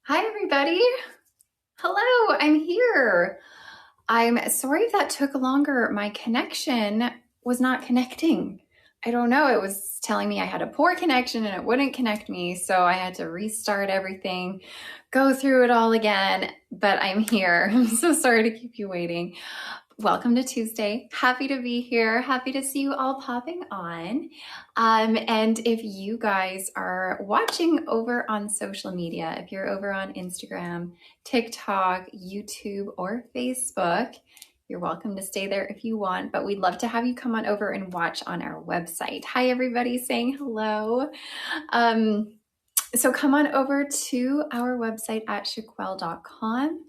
Hi, everybody. Hello, I'm here. I'm sorry if that took longer. My connection was not connecting. I don't know. It was telling me I had a poor connection and it wouldn't connect me. So I had to restart everything, go through it all again. But I'm here. I'm so sorry to keep you waiting. Welcome to Tuesday. Happy to be here. Happy to see you all popping on. And if you guys are watching over on social media, if you're over on Instagram, TikTok, YouTube, or Facebook, you're welcome to stay there if you want, but we'd love to have you come on over and watch on our website. Hi, everybody saying hello. So come on over to our website at shaquelle.com.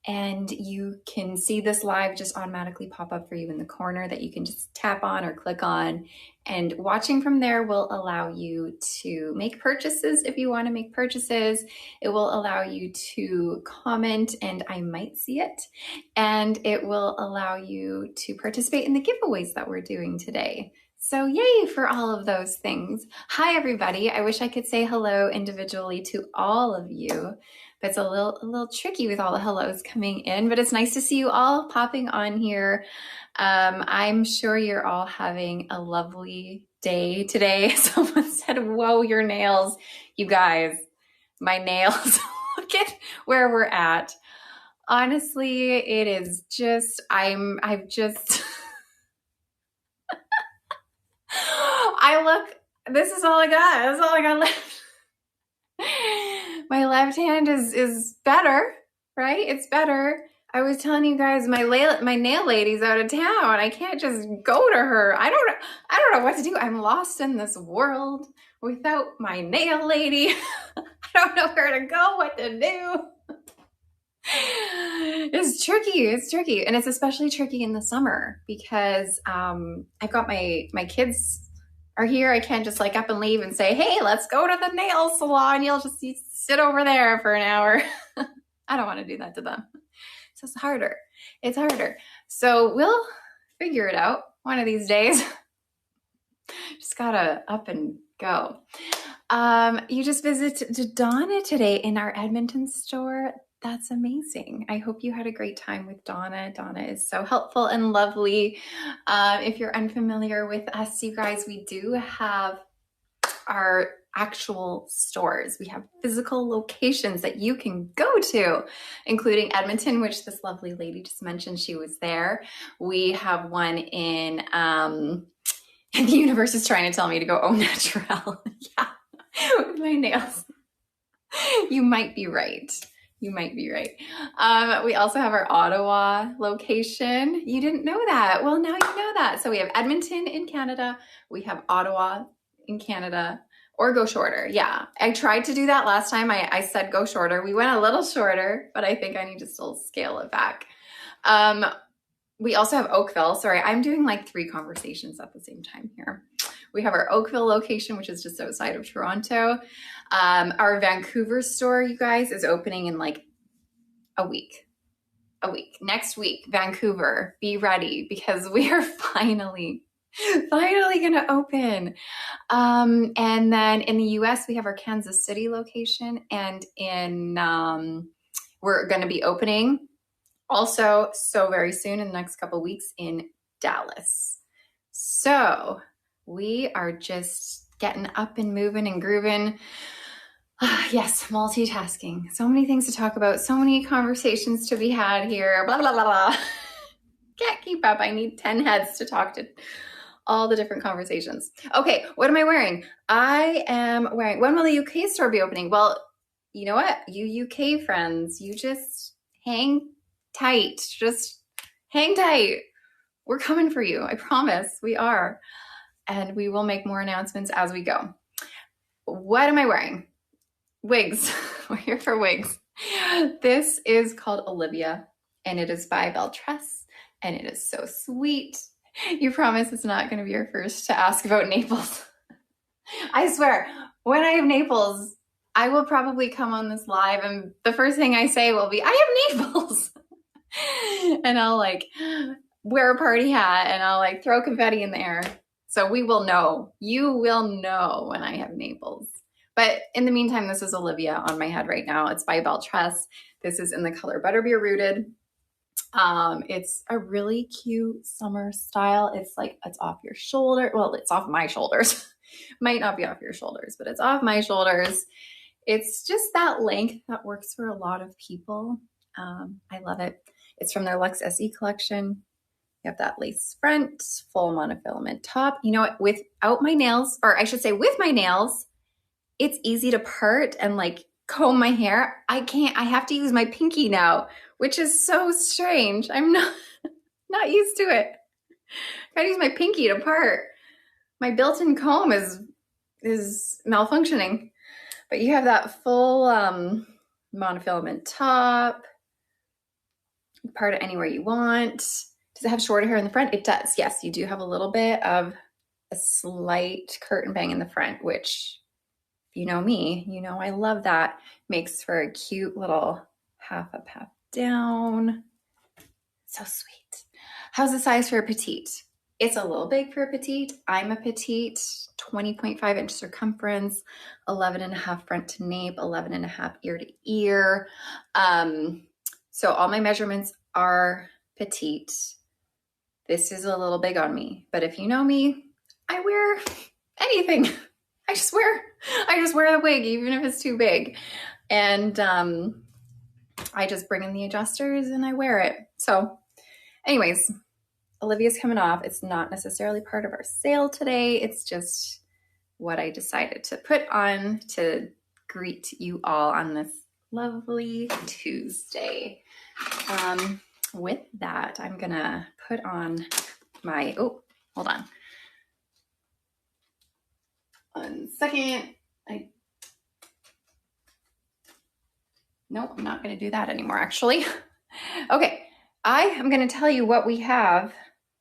And you can see this live just automatically pop up for you in the corner that you can just tap on or click on. And watching from there will allow you to make purchases if you want to make purchases. It will allow you to comment and I might see it. And it will allow you to participate in the giveaways that we're doing today. So yay for all of those things. Hi, everybody. I wish I could say hello individually to all of you. But it's a little tricky with all the hellos coming in, but it's nice to see you all popping on here. I'm sure you're all having a lovely day today. Someone said, whoa, your nails. You guys, my nails, look at where we're at. Honestly, it is just, I've just, this is all I got. That's all I got left. My left hand is better, right? It's better. I was telling you guys, my nail lady's out of town. I can't just go to her. I don't know what to do. I'm lost in this world without my nail lady. I don't know where to go, what to do. It's tricky. And it's especially tricky in the summer because I've got my kids are here. I can't just like up and leave and say, hey, let's go to the nail salon. You'll just sit over there for an hour. I don't want to do that to them. So it's harder. So we'll figure it out one of these days. Just gotta up and go. You just visited Donna today in our Edmonton store. That's amazing. I hope you had a great time with Donna. Donna is so helpful and lovely. If you're unfamiliar with us, you guys, we do have our actual stores. We have physical locations that you can go to, including Edmonton, which this lovely lady just mentioned she was there. We have one in, and the universe is trying to tell me to go au naturel. Yeah, with my nails. You might be right. We also have our Ottawa location. You didn't know that. Well, now you know that. So we have Edmonton in Canada. We have Ottawa in Canada, or go shorter. Yeah, I tried to do that last time. I said go shorter. We went a little shorter, but I think I need to still scale it back. We also have Oakville. Sorry, I'm doing like 3 conversations at the same time here. We have our Oakville location, which is just outside of Toronto. Our Vancouver store, you guys, is opening in like a week. Next week, Vancouver, be ready because we are finally going to open. And then in the US, we have our Kansas City location, and we're going to be opening also so very soon in the next couple of weeks in Dallas. So we are just getting up and moving and grooving. Yes, multitasking. So many things to talk about. So many conversations to be had here. Blah, blah, blah, blah. Can't keep up. I need 10 heads to talk to all the different conversations. Okay, what am I wearing? I am wearing, when will the UK store be opening? Well, you know what? You UK friends, you just hang tight. Just hang tight. We're coming for you. I promise we are. And we will make more announcements as we go. What am I wearing? Wigs. We're here for wigs. This is called Olivia, and it is by Belle Tress, and it is so sweet. You promise it's not going to be your first to ask about Naples. I swear, when I have Naples, I will probably come on this live, and the first thing I say will be, I have Naples. And I'll like wear a party hat, and I'll like throw confetti in the air. So we will know. You will know when I have Naples. But in the meantime, this is Olivia on my head right now. It's by Belle Tress. This is in the color Butterbeer Rooted. It's a really cute summer style. It's like, it's off your shoulder. Well, it's off my shoulders. Might not be off your shoulders, but it's off my shoulders. It's just that length that works for a lot of people. I love it. It's from their LUX SE collection. You have that lace front, full monofilament top. You know what? Without my nails, or I should say with my nails, it's easy to part and like comb my hair. I have to use my pinky now, which is so strange. I'm not used to it. I gotta use my pinky to part. My built-in comb is malfunctioning. But you have that full monofilament top. You part it anywhere you want. Does it have shorter hair in the front? It does. Yes, you do have a little bit of a slight curtain bang in the front, which, if you know me, you know I love that. Makes for a cute little half up, half down. So sweet. How's the size for a petite? It's a little big for a petite. I'm a petite, 20.5 inch circumference, 11.5 front to nape, 11.5 ear to ear. So all my measurements are petite. This is a little big on me, but if you know me, I wear anything. I just wear the wig, even if it's too big. And I just bring in the adjusters and I wear it. So anyways, Olivia's coming off. It's not necessarily part of our sale today. It's just what I decided to put on to greet you all on this lovely Tuesday. With that, I'm gonna put on my, oh, hold on. 1 second. Nope, I'm not gonna do that anymore, actually. Okay, I am gonna tell you what we have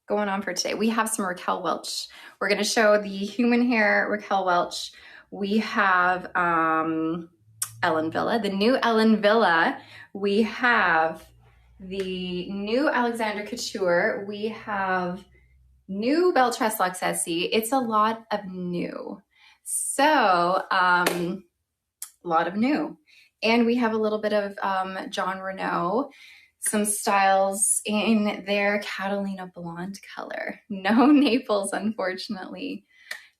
going on for today. We have some Raquel Welch. We're going to show the human hair Raquel Welch. We have Ellen Wille, the new Ellen Wille. We have the new Alexander Couture. We have new Belle Tress LUX SE. It's a lot of new. So a lot of new. And we have a little bit of John Renault, some styles in their Catalina blonde color. No Naples, unfortunately.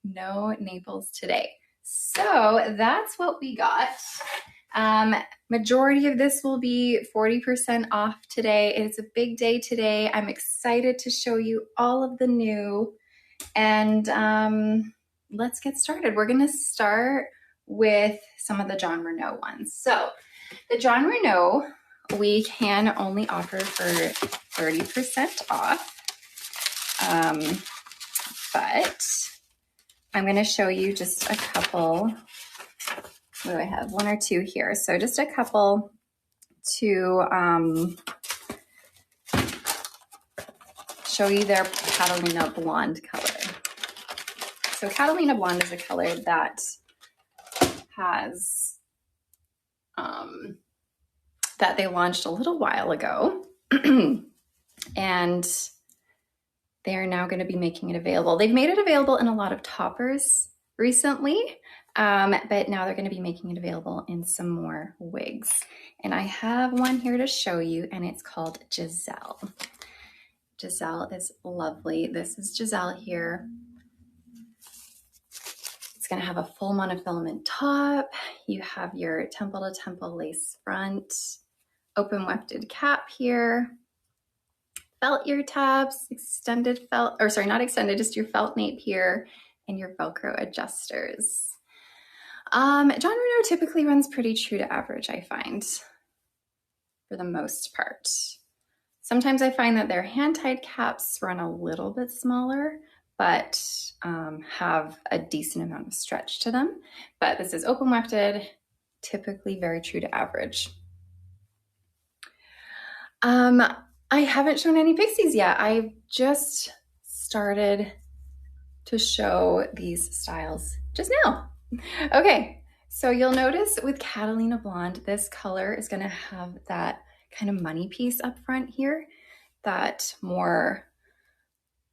No Naples today. So that's what we got. Majority of this will be 40% off today. It's a big day today. I'm excited to show you all of the new. And let's get started. We're going to start with some of the John Renault ones. So the John Renault, we can only offer for 30% off, but I'm going to show you just a couple. What do I have? 1 or 2 here. So just a couple to show you their Catalina blonde color. So Catalina blonde is a color that has that they launched a little while ago, and they are now going to be making it available. They've made it available in a lot of toppers recently, but now they're going to be making it available in some more wigs. And I have one here to show you, and it's called Giselle. Giselle is lovely. This is Giselle here. It's going to have a full monofilament top. You have your temple to temple lace front, open wefted cap here, felt ear tabs, extended felt, or sorry, not extended, just your felt nape here, and your Velcro adjusters. John Renault typically runs pretty true to average, I find, for the most part. Sometimes I find that their hand-tied caps run a little bit smaller, but have a decent amount of stretch to them. But this is open wefted, typically very true to average. I haven't shown any pixies yet. I've just started to show these styles just now. Okay, so you'll notice with Catalina Blonde, this color is gonna have that kind of money piece up front here, that more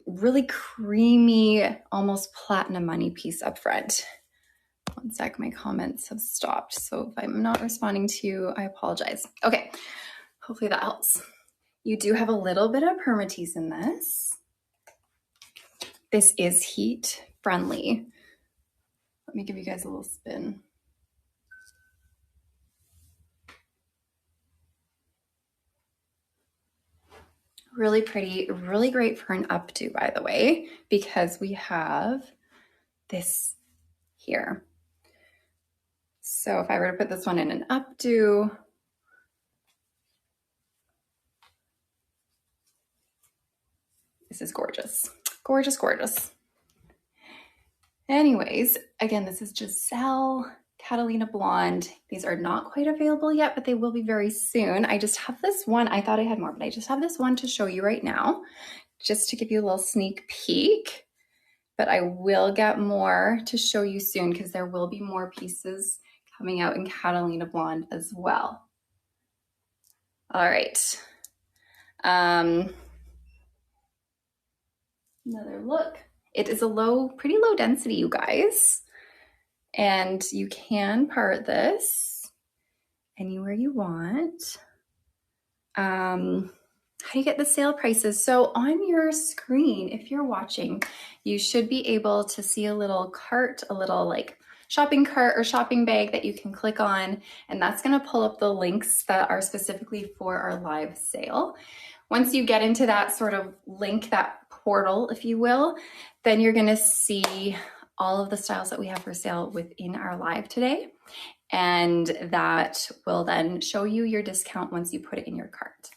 really creamy, almost platinum money piece up front. One sec, my comments have stopped. So if I'm not responding to you, I apologize. Okay, hopefully that helps. You do have a little bit of permatease in this. This is heat friendly. Let me give you guys a little spin. Really pretty, really great for an updo, by the way, because we have this here. So if I were to put this one in an updo, this is gorgeous. Gorgeous, gorgeous. Anyways, again, this is Giselle Catalina Blonde. These are not quite available yet, but they will be very soon. I just have this one. I thought I had more, but I just have this one to show you right now, just to give you a little sneak peek. But I will get more to show you soon because there will be more pieces coming out in Catalina Blonde as well. All right. Another look. It is a pretty low density, you guys. And you can part this anywhere you want. How do you get the sale prices? So on your screen, if you're watching, you should be able to see a little cart, a little like shopping cart or shopping bag that you can click on, and that's going to pull up the links that are specifically for our live sale. Once you get into that sort of link, that portal, if you will, then you're going to see all of the styles that we have for sale within our live today. And that will then show you your discount once you put it in your cart.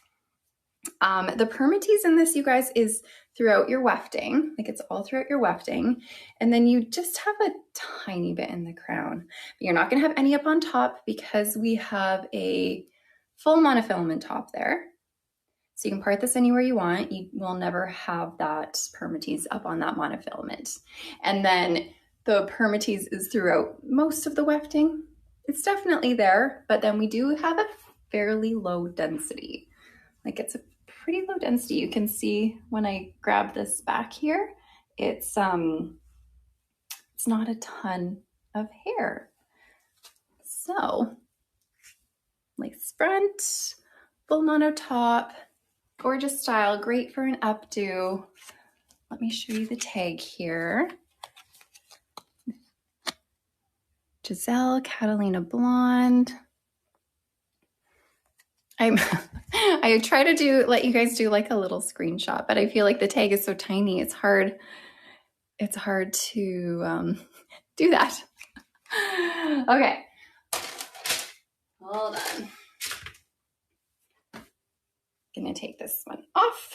The permatease in this, you guys, is throughout your wefting, like it's all throughout your wefting. And then you just have a tiny bit in the crown. But you're not going to have any up on top because we have a full monofilament top there. So you can part this anywhere you want. You will never have that permatease up on that monofilament. And then the permatease is throughout most of the wefting. It's definitely there, but then we do have a fairly low density. Like it's a pretty low density. You can see when I grab this back here, it's not a ton of hair. So lace front, full mono top, gorgeous style, great for an updo. Let me show you the tag here. Giselle Catalina Blonde. I try to let you guys do like a little screenshot, but I feel like the tag is so tiny. It's hard to do that. Okay, hold on. Gonna take this one off.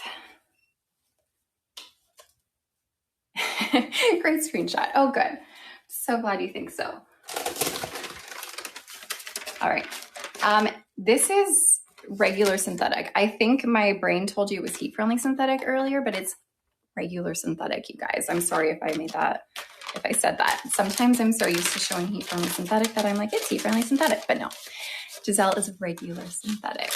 Great screenshot. Oh, good. So glad you think so. All right. This is regular synthetic. I think my brain told you it was heat-friendly synthetic earlier, but it's regular synthetic, you guys. I'm sorry if I said that. Sometimes I'm so used to showing heat-friendly synthetic that I'm like, it's heat-friendly synthetic, but no. Giselle is regular synthetic.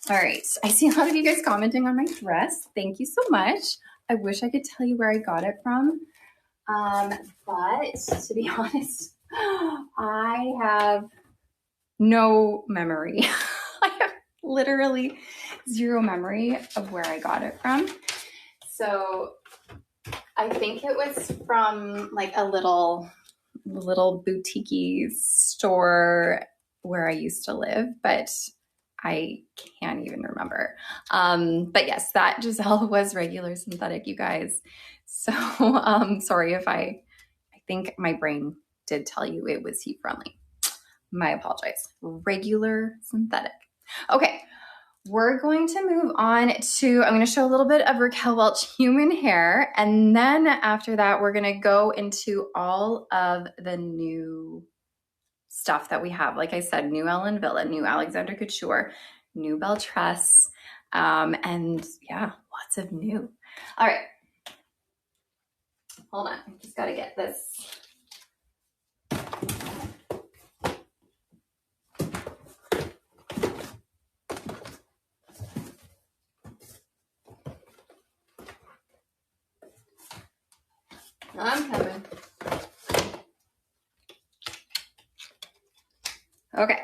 All right. I see a lot of you guys commenting on my dress. Thank you so much. I wish I could tell you where I got it from. But to be honest, I have no memory. I have literally zero memory of where I got it from. So I think it was from like a little boutique store where I used to live, but I can't even remember. But yes, that Giselle was regular synthetic, you guys. So sorry if I think my brain did tell you it was heat friendly. My apologies. Regular synthetic. Okay, we're going to move on to, I'm going to show a little bit of Raquel Welch human hair. And then after that, we're going to go into all of the new stuff that we have. Like I said, new Ellen Wille, new Alexander Couture, new Belle Tress, and yeah, lots of new. All right. Hold on. I just got to get this. I'm coming. Okay.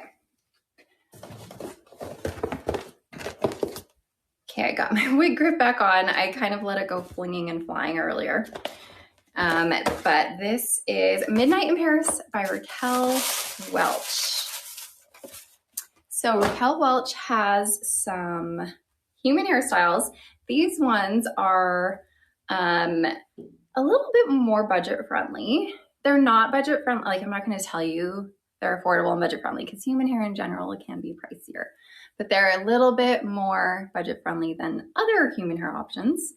Okay, I got my wig grip back on. I kind of let it go flinging and flying earlier. But this is Midnight in Paris by Raquel Welch. So Raquel Welch has some human hairstyles. These ones are a little bit more budget friendly. They're not budget friendly. Like, I'm not going to tell you they're affordable and budget friendly because human hair in general can be pricier, but they're a little bit more budget friendly than other human hair options.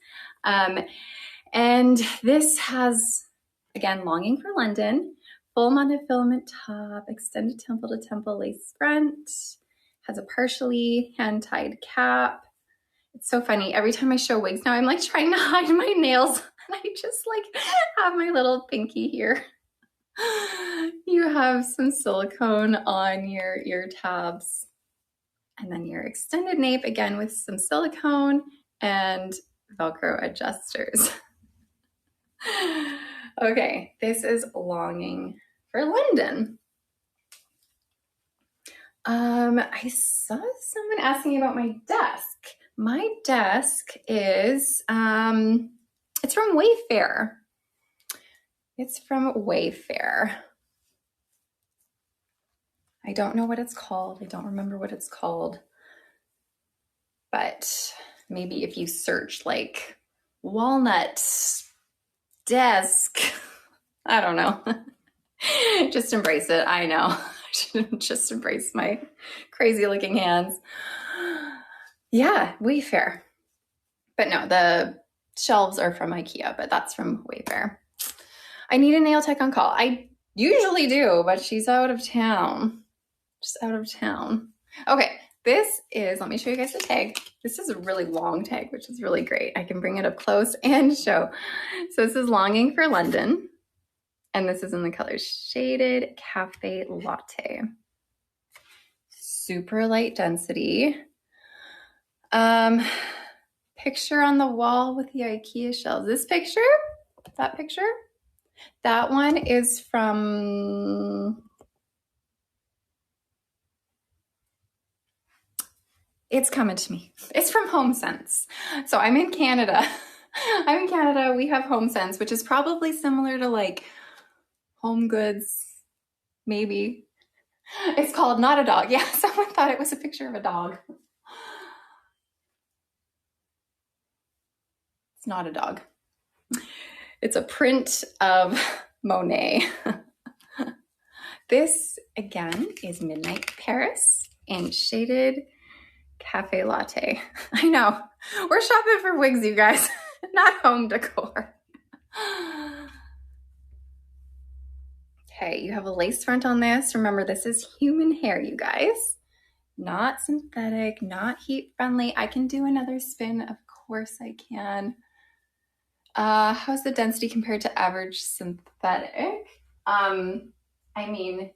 And this has, again, Longing for London, full monofilament top, extended temple to temple lace front, has a partially hand-tied cap. It's so funny. Every time I show wigs now, I'm like trying to hide my nails and I just like have my little pinky here. You have some silicone on your ear tabs and then your extended nape again with some silicone and Velcro adjusters. Okay, this is Longing for London. I saw someone asking about my desk. My desk is, it's from Wayfair. It's from Wayfair. I don't know what it's called. I don't remember what it's called. But maybe if you search like walnut desk, I don't know. Just embrace it. I know. I should just embrace my crazy looking hands. Yeah, Wayfair. But no, the shelves are from IKEA, but that's from Wayfair. I need a nail tech on call. I usually do, but she's out of town. Just out of town. Okay, this is, let me show you guys the tag. This is a really long tag, which is really great. I can bring it up close and show. So this is Longing for London. And this is in the color Shaded Cafe Latte. Super light density. Picture on the wall with the IKEA shelves. This picture, that picture, that one is from, it's coming to me. It's from HomeSense. So I'm in Canada. I'm in Canada. We have HomeSense, which is probably similar to like Home Goods, maybe. It's called Not a Dog. Yeah, someone thought it was a picture of a dog. It's not a dog. It's a print of Monet. This, again, is Midnight Paris in Shaded Cafe Latte. I know. We're shopping for wigs, you guys, not home decor. Okay, you have a lace front on this. Remember, this is human hair, you guys. Not synthetic, not heat friendly. I can do another spin. Of course I can. How's the density compared to average synthetic? I mean,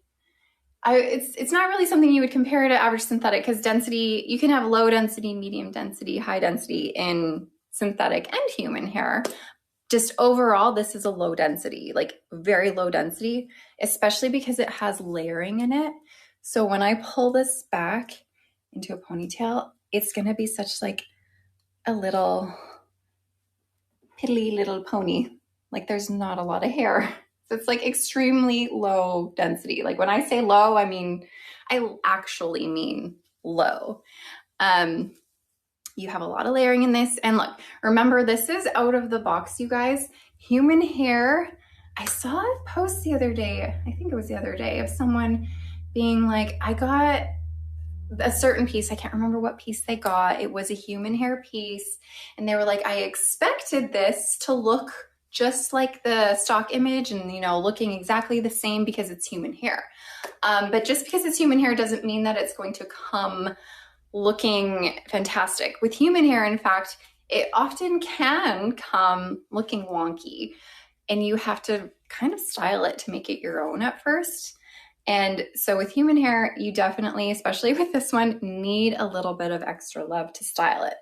it's not really something you would compare to average synthetic because density, you can have low density, medium density, high density in synthetic and human hair. Just overall, this is a low density, like very low density, especially because it has layering in it. So when I pull this back into a ponytail, it's going to be such like a little piddly little pony. Like there's not a lot of hair. So it's like extremely low density. Like when I say low, I actually mean low. You have a lot of layering in this. And look, remember, this is out of the box, you guys. Human hair, I saw a post the other day, I think it was the other day, of someone being like, I got a certain piece, I can't remember what piece they got. It was a human hair piece. And they were like, I expected this to look just like the stock image and, you know, looking exactly the same because it's human hair. But just because it's human hair doesn't mean that it's going to come looking fantastic. With human hair, in fact, it often can come looking wonky and you have to kind of style it to make it your own at first. And so with human hair, you definitely, especially with this one, need a little bit of extra love to style it.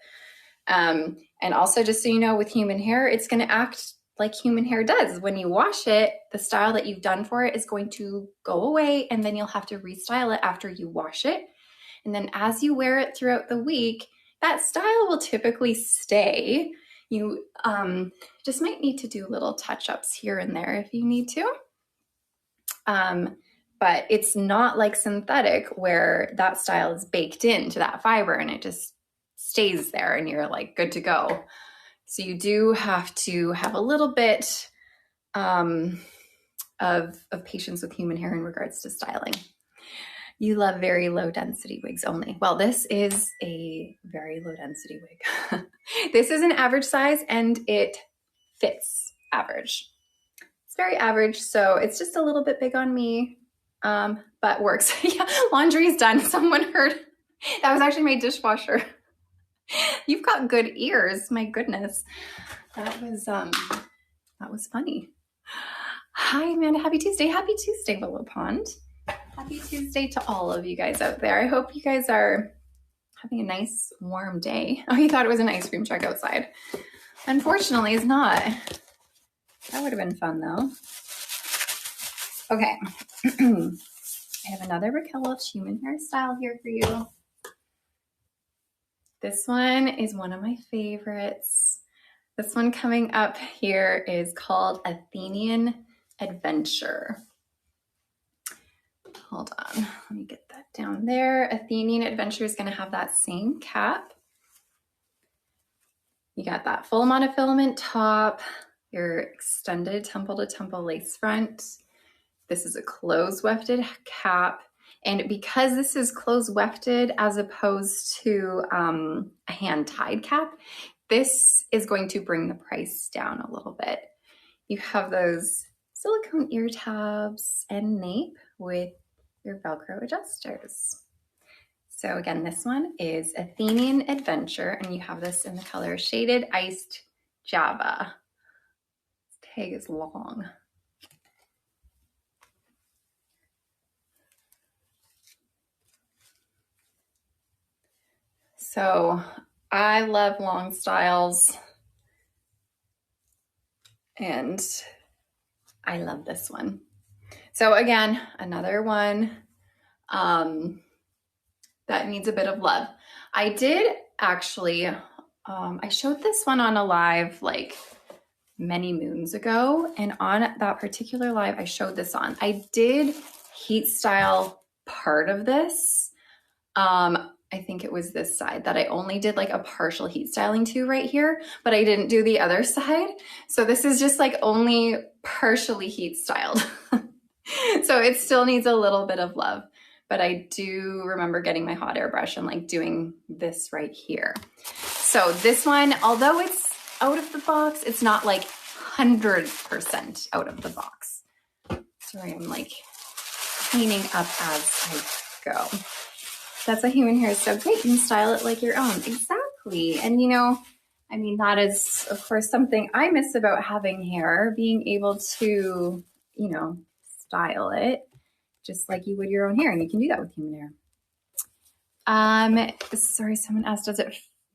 And also, just so you know, with human hair, it's going to act like human hair does. When you wash it, the style that you've done for it is going to go away, and then you'll have to restyle it after you wash it. And then as you wear it throughout the week, that style will typically stay. You just might need to do little touch-ups here and there if you need to. But it's not like synthetic where that style is baked into that fiber and it just stays there and you're like good to go. So you do have to have a little bit of patience with human hair in regards to styling. You love very low density wigs only. Well, this is a very low density wig. This is an average size and it fits average. It's very average, so it's just a little bit big on me, but works. Yeah, laundry's done. Someone heard. That was actually my dishwasher. You've got good ears. My goodness. That was funny. Hi, Amanda. Happy Tuesday. Happy Tuesday, Willow Pond. Happy Tuesday to all of you guys out there. I hope you guys are having a nice warm day. Oh, you thought it was an ice cream truck outside. Unfortunately, it's not. That would have been fun though. Okay. I have another Raquel Welch human hair style here for you. This one is one of my favorites. This one coming up here is called Athenian Adventure. Hold on, let me get that down there. Athenian Adventure is going to have that same cap. You got that full monofilament top, your extended temple to temple lace front. This is a closed wefted cap. And because this is closed wefted as opposed to a hand tied cap, this is going to bring the price down a little bit. You have those silicone ear tabs and nape with your Velcro adjusters. So again, this one is Athenian Adventure, and you have this in the color Shaded Iced Java. This tag is long. So I love long styles, and I love this one. So again, another one that needs a bit of love. I did actually, I showed this one on a live like many moons ago, and on that particular live I showed this on. I did heat style part of this. I think it was this side that I only did like a partial heat styling to right here, but I didn't do the other side. So this is just like only partially heat styled. So it still needs a little bit of love, but I do remember getting my hot air brush and like doing this right here. So this one, although it's out of the box, it's not like 100% out of the box. Sorry, I'm like cleaning up as I go. That's why human hair is so great. You can style it like your own. Exactly. And you know, I mean, that is of course something I miss about having hair, being able to, you know, style it just like you would your own hair. And you can do that with human hair. Sorry, someone asked,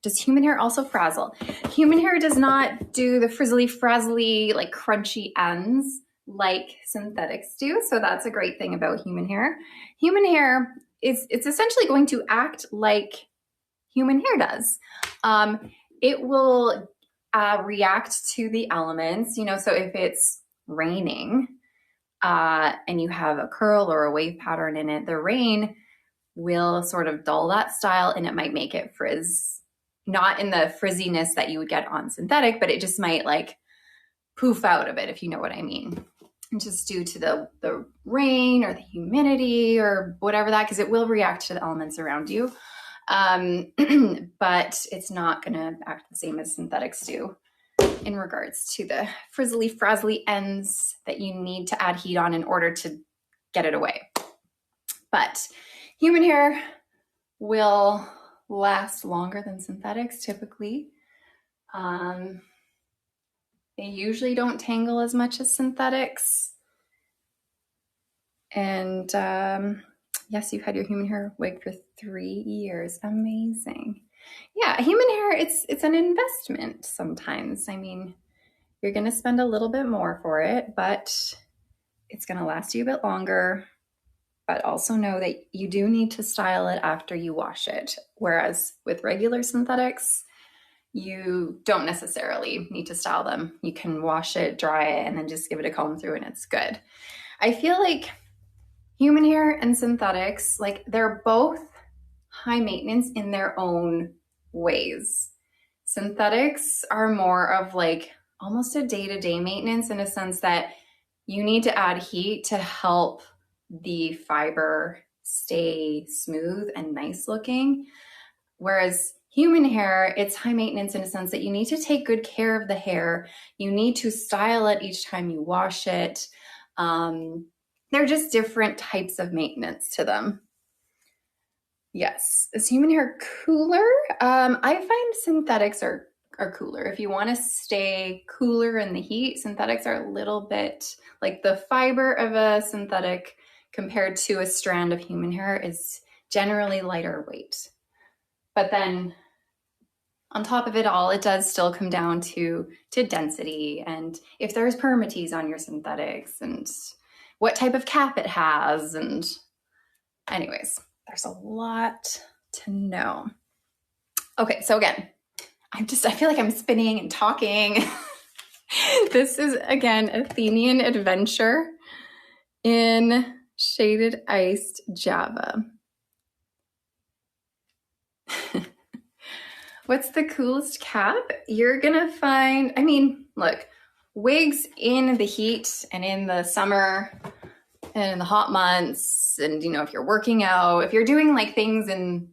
does human hair also frazzle? Human hair does not do the frizzly, frazzly, like crunchy ends like synthetics do. So that's a great thing about human hair. Human hair it's essentially going to act like human hair does. It will react to the elements, you know, so if it's raining and you have a curl or a wave pattern in it, the rain will sort of dull that style and it might make it frizz. Not in the frizziness that you would get on synthetic, but it just might like poof out of it, if you know what I mean. And just due to the rain or the humidity or whatever that, because it will react to the elements around you. But it's not going to act the same as synthetics do in regards to the frizzly, frazzly ends that you need to add heat on in order to get it away. But human hair will last longer than synthetics typically. They usually don't tangle as much as synthetics. And yes, you've had your human hair wig for 3 years. Amazing. Yeah, human hair, it's an investment sometimes. I mean, You're going to spend a little bit more for it, but it's going to last you a bit longer. But also know that you do need to style it after you wash it. Whereas with regular synthetics, you don't necessarily need to style them. You can wash it, dry it, and then just give it a comb through and it's good. I feel like human hair and synthetics, like they're both high maintenance in their own ways. Synthetics are more of like almost a day-to-day maintenance in a sense that you need to add heat to help the fiber stay smooth and nice looking. Whereas human hair, it's high maintenance in a sense that you need to take good care of the hair. You need to style it each time you wash it. They're just different types of maintenance to them. Yes. Is human hair cooler? I find synthetics are cooler. If you want to stay cooler in the heat, synthetics are a little bit like the fiber of a synthetic compared to a strand of human hair is generally lighter weight. But then on top of it all, it does still come down to density and if there's permatease on your synthetics and what type of cap it has. And anyways, there's a lot to know. Okay, so again, I feel like I'm spinning and talking. This is, again, Athenian Adventure in Shaded Iced Java. What's the coolest cap? You're gonna find, I mean, look, wigs in the heat and in the summer and in the hot months, and you know, if you're working out, if you're doing like things in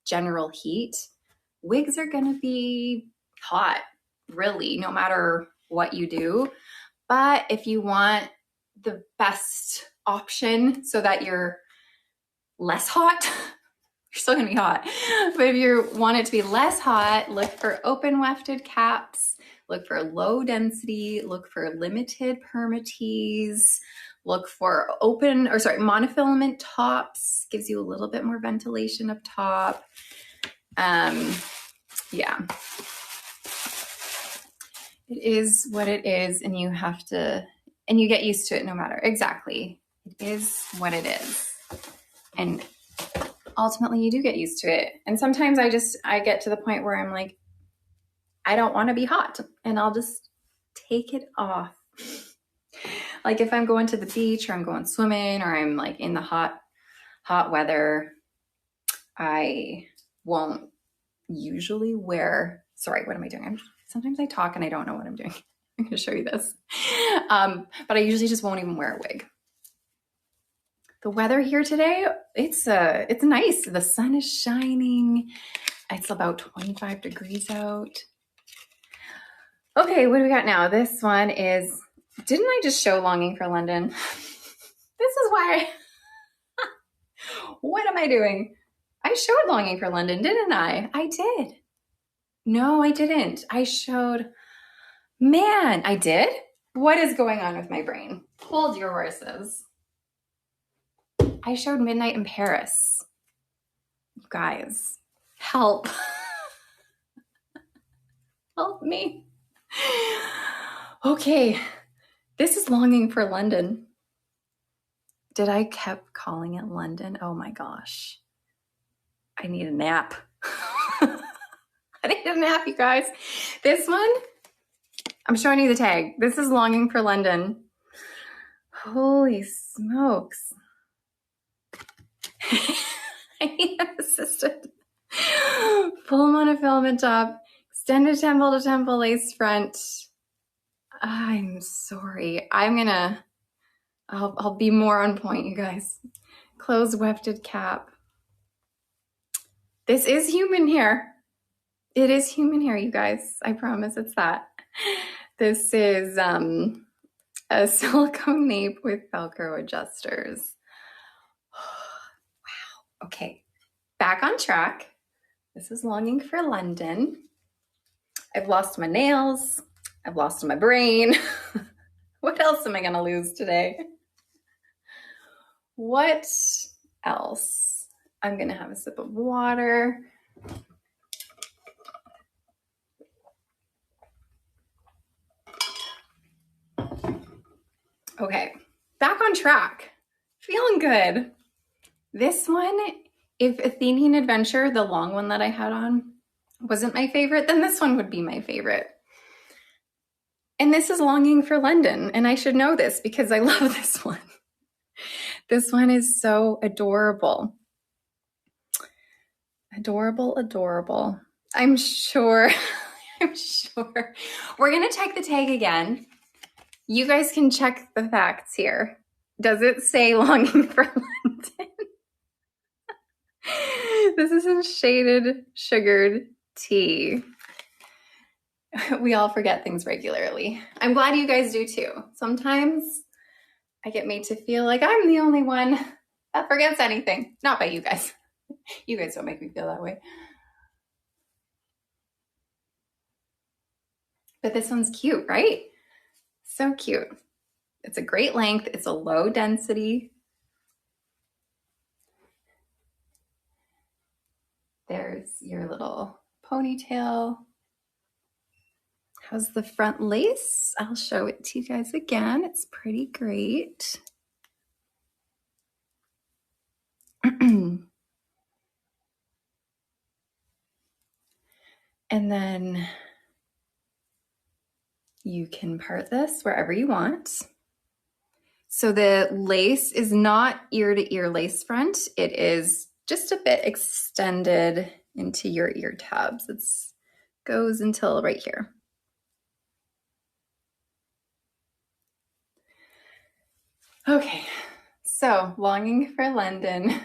general heat, wigs are gonna be hot, really, no matter what you do. But if you want the best option so that you're less hot, you're still gonna be hot. But if you want it to be less hot, look for open wefted caps, look for low density, look for limited permatease, look for monofilament tops, gives you a little bit more ventilation up top. Yeah. It is what it is, and you have to, and you get used to it no matter. Exactly. It is what it is. And ultimately you do get used to it. And sometimes I get to the point where I'm like, I don't want to be hot, and I'll just take it off. Like if I'm going to the beach or I'm going swimming or I'm like in the hot weather, I won't usually wear, sorry, what am I doing? Sometimes I talk and I don't know what I'm doing. I'm going to show you this. But I usually just won't even wear a wig. The weather here today, it's nice. The sun is shining. It's about 25 degrees out. Okay, what do we got now? This one is, didn't I just show Longing for London? This is why what am I doing? I showed Longing for London, didn't I? I did. No, I didn't. I showed, man, I did? What is going on with my brain? Hold your horses. I showed Midnight in Paris. You guys, help. Help me. Okay, this is Longing for London. Did I kept calling it London? Oh my gosh. I need a nap. I need a nap, you guys. This one, I'm showing you the tag. This is Longing for London. Holy smokes. I need an assistant. Full monofilament top, extended temple to temple lace front. I'm sorry. I'll be more on point, you guys. Closed wefted cap. This is human hair. It is human hair, you guys. I promise it's that. This is a silicone nape with Velcro adjusters. Wow. Okay. Back on track. This is Longing for London. I've lost my nails. I've lost my brain. What else am I going to lose today? What else? I'm going to have a sip of water. Okay, back on track. Feeling good. This one, if Athenian Adventure, the long one that I had on, wasn't my favorite, then this one would be my favorite. And this is Longing for London, and I should know this because I love this one. This one is so adorable. Adorable, adorable. I'm sure we're gonna check the tag again. You guys can check the facts here. Does it say Longing for London? This is in shaded sugared tea. We all forget things regularly. I'm glad you guys do too. Sometimes I get made to feel like I'm the only one that forgets anything. Not by you guys. You guys don't make me feel that way. But this one's cute, right? So cute. It's a great length. It's a low density. There's your little ponytail. How's the front lace? I'll show it to you guys again. It's pretty great. And then you can part this wherever you want. So the lace is not ear to ear lace front. It is just a bit extended into your ear tabs. It goes until right here. Okay, so Longing for London.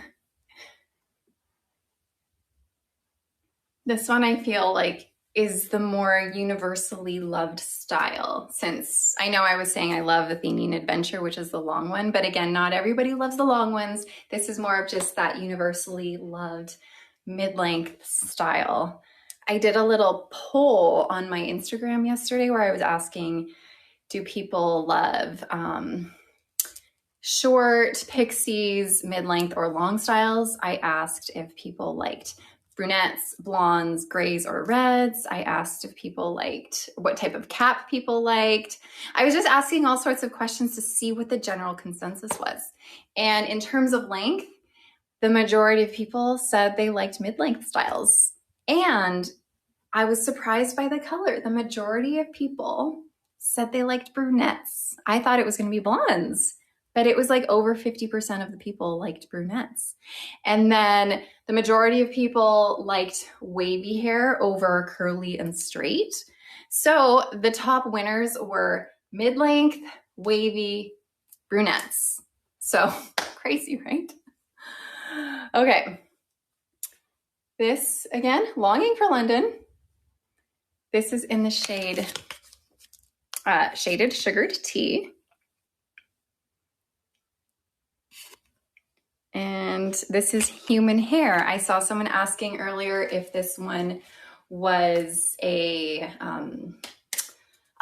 This one I feel like is the more universally loved style, since I know I was saying I love Athenian Adventure, which is the long one, but again, not everybody loves the long ones. This is more of just that universally loved mid-length style. I did a little poll on my Instagram yesterday where I was asking, do people love short, pixies, mid-length, or long styles? I asked if people liked brunettes, blondes, grays, or reds. I asked if people liked what type of cap people liked. I was just asking all sorts of questions to see what the general consensus was. And in terms of length, the majority of people said they liked mid-length styles. And I was surprised by the color. The majority of people said they liked brunettes. I thought it was going to be blondes, but it was like over 50% of the people liked brunettes. And then the majority of people liked wavy hair over curly and straight. So the top winners were mid-length, wavy, brunettes. So crazy, right? Okay. This, again, Longing for London. This is in the shade Shaded Sugared Tea. And this is Human Hair. I saw someone asking earlier if this one was a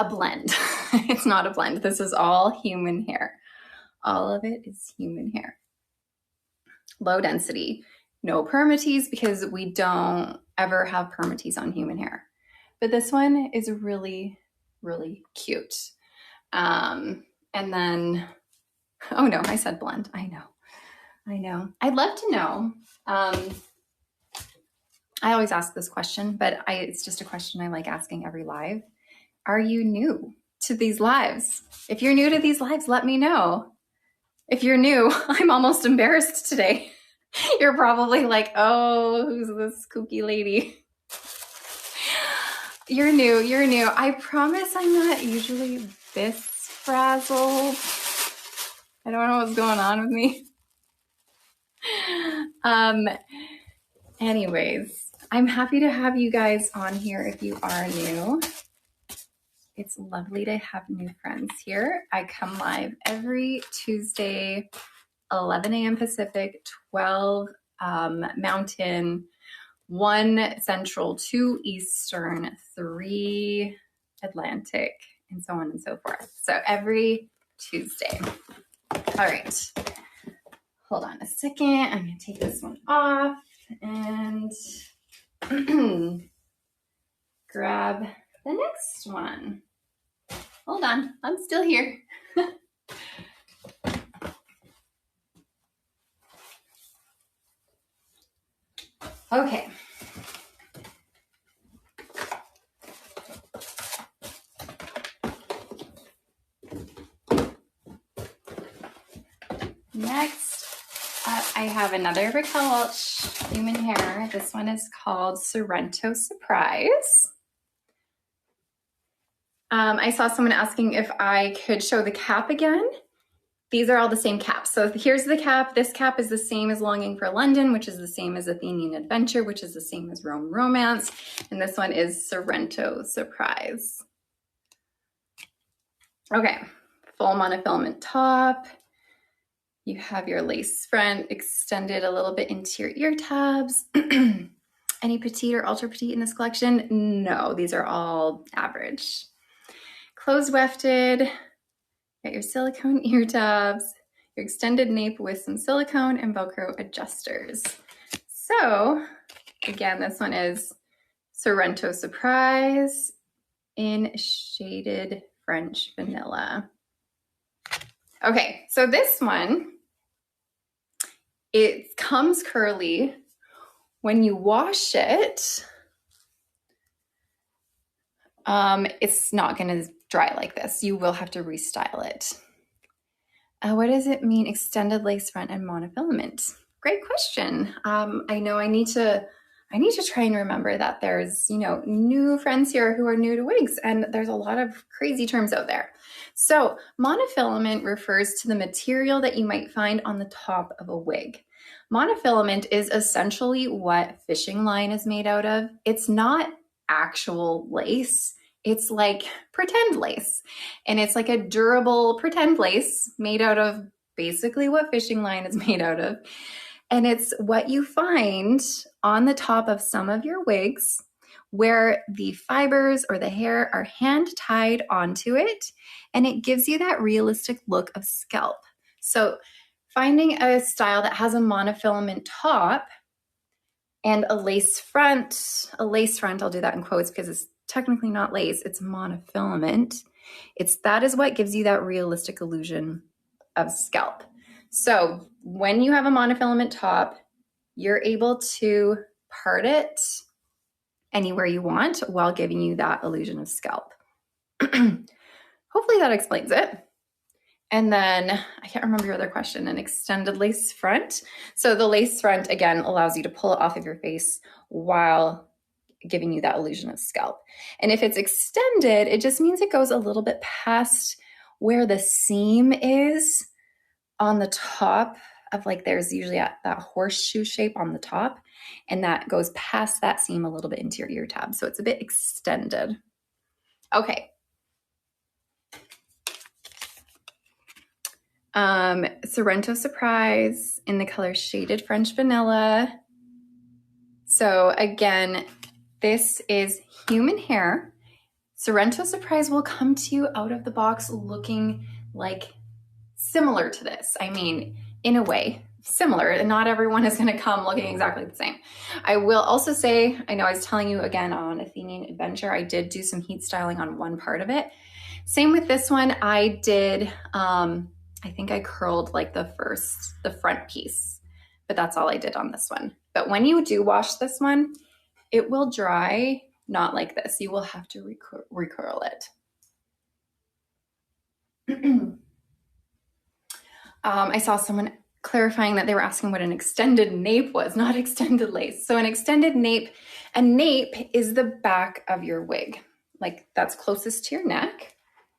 blend. It's not a blend. This is all human hair. All of it is human hair. Low density. No permatease because we don't ever have permatease on human hair. But this one is really, really cute. And then, oh no, I said blend. I know. I'd love to know. I always ask this question, but it's just a question I like asking every live. Are you new to these lives? If you're new to these lives, let me know. If you're new, I'm almost embarrassed today. You're probably like, oh, who's this kooky lady? You're new. I promise I'm not usually this frazzled. I don't know what's going on with me. Anyways, I'm happy to have you guys on here if you are new. It's lovely to have new friends here. I come live every Tuesday, 11 a.m. Pacific, 12 Mountain, 1 Central, 2 Eastern, 3 Atlantic, and so on and so forth. So every Tuesday. All right. Hold on a second. I'm going to take this one off and grab the next one. Hold on. I'm still here. Okay. Next up, I have another Raquel Welch human hair. This one is called Sorrento Surprise. I saw someone asking if I could show the cap again. These are all the same caps. So here's the cap. This cap is the same as Longing for London, which is the same as Athenian Adventure, which is the same as Rome Romance. And this one is Sorrento Surprise. Okay, full monofilament top. You have your lace front extended a little bit into your ear tabs. Any petite or ultra petite in this collection? No, these are all average. Closed wefted. Got your silicone ear tabs, your extended nape with some silicone and Velcro adjusters. So again, this one is Sorrento Surprise in shaded French vanilla. Okay, so this one, it comes curly. When you wash it, it's not gonna dry like this. You will have to restyle it. What does it mean, extended lace front and monofilament? Great question. I know I need to try and remember that there's, new friends here who are new to wigs, and there's a lot of crazy terms out there. So monofilament refers to the material that you might find on the top of a wig. Monofilament is essentially what fishing line is made out of. It's not actual lace. It's like pretend lace, and it's like a durable pretend lace made out of basically what fishing line is made out of. And it's what you find on the top of some of your wigs where the fibers or the hair are hand tied onto it, and it gives you that realistic look of scalp. So finding a style that has a monofilament top and a lace front, I'll do that in quotes because it's technically not lace, it's monofilament. That is what gives you that realistic illusion of scalp. So when you have a monofilament top, you're able to part it anywhere you want while giving you that illusion of scalp. Hopefully that explains it. And then I can't remember your other question, an extended lace front. So the lace front, again, allows you to pull it off of your face while giving you that illusion of scalp. And if it's extended, it just means it goes a little bit past where the seam is on the top of, like, there's usually that horseshoe shape on the top, and that goes past that seam a little bit into your ear tab. So it's a bit extended. Okay. Sorrento Surprise in the color Shaded French Vanilla. So again, this is human hair. Sorrento Surprise will come to you out of the box looking like similar to this. I mean, in a way, similar, and not everyone is going to come looking exactly the same. I will also say, I know I was telling you again on Athenian Adventure, I did do some heat styling on one part of it. Same with this one. I did, I think I curled like the front piece, but that's all I did on this one. But when you do wash this one, it will dry not like this. You will have to recurl it. I saw someone clarifying that they were asking what an extended nape was, not extended lace. So an extended nape, a nape is the back of your wig, like that's closest to your neck,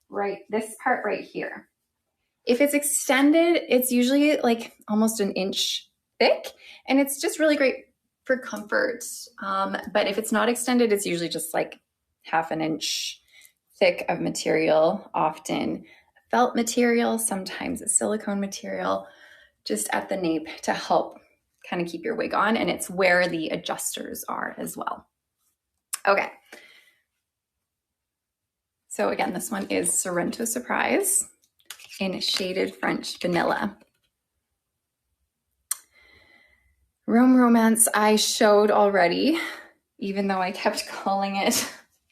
right? This part right here. If it's extended, it's usually like almost an inch thick, and it's just really great for comfort. But if it's not extended, it's usually just like half an inch thick of material, often felt material, sometimes a silicone material, just at the nape to help kind of keep your wig on. And it's where the adjusters are as well. Okay. So again, this one is Sorrento Surprise in Shaded French Vanilla. Rome Romance I showed already, even though I kept calling it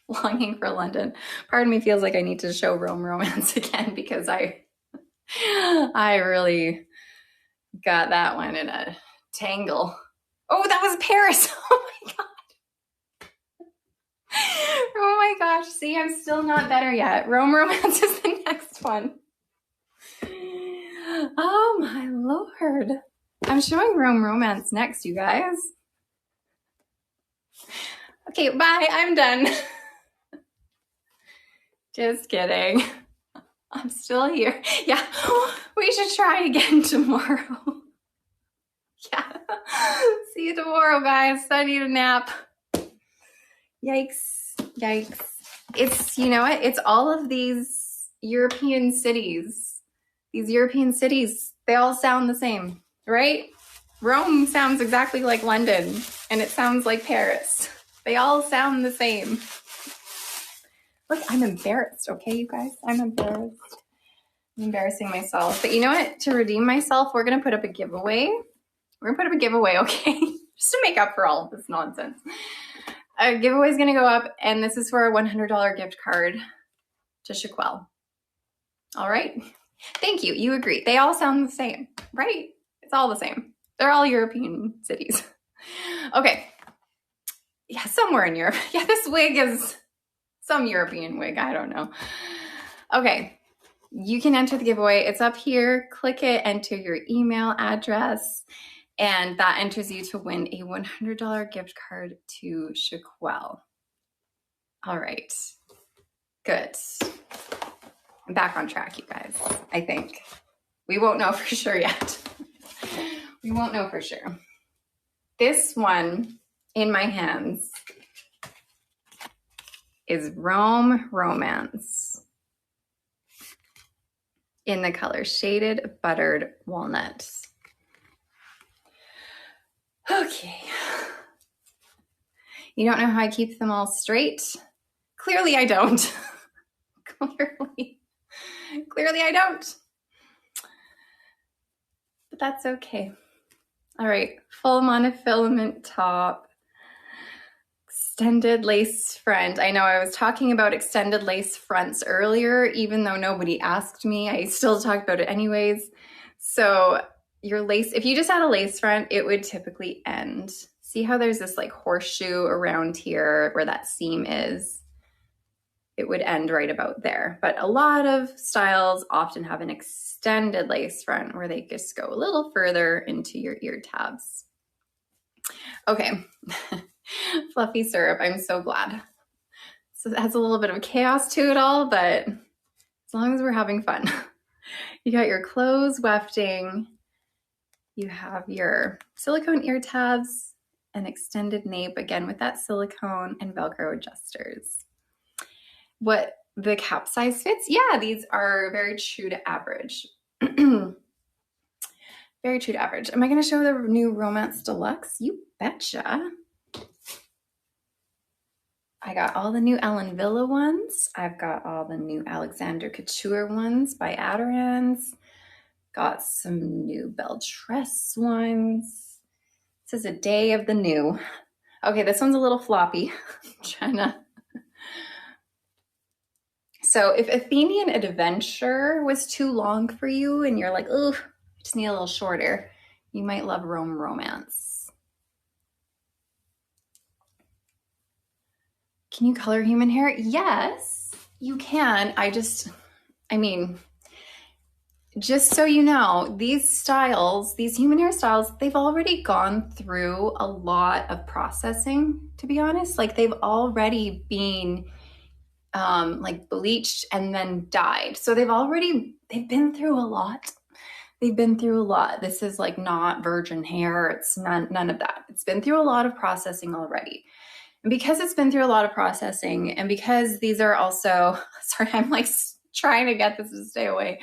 Longing for London. Part of me feels like I need to show Rome Romance again because I I really got that one in a tangle. Oh, that was Paris. Oh my God. Oh my gosh. See, I'm still not better yet. Rome Romance is the next one. Oh my Lord. I'm showing Rome Romance next, you guys. Okay, bye. I'm done. Just kidding. I'm still here. Yeah, we should try again tomorrow. Yeah. See you tomorrow, guys. I need a nap. Yikes. Yikes. It's, you know what? It's all of these European cities. These European cities, they all sound the same, right? Rome sounds exactly like London, and it sounds like Paris. They all sound the same. Look, I'm embarrassed, okay, you guys? I'm embarrassed. I'm embarrassing myself. But you know what? To redeem myself, we're going to put up a giveaway. We're going to put up a giveaway, okay? Just to make up for all of this nonsense. A giveaway is going to go up, and this is for a $100 gift card to Shaquelle. All right? Thank you. You agree. They all sound the same, right? It's all the same. They're all European cities. Okay. Yeah, somewhere in Europe. Yeah, this wig is some European wig. I don't know. Okay. You can enter the giveaway. It's up here. Click it, enter your email address, and that enters you to win a $100 gift card to Shaquelle. All right. Good. I'm back on track, you guys, I think. We won't know for sure yet. We won't know for sure. This one in my hands is Rome Romance in the color Shaded Buttered Walnut. Okay. You don't know how I keep them all straight? Clearly I don't. Clearly I don't. But that's okay. All right, full monofilament top. Extended lace front. I know I was talking about extended lace fronts earlier, even though nobody asked me. I still talked about it anyways. So your lace, if you just had a lace front, it would typically end. See how there's this like horseshoe around here where that seam is? It would end right about there. But a lot of styles often have an extended lace front where they just go a little further into your ear tabs. Okay. Fluffy syrup. I'm so glad. So it has a little bit of chaos to it all, but as long as we're having fun. You got your clothes wefting. You have your silicone ear tabs, an extended nape, again with that silicone, and Velcro adjusters. What the cap size fits? Yeah, these are very true to average. Very true to average. Am I going to show the new Romance Deluxe? You betcha. I got all the new Ellen Wille ones. I've got all the new Alexander Couture ones by Adirond's. Got some new Belle Tress ones. This is a day of the new. Okay, this one's a little floppy. Trying to. So if Athenian Adventure was too long for you and you're like, oh, I just need a little shorter, you might love Rome Romance. Can you color human hair? Yes, you can. I mean, just so you know, these styles, these human hair styles, they've already gone through a lot of processing, to be honest. Like they've already been like bleached and then dyed. So they've been through a lot. They've been through a lot. This is like not virgin hair. It's none of that. It's been through a lot of processing already. And because it's been through a lot of processing, and because these are also, sorry, I'm like trying to get this to stay away.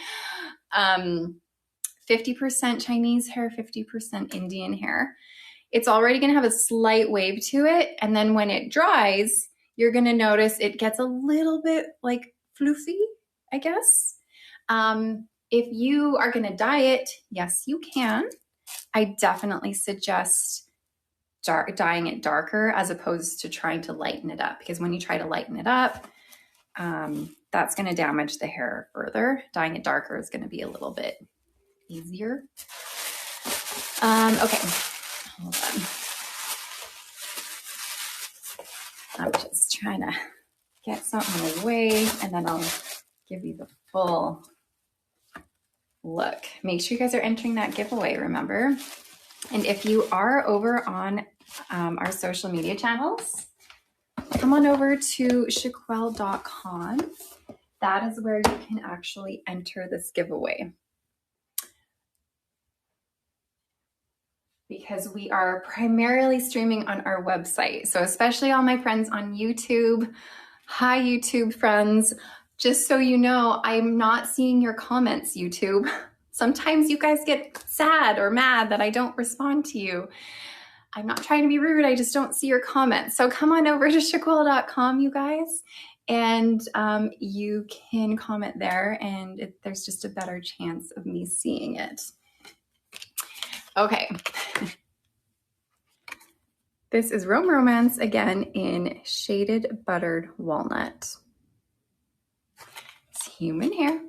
50% Chinese hair, 50% Indian hair. It's already going to have a slight wave to it. And then when it dries, you're going to notice it gets a little bit like floofy, I guess. If you are going to dye it, yes, you can. I definitely suggest dyeing it darker as opposed to trying to lighten it up. Because when you try to lighten it up, that's going to damage the hair further. Dyeing it darker is going to be a little bit easier. Okay, hold on. I'm just trying to get something away, and then I'll give you the full look. Make sure you guys are entering that giveaway, remember? And if you are over on our social media channels, come on over to shaquelle.com. That is where you can actually enter this giveaway. Because we are primarily streaming on our website. So especially all my friends on YouTube, hi YouTube friends, just so you know, I'm not seeing your comments, YouTube. Sometimes you guys get sad or mad that I don't respond to you. I'm not trying to be rude, I just don't see your comments. So come on over to shaquelle.com, you guys, and you can comment there, and there's just a better chance of me seeing it. Okay. This is Rome Romance, again, in Shaded Buttered Walnut. It's human hair.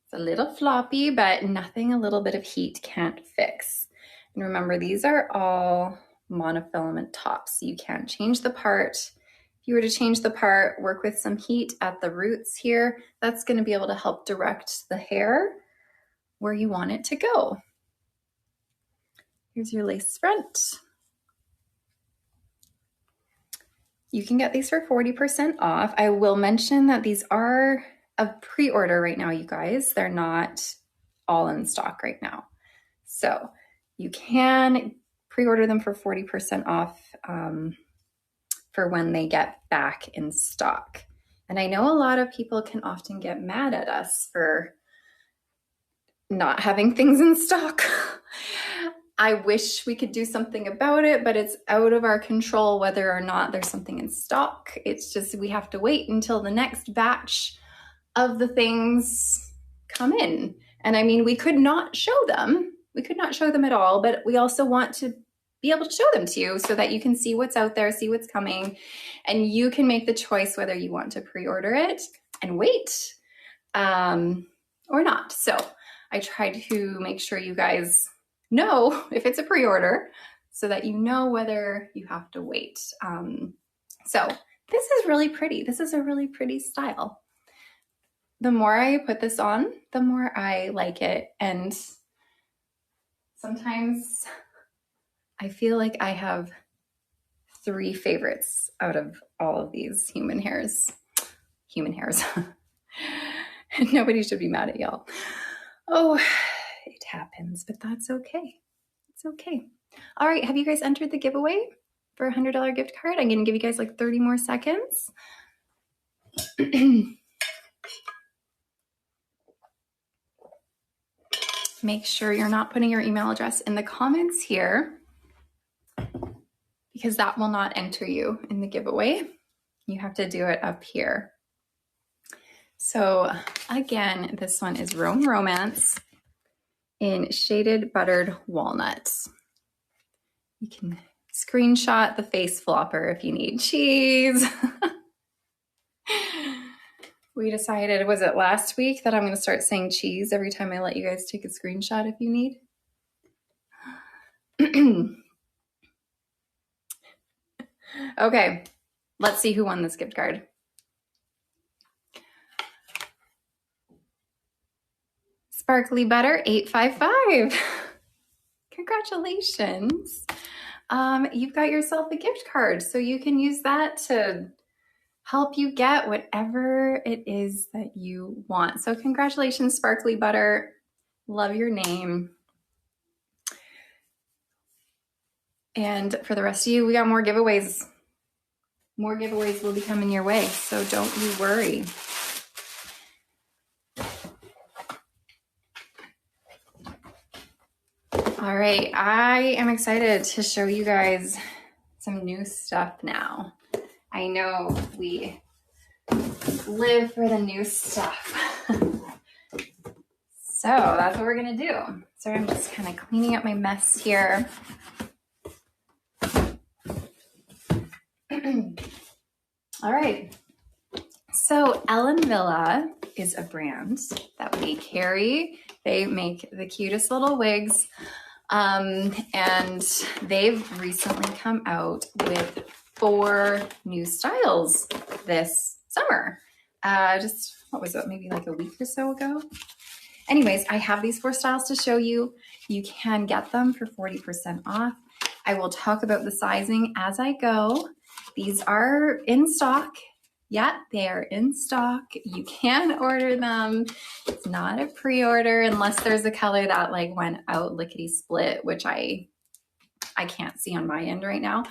It's a little floppy, but nothing a little bit of heat can't fix. And remember, these are all monofilament tops. So you can't change the part. If you were to change the part, work with some heat at the roots here, that's going to be able to help direct the hair where you want it to go. Here's your lace front. You can get these for 40% off. I will mention that these are a pre-order right now, you guys. They're not all in stock right now. So you can pre-order them for 40% off for when they get back in stock. And I know a lot of people can often get mad at us for not having things in stock. I wish we could do something about it, but it's out of our control whether or not there's something in stock. It's just we have to wait until the next batch of the things come in. And I mean, we could not show them. We could not show them at all, but we also want to be able to show them to you so that you can see what's out there, see what's coming, and you can make the choice whether you want to pre-order it and wait or not. So I try to make sure you guys know if it's a pre-order so that you know whether you have to wait. So this is really pretty. This is a really pretty style. The more I put this on, the more I like it. And sometimes I feel like I have 3 favorites out of all of these human hairs. Human hairs. Nobody should be mad at y'all. Oh, it happens, but that's okay. It's okay. All right, have you guys entered the giveaway for a $100 gift card? I'm going to give you guys like 30 more seconds. Make sure you're not putting your email address in the comments here because that will not enter you in the giveaway. You have to do it up here. So again, this one is Rome Romance in Shaded Buttered Walnuts. You can screenshot the face flopper if you need cheese. We decided, was it last week, that I'm going to start saying cheese every time I let you guys take a screenshot if you need? Okay, let's see who won this gift card. Sparkly Butter 855. Congratulations. You've got yourself a gift card, so you can use that to help you get whatever it is that you want. So congratulations, Sparkly Butter. Love your name. And for the rest of you, we got more giveaways. More giveaways will be coming your way, so don't you worry. All right, I am excited to show you guys some new stuff now. I know we live for the new stuff. So that's what we're gonna do. So I'm just kind of cleaning up my mess here. All right, So Ellen Wille is a brand that we carry. They make the cutest little wigs. And they've recently come out with 4 new styles this summer. Just, what was it, maybe like a week or so ago? Anyways, I have these 4 styles to show you. You can get them for 40% off. I will talk about the sizing as I go. These are in stock. Yeah, they are in stock. You can order them. It's not a pre-order unless there's a color that like went out lickety split, which I can't see on my end right now.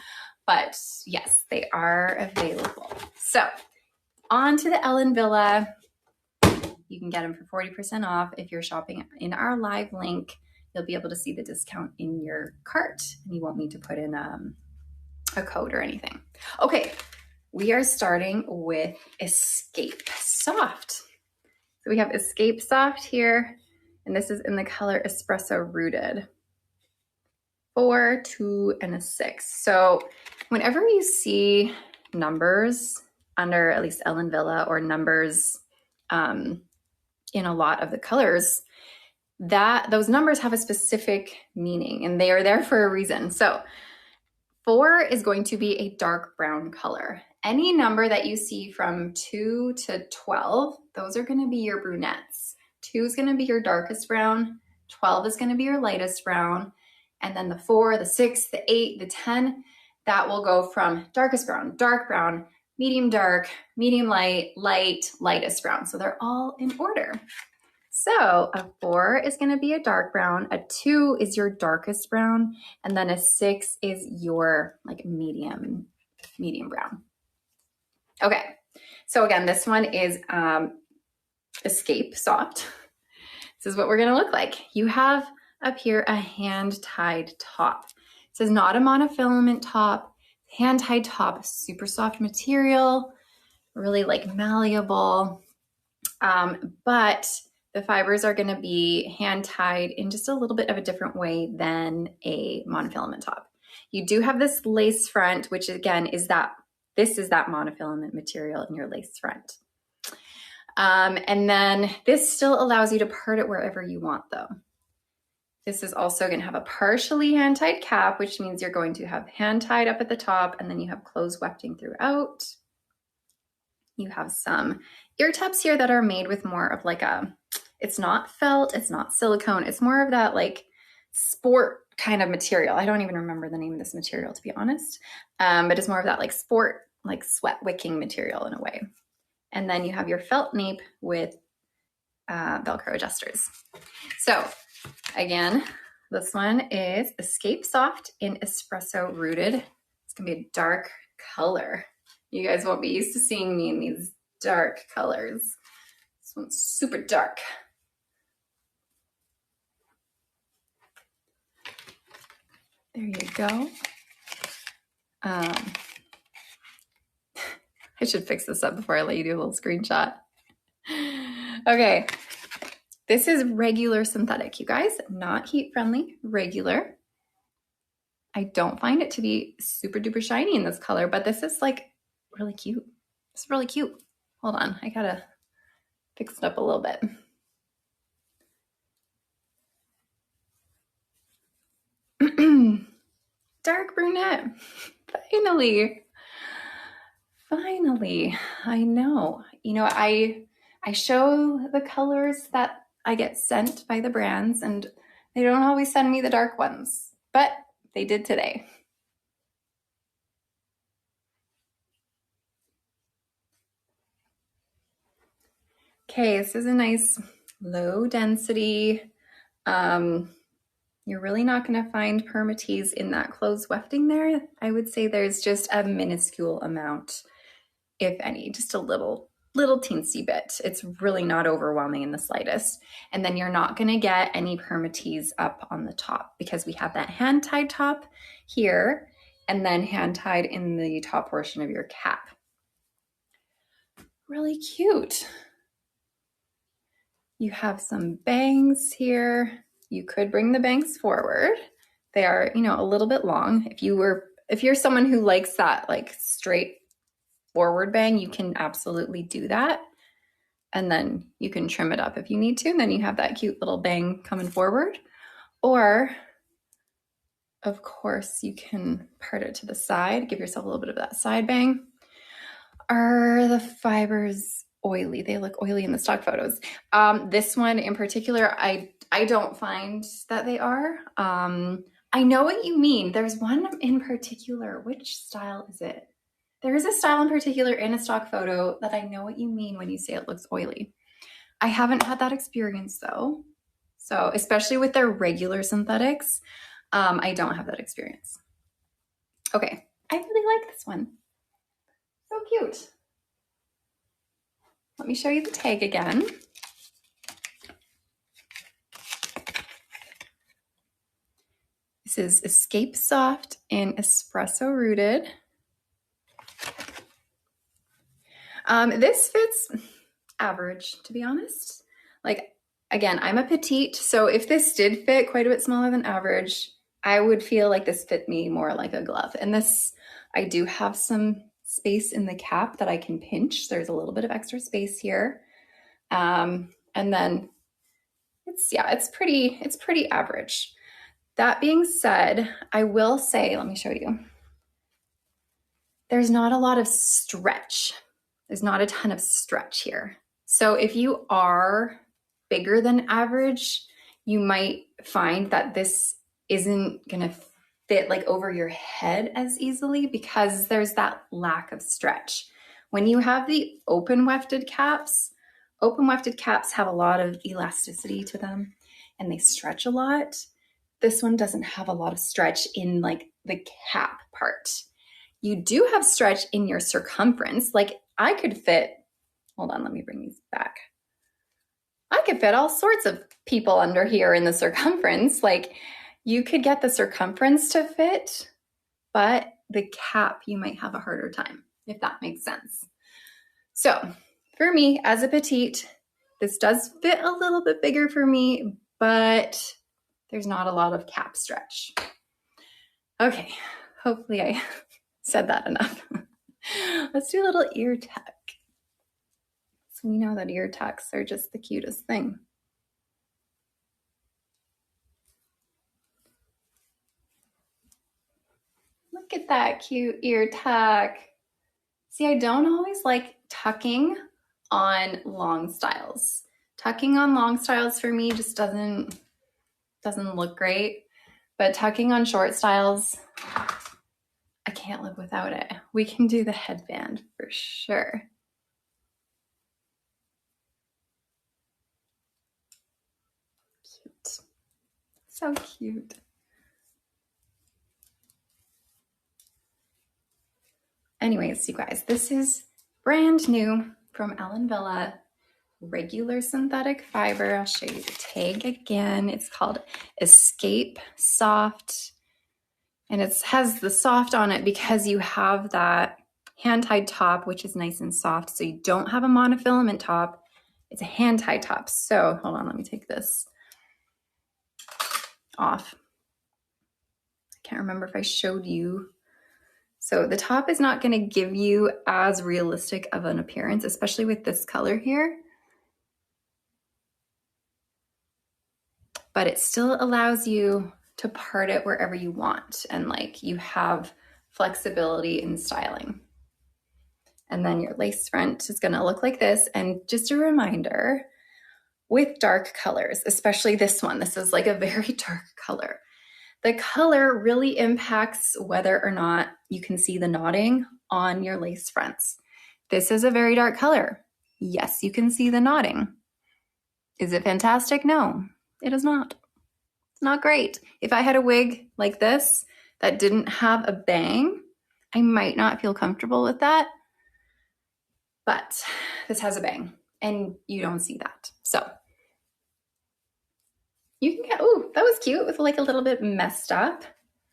But yes, they are available. So on to the Ellen Wille. You can get them for 40% off. If you're shopping in our live link, you'll be able to see the discount in your cart and you won't need to put in a code or anything. Okay, we are starting with Escape Soft. So we have Escape Soft here, and this is in the color Espresso Rooted. 4, 2, and a 6. So whenever you see numbers under at least Ellen Wille or numbers in a lot of the colors, that those numbers have a specific meaning and they are there for a reason. So 4 is going to be a dark brown color. Any number that you see from 2 to 12, those are going to be your brunettes. 2 is going to be your darkest brown. 12 is going to be your lightest brown. And then the 4, the 6, the 8, the 10, that will go from darkest brown, dark brown, medium dark, medium light, light, lightest brown. So they're all in order. So a 4 is going to be a dark brown, a 2 is your darkest brown, and then a 6 is your like medium brown. Okay, so again, this one is Escape Soft. This is what we're going to look like. You have up here a hand-tied top. This is not a monofilament top, hand-tied top, super soft material, really like malleable, but the fibers are going to be hand-tied in just a little bit of a different way than a monofilament top. You do have this lace front, which again is that monofilament material in your lace front. And then this still allows you to part it wherever you want though. This is also going to have a partially hand-tied cap, which means you're going to have hand-tied up at the top and then you have closed wefting throughout. You have some ear tabs here that are made with more of like it's not felt, it's not silicone, it's more of that like sport kind of material. I don't even remember the name of this material to be honest, but it's more of that like sport, like sweat wicking material in a way. And then you have your felt nape with Velcro adjusters. So again, this one is Escape Soft in Espresso Rooted. It's gonna be a dark color. You guys won't be used to seeing me in these dark colors. This one's super dark. There you go. I should fix this up before I let you do a little screenshot. Okay, this is regular synthetic, you guys, not heat friendly, regular. I don't find it to be super duper shiny in this color, but this is like really cute. It's really cute. Hold on, I gotta fix it up a little bit. Dark brunette, finally. Finally, I know. You know, I show the colors that I get sent by the brands and they don't always send me the dark ones, but they did today. Okay, this is a nice low density. You're really not going to find permatease in that closed wefting there. I would say there's just a minuscule amount, if any, just a little teensy bit. It's really not overwhelming in the slightest. And then you're not going to get any permatease up on the top because we have that hand-tied top here and then hand-tied in the top portion of your cap. Really cute. You have some bangs here. You could bring the bangs forward. They are, you know, a little bit long. If you're someone who likes that like straightforward forward bang, you can absolutely do that. And then you can trim it up if you need to. And then you have that cute little bang coming forward. Or, of course, you can part it to the side, give yourself a little bit of that side bang. Are the fibers oily? They look oily in the stock photos. This one in particular, I don't find that they are. I know what you mean. There's one in particular. Which style is it? There is a style in particular in a stock photo that I know what you mean when you say it looks oily. I haven't had that experience though. So especially with their regular synthetics, I don't have that experience. Okay, I really like this one. So cute. Let me show you the tag again. This is Escape Soft and Espresso Rooted. This fits average, to be honest. Like, again, I'm a petite, so if this did fit quite a bit smaller than average, I would feel like this fit me more like a glove. And this, I do have some space in the cap that I can pinch. There's a little bit of extra space here. And then it's pretty average. That being said, I will say, let me show you. There's not a lot of stretch. There's not a ton of stretch here. So if you are bigger than average, you might find that this isn't gonna fit like over your head as easily because there's that lack of stretch. When you have the open wefted caps have a lot of elasticity to them and they stretch a lot. This one doesn't have a lot of stretch in like the cap part. You do have stretch in your circumference. Like I could fit, hold on, let me bring these back. I could fit all sorts of people under here in the circumference. Like you could get the circumference to fit, but the cap, you might have a harder time, if that makes sense. So for me, as a petite, this does fit a little bit bigger for me, but there's not a lot of cap stretch. Okay, hopefully I said that enough. Let's do a little ear tuck. So we know that ear tucks are just the cutest thing. Look at that cute ear tuck. See, I don't always like tucking on long styles. Tucking on long styles for me just doesn't look great, but tucking on short styles, I can't live without it. We can do the headband for sure. Cute. So cute. Anyways, you guys, this is brand new from Ellen Wille, regular synthetic fiber. I'll show you the tag again. It's called Escape Soft. And it has the soft on it because you have that hand-tied top, which is nice and soft. So you don't have a monofilament top. It's a hand-tied top. So hold on, let me take this off. I can't remember if I showed you. So the top is not going to give you as realistic of an appearance, especially with this color here. But it still allows you to part it wherever you want. And like you have flexibility in styling. And then your lace front is going to look like this. And just a reminder, with dark colors, especially this one, this is like a very dark color. The color really impacts whether or not you can see the knotting on your lace fronts. This is a very dark color. Yes, you can see the knotting. Is it fantastic? No, it is not. It's not great. If I had a wig like this that didn't have a bang, I might not feel comfortable with that. But this has a bang and you don't see that. So you can get, oh, that was cute with like a little bit messed up.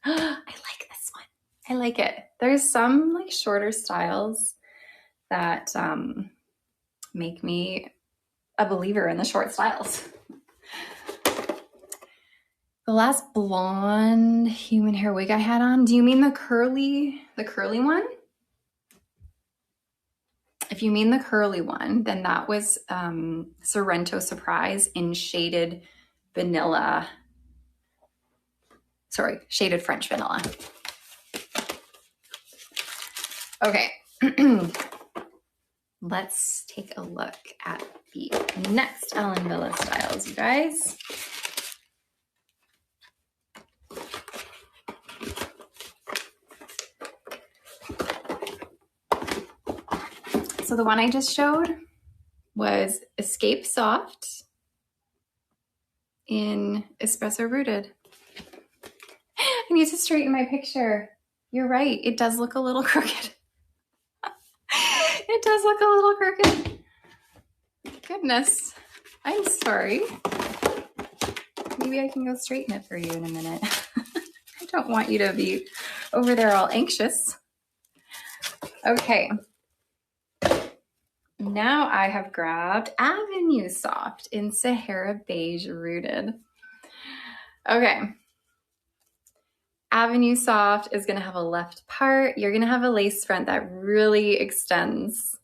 I like this one. I like it. There's some like shorter styles that make me a believer in the short styles. The last blonde human hair wig I had on, do you mean the curly one? If you mean the curly one, then that was Sorrento Surprise in shaded vanilla. Sorry, shaded French vanilla. Okay, let's take a look at the next Ellen Wille styles, you guys. So the one I just showed was Escape Soft in Espresso Rooted. I need to straighten my picture. You're right, it does look a little crooked. It does look a little crooked. Goodness, I'm sorry. Maybe I can go straighten it for you in a minute. I don't want you to be over there all anxious. Okay. Now I have grabbed Avenue Soft in Sahara Beige Rooted. Okay. Avenue Soft is going to have a left part. You're going to have a lace front that really extends.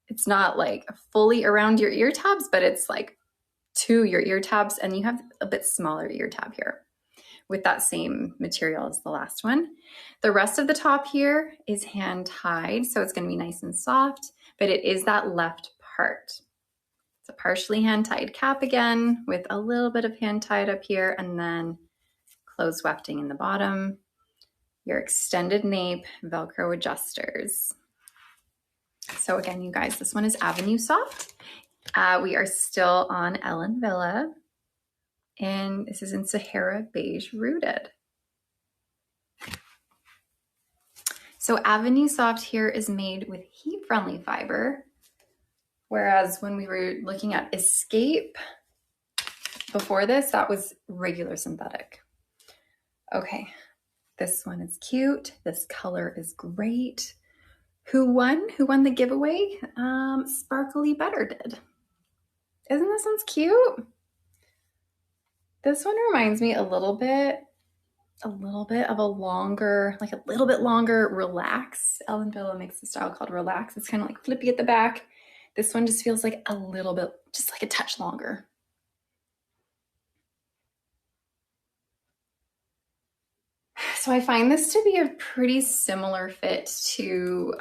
It's not like fully around your ear tabs, but it's like to your ear tabs, and you have a bit smaller ear tab here with that same material as the last one. The rest of the top here is hand tied, so it's going to be nice and soft, but it is that left part. It's a partially hand tied cap again with a little bit of hand tied up here, and then closed wefting in the bottom. Your extended nape Velcro adjusters. So again, you guys, this one is Avenue Soft. We are still on Ellen Wille, and this is in Sahara Beige Rooted. So Avenue Soft here is made with heat-friendly fiber, whereas when we were looking at Escape before this, that was regular synthetic. Okay, this one is cute. This color is great. Who won? Who won the giveaway? Sparkly Better did. Isn't this one's cute? This one reminds me a little bit of a longer, like a little bit longer Relax. Ellen Wille makes a style called Relax. It's kind of like flippy at the back. This one just feels like a little bit, just like a touch longer. So I find this to be a pretty similar fit to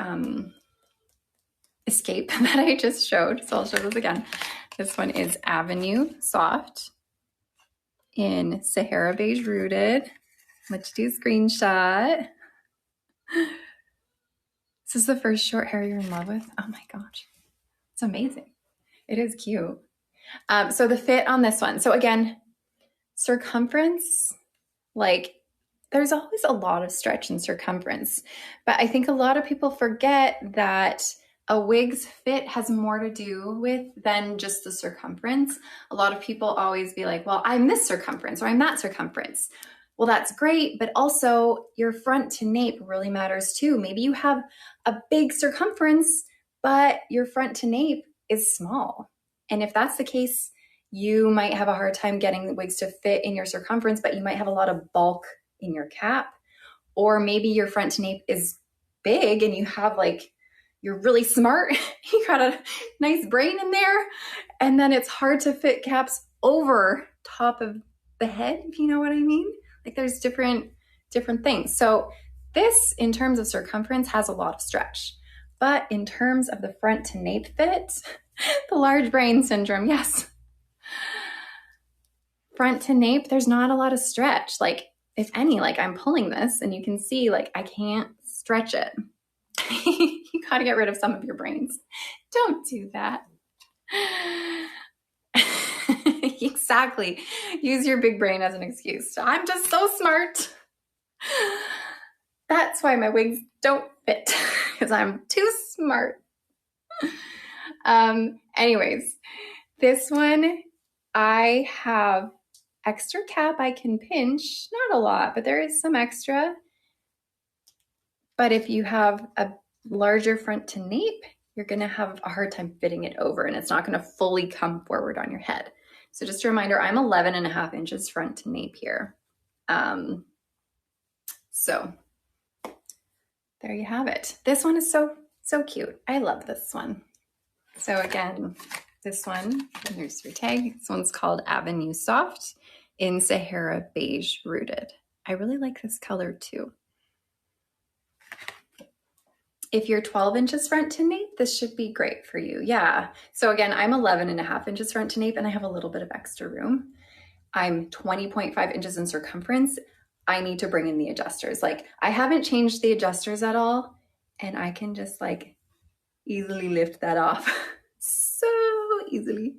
Escape that I just showed. So I'll show this again. This one is Avenue Soft in Sahara Beige Rooted. Let's do a screenshot. This is the first short hair you're in love with? Oh my gosh, it's amazing. It is cute. So the fit on this one. So again, circumference, like there's always a lot of stretch in circumference, but I think a lot of people forget that a wig's fit has more to do with than just the circumference. A lot of people always be like, well, I'm this circumference or I'm that circumference. Well, that's great, but also your front to nape really matters too. Maybe you have a big circumference, but your front to nape is small. And if that's the case, you might have a hard time getting the wigs to fit in your circumference, but you might have a lot of bulk in your cap. Or maybe your front to nape is big and you have like, you're really smart, you got a nice brain in there, and then it's hard to fit caps over top of the head, if you know what I mean. Like there's different things. So this, in terms of circumference, has a lot of stretch. But in terms of the front to nape fit, the large brain syndrome, yes. Front to nape, there's not a lot of stretch. Like if any, like I'm pulling this and you can see like I can't stretch it. You got to get rid of some of your brains. Don't do that. Exactly. Use your big brain as an excuse. I'm just so smart. That's why my wigs don't fit, because I'm too smart. Anyways, this one, I have extra cap I can pinch. Not a lot, but there is some extra. But if you have a larger front to nape, you're going to have a hard time fitting it over, and it's not going to fully come forward on your head. So just a reminder, I'm 11.5 inches front to nape here. So there you have it. This one is so So cute. I love this one. So again, this one, here's your tag. This one's called Avenue Soft in Sahara Beige Rooted. I really like this color too. If you're 12 inches front to nape, this should be great for you. Yeah. So again, I'm 11.5 inches front to nape and I have a little bit of extra room. I'm 20.5 inches in circumference. I need to bring in the adjusters. Like I haven't changed the adjusters at all and I can just like easily lift that off so easily.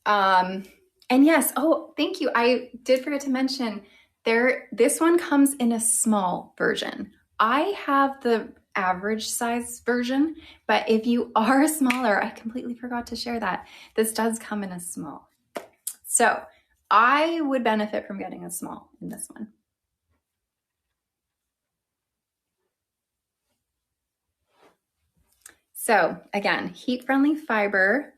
And yes, oh, thank you. I did forget to mention this one comes in a small version. I have the average size version, but if you are smaller, I completely forgot to share that. This does come in a small. So I would benefit from getting a small in this one. So again, heat-friendly fiber,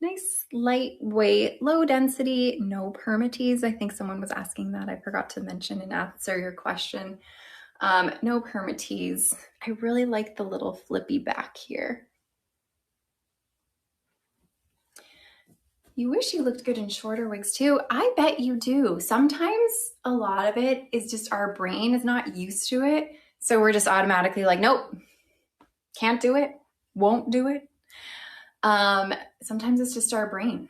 nice lightweight, low density, no permatease. I think someone was asking that. I forgot to mention and answer your question. No permatease. I really like the little flippy back here. You wish you looked good in shorter wigs too. I bet you do. Sometimes a lot of it is just our brain is not used to it. So we're just automatically like, nope, can't do it, won't do it. Sometimes it's just our brain.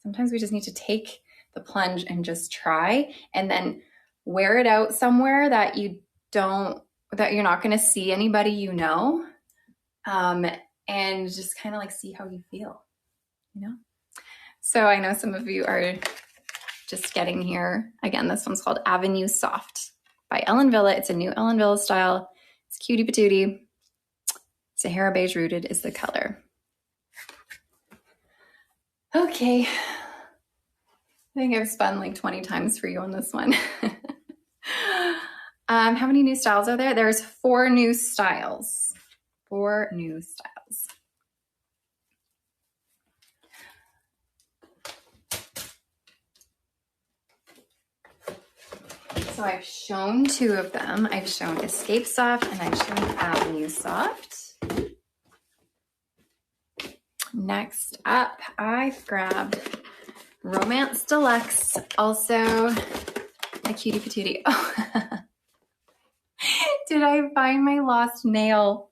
Sometimes we just need to take the plunge and just try and then wear it out somewhere that you're not going to see anybody you know, and just kind of like see how you feel, you know? So I know some of you are just getting here. Again, this one's called Avenue Soft by Ellen Wille. It's a new Ellen Wille style. It's cutie patootie. Sahara Beige Rooted is the color. Okay. I think I've spun like 20 times for you on this one. How many new styles are there? There's 4 new styles. 4 new styles. So I've shown 2 of them. I've shown Escape Soft and I've shown Avenue Soft. Next up, I've grabbed Romance Deluxe, also a cutie patootie. Oh, did I find my lost nail?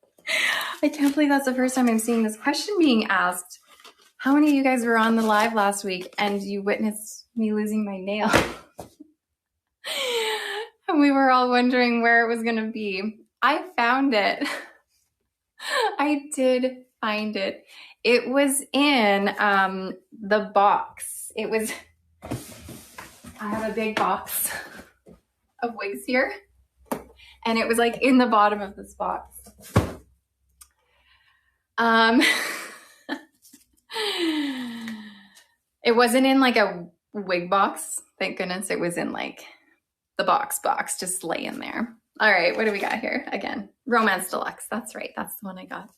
I can't believe that's the first time I'm seeing this question being asked. How many of you guys were on the live last week and you witnessed me losing my nail? And we were all wondering where it was going to be. I found it. I did find it. It was in the box. I have a big box of wigs here. And it was like in the bottom of this box. It wasn't in like a wig box. Thank goodness it was in like the box, just laying there. All right, what do we got here? Again, Romance Deluxe. That's right. That's the one I got.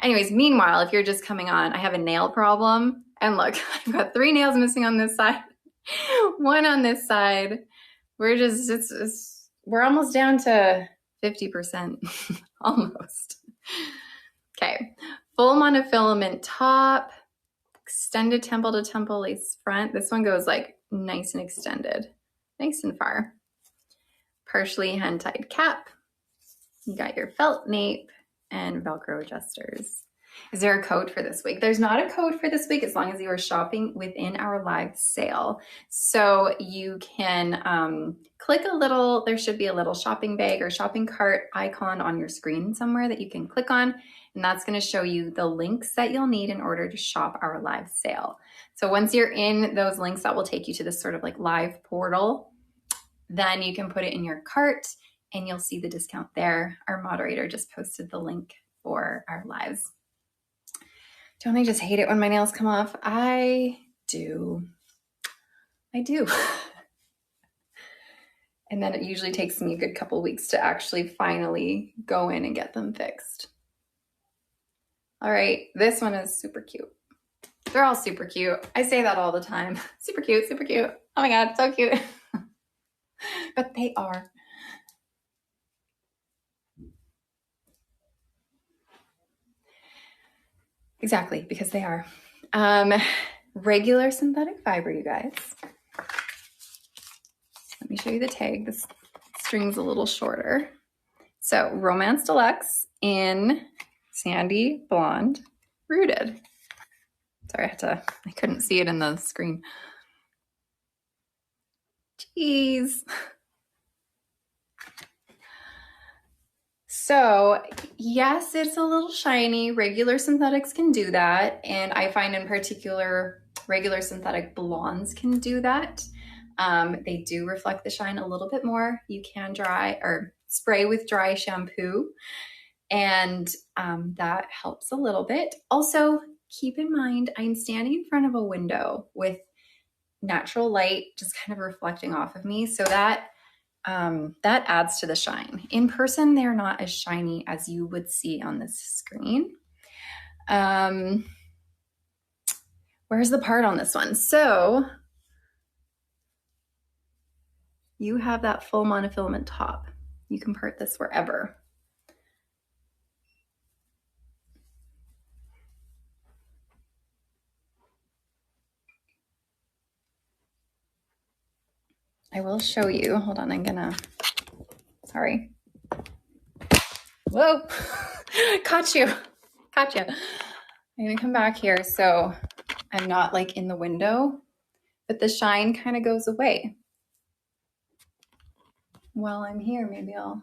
Anyways, meanwhile, if you're just coming on, I have a nail problem. And look, I've got 3 nails missing on this side, 1 on this side. We're almost down to 50%, almost. Okay, full monofilament top, extended temple to temple lace front. This one goes like nice and extended, nice and far. Partially hand-tied cap. You got your felt nape and Velcro adjusters. Is there a code for this week? There's not a code for this week as long as you are shopping within our live sale. So you can click there should be a little shopping bag or shopping cart icon on your screen somewhere that you can click on. And that's going to show you the links that you'll need in order to shop our live sale. So once you're in those links, that will take you to this sort of like live portal. Then you can put it in your cart and you'll see the discount there. Our moderator just posted the link for our lives. Don't I just hate it when my nails come off? I do. And then it usually takes me a good couple weeks to actually finally go in and get them fixed. All right, this one is super cute. They're all super cute. I say that all the time. Super cute, super cute. Oh my God, so cute. But they are. Exactly, because they are. Regular synthetic fiber, you guys. Let me show you the tag. This string's a little shorter. So Romance Deluxe in Sandy Blonde Rooted. Sorry, I couldn't see it in the screen. Jeez. So yes, it's a little shiny. Regular synthetics can do that. And I find in particular, regular synthetic blondes can do that. They do reflect the shine a little bit more. You can dry or spray with dry shampoo, and that helps a little bit. Also, keep in mind, I'm standing in front of a window with natural light just kind of reflecting off of me. So that adds to the shine. In person, they're not as shiny as you would see on this screen. Where's the part on this one? So you have that full monofilament top. You can part this wherever. I will show you. Hold on, sorry. Whoa, caught you. I'm gonna come back here so I'm not like in the window, but the shine kind of goes away. While I'm here, maybe I'll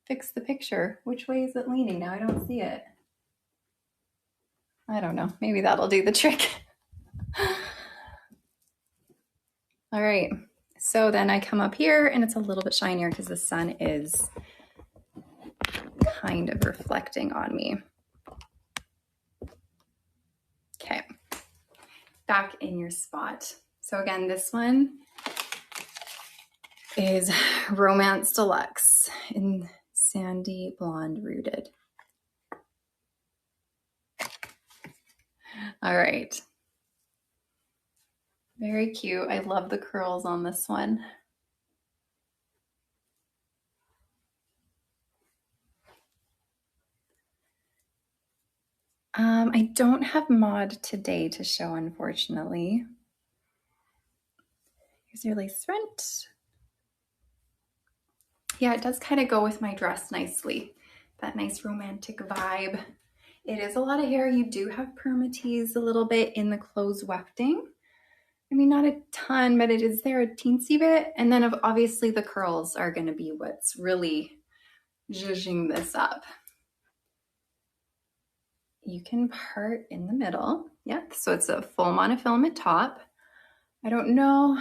fix the picture. Which way is it leaning? Now I don't see it. I don't know. Maybe that'll do the trick. All right. So then I come up here and it's a little bit shinier because the sun is kind of reflecting on me. Okay. Back in your spot. So again, this one is Romance Deluxe in Sandy Blonde Rooted. All right. Very cute. I love the curls on this one. I don't have mod today to show, unfortunately. Here's your lace front. Yeah, it does kind of go with my dress nicely. That nice romantic vibe. It is a lot of hair. You do have permatease a little bit in the clothes wefting. I mean, not a ton, but it is there a teensy bit. And then obviously the curls are going to be what's really zhuzhing this up. You can part in the middle. Yep, so it's a full monofilament top. I don't know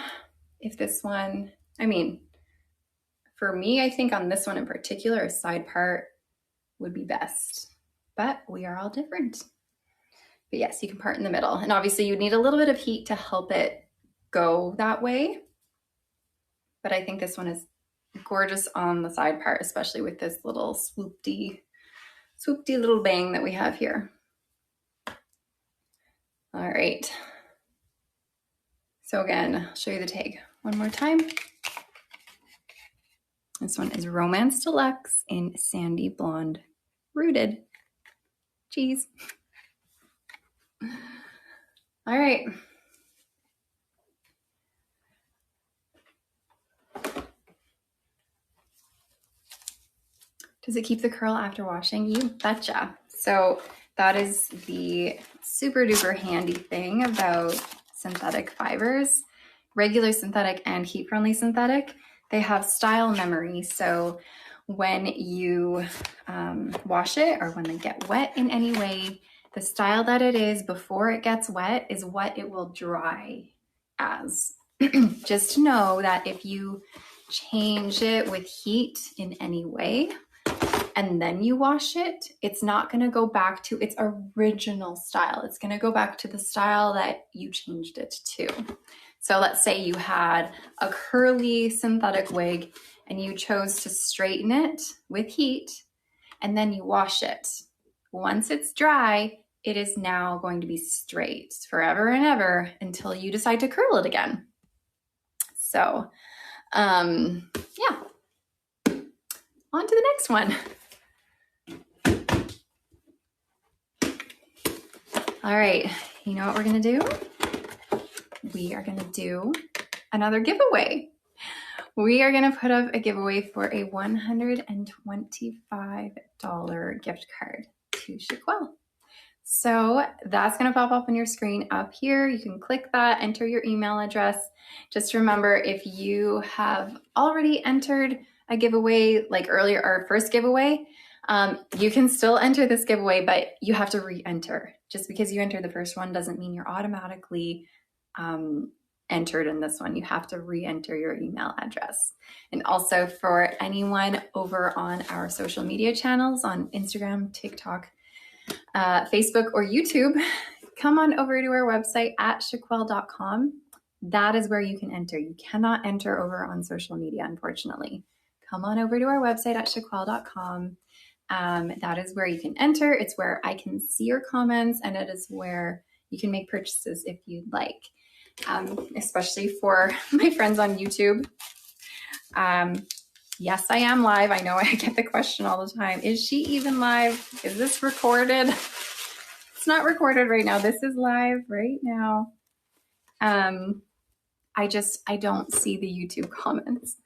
if this one, I mean, for me, I think on this one in particular, a side part would be best, but we are all different. But yes, you can part in the middle. And obviously you need a little bit of heat to help it go that way. But I think this one is gorgeous on the side part, especially with this little swoopty little bang that we have here. All right. So again, I'll show you the tag one more time. This one is Romance Deluxe in Sandy Blonde Rooted. Jeez. All right. Does it keep the curl after washing? You betcha. So that is the super duper handy thing about synthetic fibers. Regular synthetic and heat-friendly synthetic, they have style memory. So when you wash it or when they get wet in any way, the style that it is before it gets wet is what it will dry as. Just to know that if you change it with heat in any way, and then you wash it, it's not going to go back to its original style. It's going to go back to the style that you changed it to. So let's say you had a curly synthetic wig and you chose to straighten it with heat and then you wash it. Once it's dry, it is now going to be straight forever and ever until you decide to curl it again. So, yeah. On to the next one. All right, you know what we're gonna do? We are gonna do another giveaway. We are gonna put up a giveaway for a $125 gift card to Shaquille. So that's gonna pop up on your screen up here. You can click that, enter your email address. Just remember, if you have already entered a giveaway, like earlier, our first giveaway, you can still enter this giveaway, but you have to re-enter. Just because you entered the first one doesn't mean you're automatically entered in this one. You have to re-enter your email address. And also for anyone over on our social media channels on Instagram, TikTok, Facebook, or YouTube, come on over to our website at shaquille.com. That is where you can enter. You cannot enter over on social media, unfortunately. Come on over to our website at shaquille.com. That is where you can enter. It's where I can see your comments, and it is where you can make purchases if you'd like, especially for my friends on YouTube. Yes, I am live. I know I get the question all the time. Is she even live? Is this recorded? It's not recorded right now. This is live right now. I don't see the YouTube comments.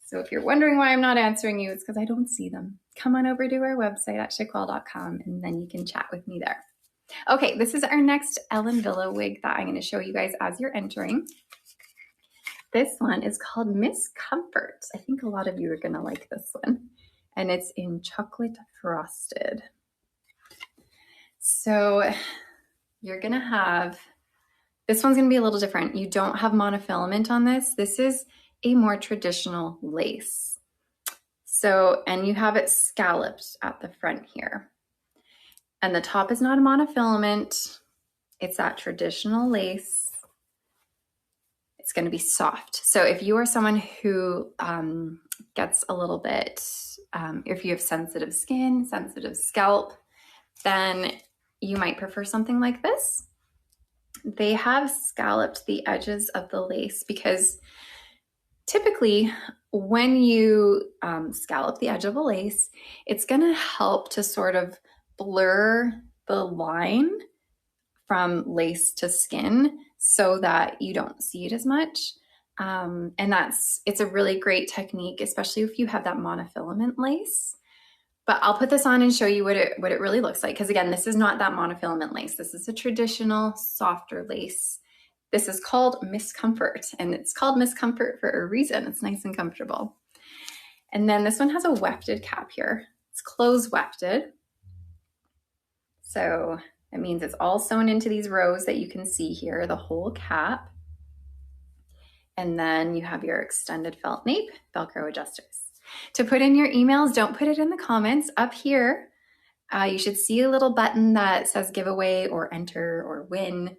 So if you're wondering why I'm not answering you, it's because I don't see them. Come on over to our website at shaquille.com, and then you can chat with me there. Okay, this is our next Ellen Wille wig that I'm going to show you guys as you're entering. This one is called Miss Comfort. I think a lot of you are going to like this one. And it's in chocolate frosted. So you're going to have, this one's going to be a little different. You don't have monofilament on this. This is a more traditional lace. So, and you have it scalloped at the front here. And the top is not a monofilament. It's that traditional lace. It's going to be soft. So if you are someone who gets a little bit, if you have sensitive skin, sensitive scalp, then you might prefer something like this. They have scalloped the edges of the lace because typically when you scallop the edge of a lace, it's going to help to sort of blur the line from lace to skin so that you don't see it as much. And it's a really great technique, especially if you have that monofilament lace. But I'll put this on and show you what it really looks like. Because again, this is not that monofilament lace. This is a traditional softer lace. This is called Miss Comfort, and it's called Miss Comfort for a reason. It's nice and comfortable. And then this one has a wefted cap here. It's close wefted. So it means it's all sewn into these rows that you can see here, the whole cap. And then you have your extended felt nape, Velcro adjusters. To put in your emails, don't put it in the comments. Up here, you should see a little button that says giveaway or enter or win.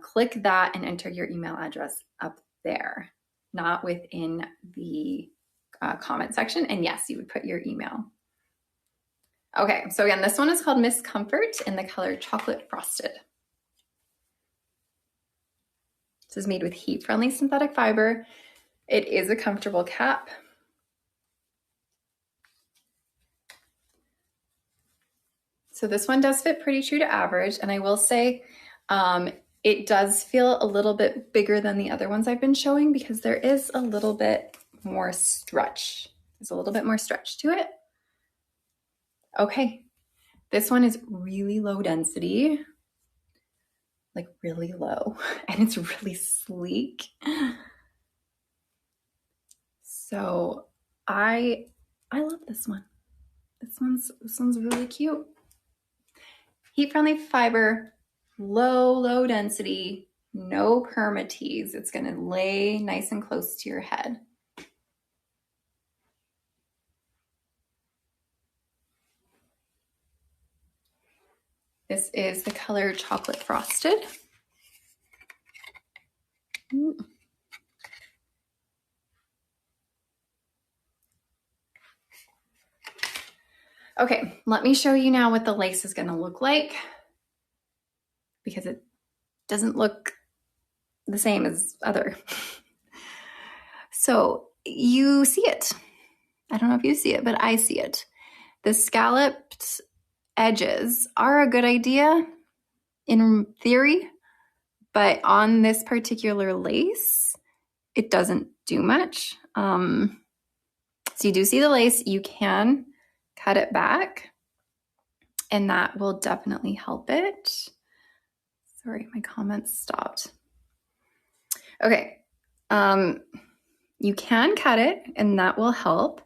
Click that and enter your email address up there, not within the comment section. And yes, you would put your email. Okay, so again, this one is called Miss Comfort in the color Chocolate Frosted. This is made with heat-friendly synthetic fiber. It is a comfortable cap. So this one does fit pretty true to average, and I will say it does feel a little bit bigger than the other ones I've been showing because there is a little bit more stretch. There's a little bit more stretch to it. Okay, this one is really low density, like really low, and it's really sleek. So I love this one. This one's really cute. Heat-friendly fiber, low density, no permatease. It's gonna lay nice and close to your head. This is the color Chocolate Frosted. Okay, let me show you now what the lace is gonna look like because it doesn't look the same as other. So you see it. I don't know if you see it, but I see it. The scalloped edges are a good idea, in theory, but on this particular lace, it doesn't do much. So you do see the lace, you can cut it back, and that will definitely help it. Sorry, my comments stopped. Okay, you can cut it and that will help,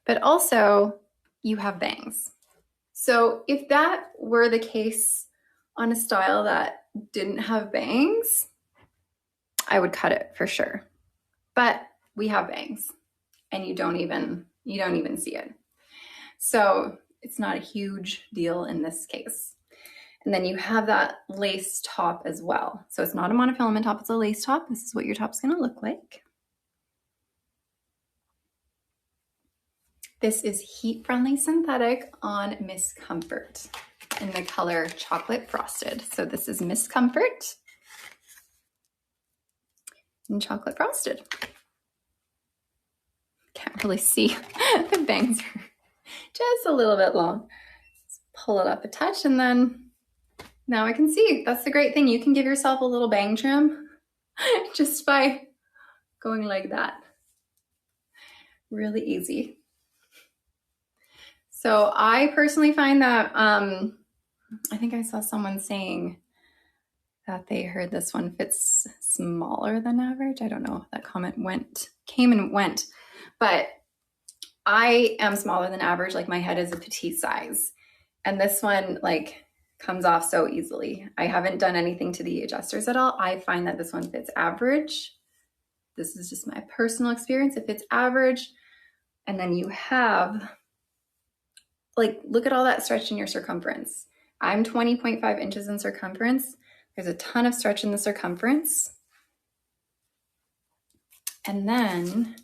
but also you have bangs. So if that were the case on a style that didn't have bangs, I would cut it for sure. But we have bangs and you don't even see it. So it's not a huge deal in this case. And then you have that lace top as well. So it's not a monofilament top, it's a lace top. This is what your top's gonna look like. This is heat-friendly synthetic on Miss Comfort in the color Chocolate Frosted. So this is Miss Comfort in Chocolate Frosted. Can't really see. The bangs are just a little bit long. Let's pull it up a touch and then now I can see. That's the great thing. You can give yourself a little bang trim just by going like that. Really easy. So I personally find that, I think I saw someone saying that they heard this one fits smaller than average. I don't know if that comment came and went, but I am smaller than average. Like my head is a petite size. And this one like comes off so easily. I haven't done anything to the adjusters at all. I find that this one fits average. This is just my personal experience. It fits average. And then you have, like, look at all that stretch in your circumference. I'm 20.5 inches in circumference. There's a ton of stretch in the circumference. And then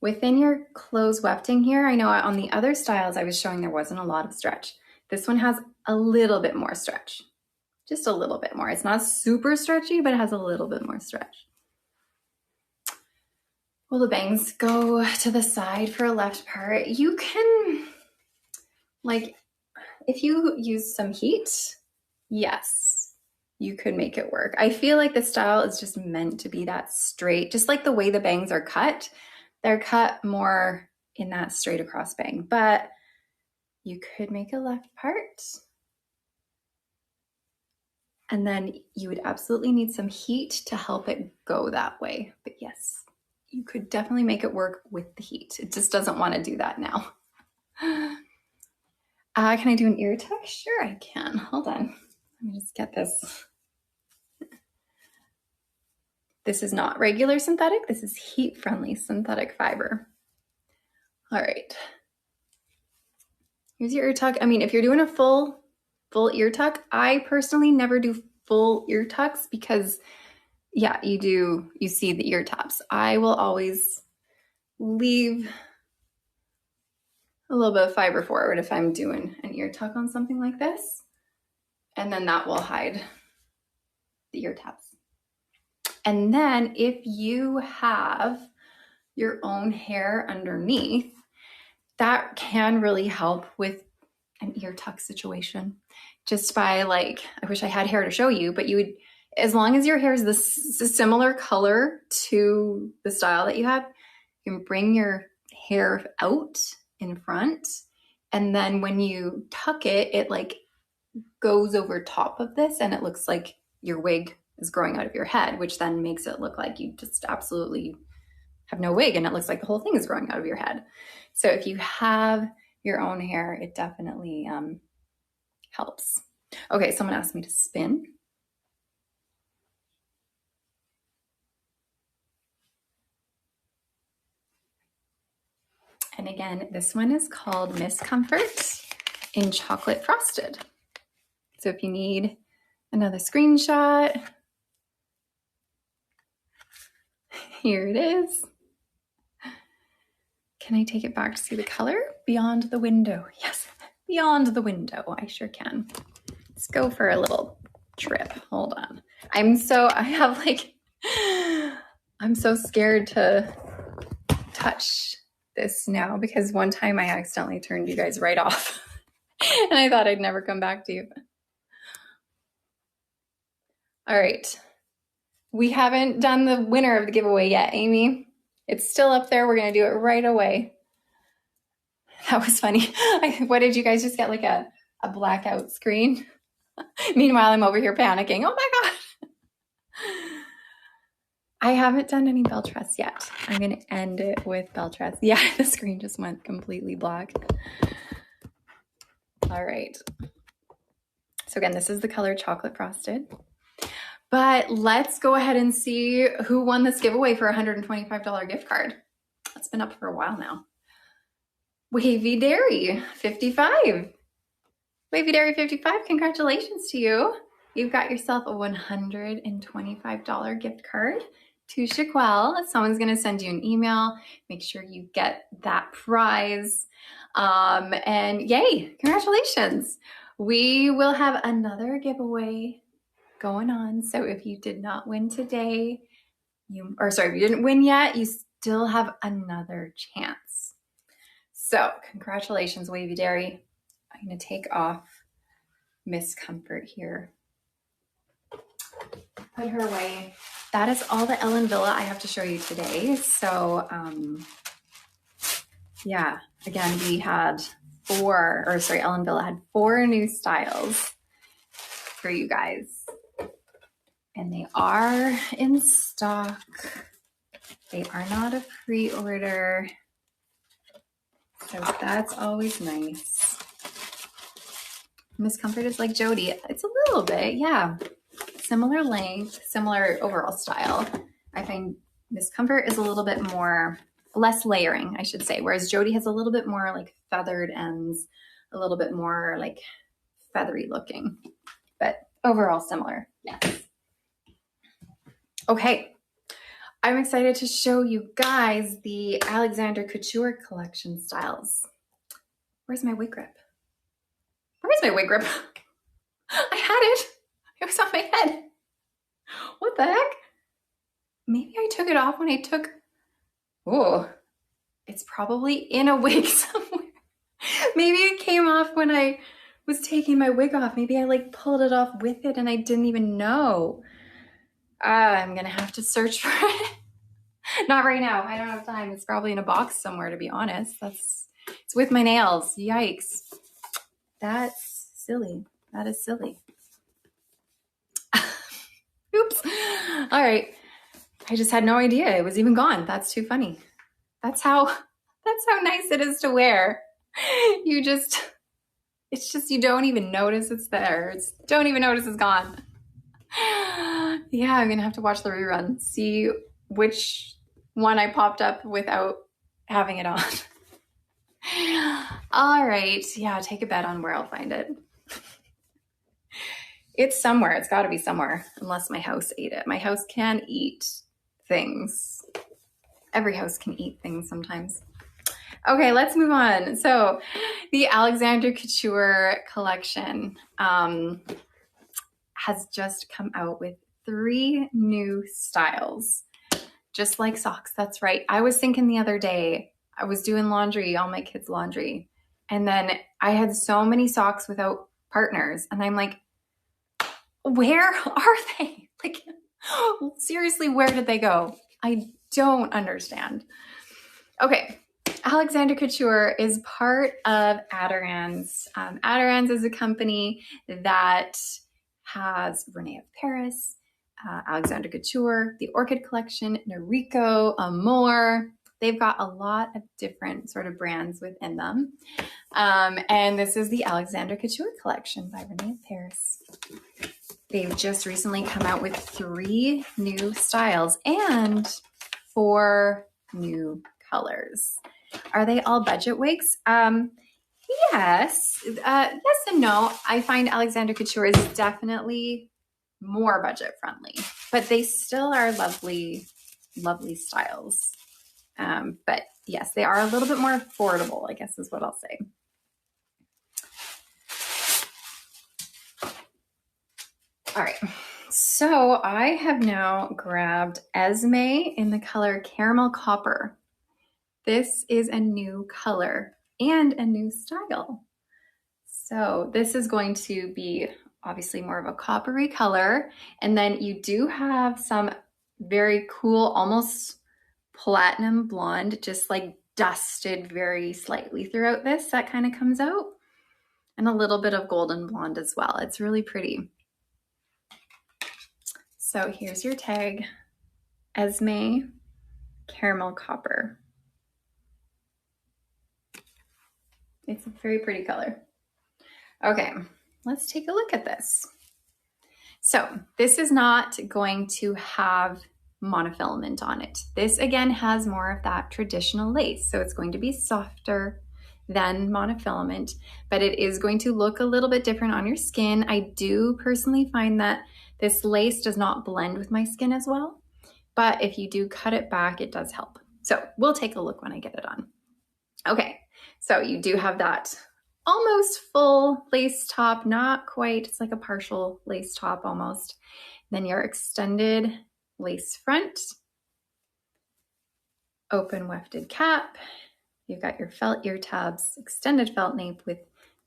within your clothes wefting here, I know on the other styles I was showing there wasn't a lot of stretch. This one has a little bit more stretch, just a little bit more. It's not super stretchy, but it has a little bit more stretch. Well, the bangs go to the side for a left part. You can, like, if you use some heat, yes, you could make it work. I feel like the style is just meant to be that straight, just like the way the bangs are cut. They're cut more in that straight across bang, but you could make a left part. And then you would absolutely need some heat to help it go that way. But yes, you could definitely make it work with the heat. It just doesn't want to do that now. Can I do an ear tuck? Sure, I can. Hold on. Let me just get this. This is not regular synthetic. This is heat-friendly synthetic fiber. All right. Here's your ear tuck. I mean, if you're doing a full ear tuck, I personally never do full ear tucks because, yeah, you see the ear tops. I will always leave a little bit of fiber forward if I'm doing an ear tuck on something like this. And then that will hide the ear tops. And then if you have your own hair underneath, that can really help with an ear tuck situation. Just by, like, I wish I had hair to show you, but you would, as long as your hair is this similar color to the style that you have, you can bring your hair out in front. And then when you tuck it, it like goes over top of this and it looks like your wig is growing out of your head, which then makes it look like you just absolutely have no wig and it looks like the whole thing is growing out of your head. So if you have your own hair, it definitely helps. Okay, someone asked me to spin. And again, this one is called Miss Comfort in Chocolate Frosted. So if you need another screenshot, here it is. Can I take it back to see the color? Beyond the window. Yes, beyond the window. I sure can. Let's go for a little trip. Hold on. I'm so scared to touch this now because one time I accidentally turned you guys right off and I thought I'd never come back to you. All right. We haven't done the winner of the giveaway yet, Amy. It's still up there. We're going to do it right away. That was funny. What did you guys just get, like a blackout screen? Meanwhile, I'm over here panicking. Oh my God. I haven't done any Belle Tress yet. I'm going to end it with Belle Tress. Yeah, the screen just went completely black. All right. So again, this is the color Chocolate Frosted. But let's go ahead and see who won this giveaway for a $125 gift card. That's been up for a while now. Wavy Dairy 55. Wavy Dairy 55, congratulations to you. You've got yourself a $125 gift card to Shaquelle. Someone's going to send you an email. Make sure you get that prize. And yay, congratulations. We will have another giveaway going on. So if you did not win today, if you didn't win yet, you still have another chance. So congratulations, Wavy Dairy. I'm going to take off Miss Comfort here. Put her away. That is all the Ellen Wille I have to show you today. So yeah, again, we had Ellen Wille had 4 new styles for you guys. And they are in stock. They are not a pre-order. So that's always nice. Miss Comfort is like Jody. It's a little bit, yeah. Similar length, similar overall style. I find Miss Comfort is a little bit more, less layering, I should say. Whereas Jody has a little bit more like feathered ends, a little bit more like feathery looking. But overall similar, yes. Okay, I'm excited to show you guys the Alexander Couture collection styles. Where's my wig grip? Where's my wig grip? I had it. It was on my head. What the heck? Maybe I took it off when I took... Oh, it's probably in a wig somewhere. Maybe it came off when I was taking my wig off. Maybe I like pulled it off with it and I didn't even know. I'm gonna have to search for it. Not right now. I don't have time. It's probably in a box somewhere, to be honest. It's with my nails. Yikes. That's silly. That is silly. Oops. All right. I just had no idea it was even gone. That's too funny. That's how nice it is to wear. It's just, you don't even notice it's there. Don't even notice it's gone. Yeah, I'm going to have to watch the rerun, see which one I popped up without having it on. All right. Yeah, take a bet on where I'll find it. It's somewhere. It's got to be somewhere, unless my house ate it. My house can eat things. Every house can eat things sometimes. Okay, let's move on. So the Alexander Couture collection has just come out with 3 new styles. Just like socks, that's right. I was thinking the other day, I was doing laundry, all my kids' laundry, and then I had so many socks without partners, and I'm like, where are they? Like, seriously, where did they go? I don't understand. Okay, Alexander Couture is part of Adirond's. Adirond's is a company that has Renee of Paris, Alexander Couture, the Orchid Collection, Noriko, Amour. They've got a lot of different sort of brands within them. And this is the Alexander Couture collection by Renee of Paris. They've just recently come out with 3 new styles and 4 new colors. Are they all budget wigs? Yes. Yes and no. I find Alexander Couture is definitely more budget friendly, but they still are lovely, lovely styles. But yes, they are a little bit more affordable, I guess is what I'll say. All right, so I have now grabbed Esme in the color Caramel Copper. This is a new color and a new style. So this is going to be obviously more of a coppery color. And then you do have some very cool, almost platinum blonde, just like dusted very slightly throughout this. That kind of comes out. And a little bit of golden blonde as well. It's really pretty. So here's your tag, Esme Caramel Copper. It's a very pretty color. Okay, let's take a look at this. So this is not going to have monofilament on it. This again has more of that traditional lace. So it's going to be softer than monofilament, but it is going to look a little bit different on your skin. I do personally find that this lace does not blend with my skin as well, but if you do cut it back, it does help. So we'll take a look when I get it on. Okay, so you do have that almost full lace top, not quite, it's like a partial lace top almost. Then your extended lace front, open wefted cap. You've got your felt ear tabs, extended felt nape with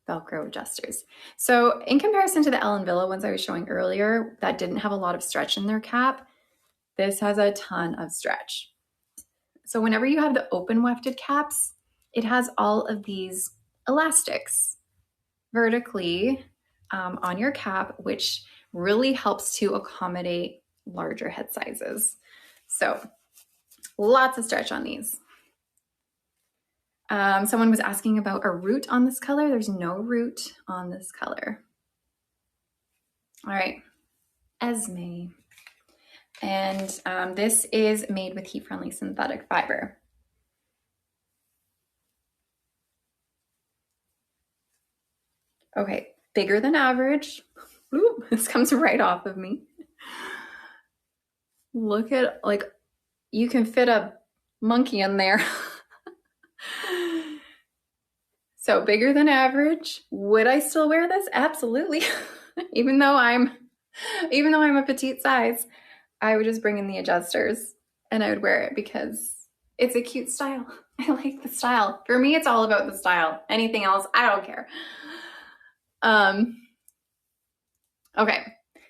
Velcro adjusters. So in comparison to the Ellen Wille ones I was showing earlier that didn't have a lot of stretch in their cap, this has a ton of stretch. So whenever you have the open wefted caps, it has all of these elastics vertically on your cap, which really helps to accommodate larger head sizes. So lots of stretch on these. Someone was asking about a root on this color. There's no root on this color. All right, Esme. And this is made with heat-friendly synthetic fiber. Okay, bigger than average. Ooh, this comes right off of me. Look at, like, you can fit a monkey in there. So bigger than average. Would I still wear this? Absolutely. Even though I'm a petite size, I would just bring in the adjusters and I would wear it because it's a cute style. I like the style. For me, it's all about the style. Anything else, I don't care. Okay,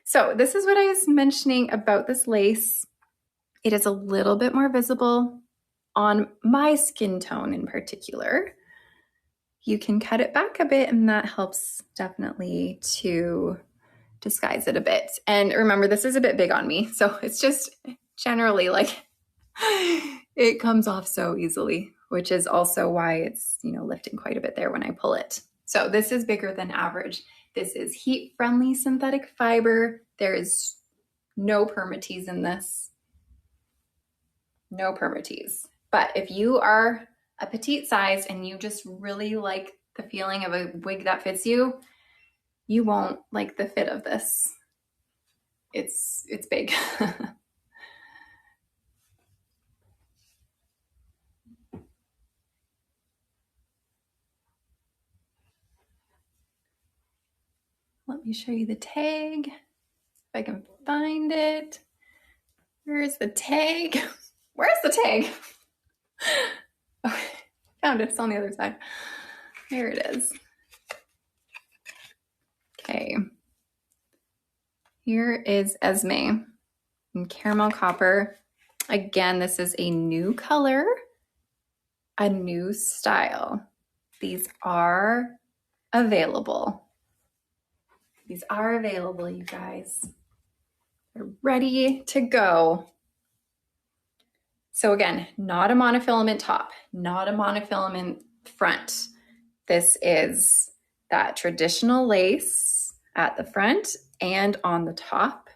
so this is what I was mentioning about this lace. It is a little bit more visible on my skin tone in particular. You can cut it back a bit and that helps definitely to disguise it a bit. And remember, this is a bit big on me, so it's just generally like it comes off so easily, which is also why it's, you know, lifting quite a bit there when I pull it. So this is bigger than average. This is heat-friendly synthetic fiber. There is no permatease in this. No permatease. But if you are a petite size and you just really like the feeling of a wig that fits you, you won't like the fit of this. It's big. Let me show you the tag, if I can find it. Where's the tag? Where's the tag? Okay, found it, it's on the other side. There it is. Okay. Here is Esme in Caramel Copper. Again, this is a new color, a new style. These are available. These are available, you guys. They're ready to go. So again, not a monofilament top, not a monofilament front. This is that traditional lace at the front and on the top.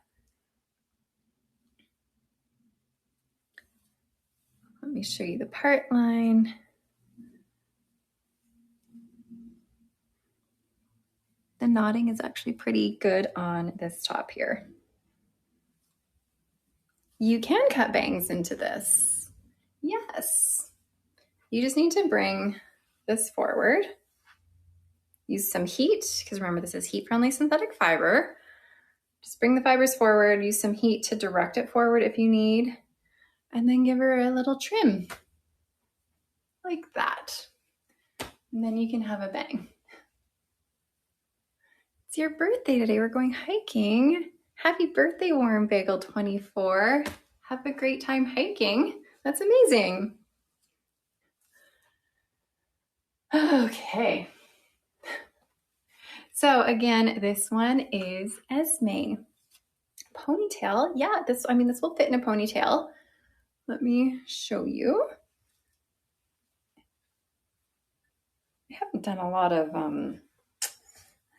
Let me show you the part line. The knotting is actually pretty good on this top here. You can cut bangs into this. Yes. You just need to bring this forward. Use some heat, because remember this is heat-friendly synthetic fiber. Just bring the fibers forward, use some heat to direct it forward if you need, and then give her a little trim, like that. And then you can have a bang. It's your birthday today. We're going hiking. Happy birthday, Warm Bagel 24. Have a great time hiking. That's amazing. Okay. So again, this one is Esme. Ponytail. Yeah, this will fit in a ponytail. Let me show you. I haven't done a lot of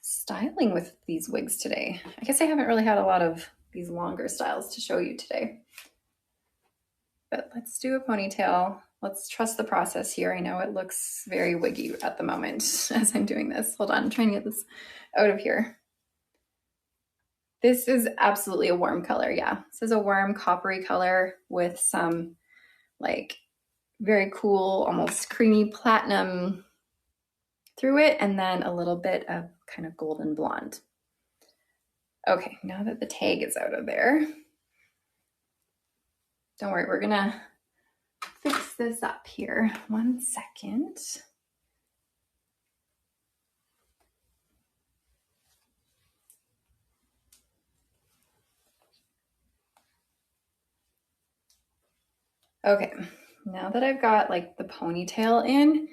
styling with these wigs today. I guess I haven't really had a lot of these longer styles to show you today. But let's do a ponytail. Let's trust the process here. I know it looks very wiggy at the moment as I'm doing this. Hold on, I'm trying to get this out of here. This is absolutely a warm color, yeah. This is a warm coppery color with some like very cool, almost creamy platinum through it, and then a little bit of kind of golden blonde. Okay, now that the tag is out of there, don't worry, we're gonna fix this up here. 1 second. Okay, now that I've got like the ponytail in,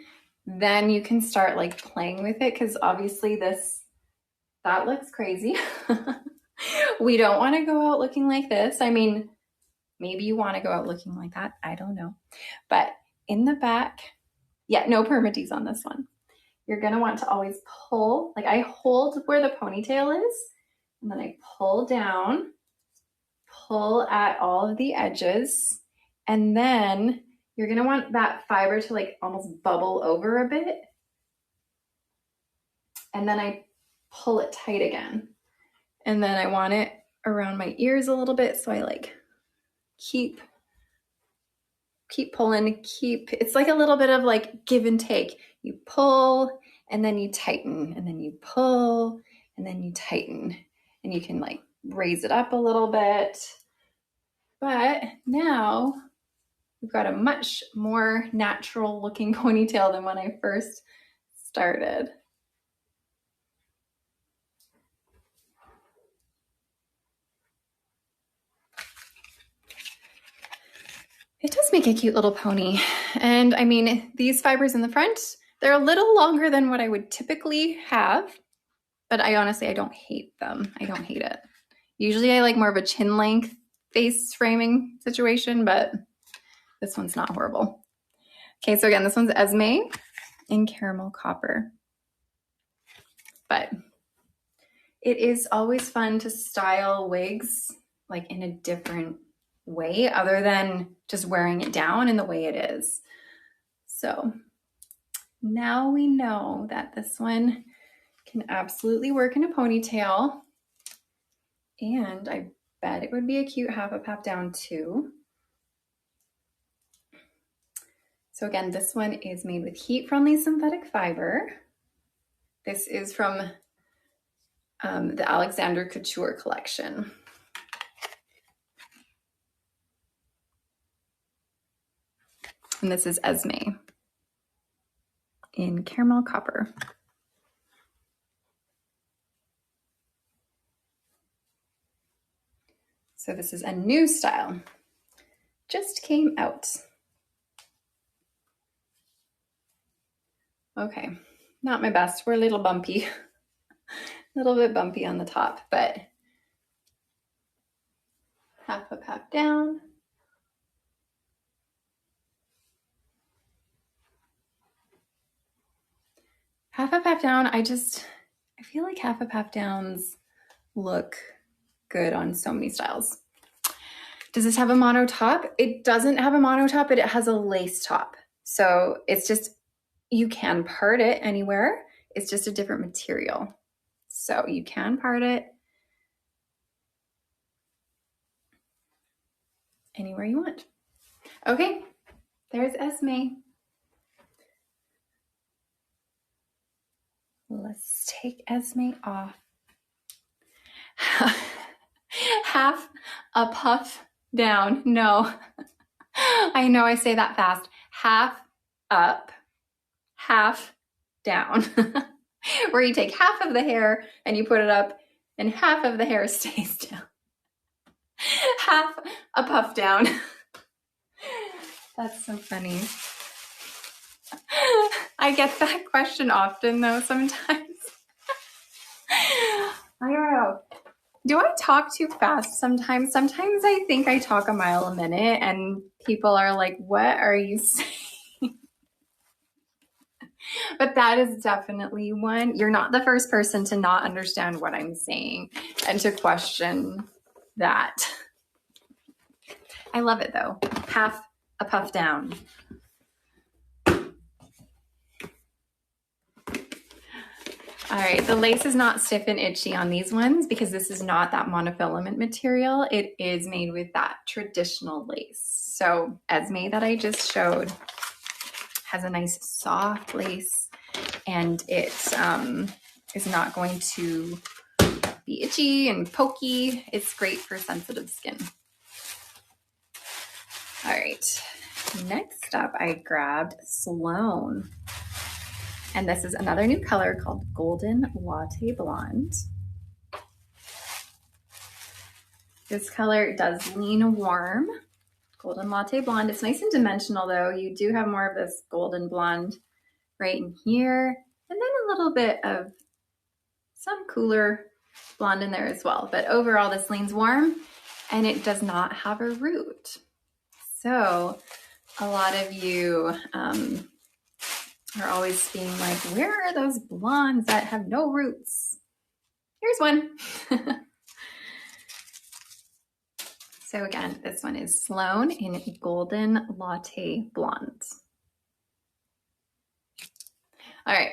then you can start like playing with it, because obviously that looks crazy. We don't want to go out looking like this. I mean, maybe you want to go out looking like that. I don't know. But in the back, yeah, no permatease on this one. You're going to want to always pull, like I hold where the ponytail is, and then I pull down, pull at all of the edges, and then you're going to want that fiber to like almost bubble over a bit. And then I pull it tight again. And then I want it around my ears a little bit. So I like keep pulling, it's like a little bit of like give and take. You pull and then you tighten, and then you pull and then you tighten, and you can like raise it up a little bit. But now we've got a much more natural looking ponytail than when I first started. It does make a cute little pony. And I mean, these fibers in the front, they're a little longer than what I would typically have, but I don't hate them. I don't hate it. Usually I like more of a chin length face framing situation, but this one's not horrible. Okay, so again, this one's Esme in caramel copper. But it is always fun to style wigs like in a different way other than just wearing it down in the way it is. So now we know that this one can absolutely work in a ponytail, and I bet it would be a cute half up, half down too. So again, this one is made with heat-friendly synthetic fiber. This is from the Alexander Couture collection. And this is Esme in caramel copper. So this is a new style, just came out. Okay, not my best. We're a little bumpy, a little bit bumpy on the top, but half up, half down. Half up, half down. I feel like half up, half downs look good on so many styles. Does this have a mono top? It doesn't have a mono top, but it has a lace top. So it's just, you can part it anywhere. It's just a different material. So you can part it anywhere you want. Okay, there's Esme. Let's take Esme off. Half a puff down. No, I know I say that fast. Half up, half down. where you take half of the hair and you put it up and half of the hair stays down. Half a puff down. That's so funny. I get that question often though sometimes. I don't know. Do I talk too fast sometimes? Sometimes I think I talk a mile a minute and people are like, what are you saying? But that is definitely one. You're not the first person to not understand what I'm saying and to question that. I love it though. Half a puff down. All right, the lace is not stiff and itchy on these ones because this is not that monofilament material. It is made with that traditional lace. So Esme that I just showed has a nice soft lace and it is not going to be itchy and pokey. It's great for sensitive skin. All right, next up I grabbed Sloan. And this is another new color called Golden Latte Blonde. This color does lean warm. Golden Latte Blonde. It's nice and dimensional though. You do have more of this golden blonde right in here. And then a little bit of some cooler blonde in there as well. But overall this leans warm and it does not have a root. So a lot of you are always being like, where are those blondes that have no roots? Here's one. So again, this one is Sloan in Golden Latte Blonde. All right.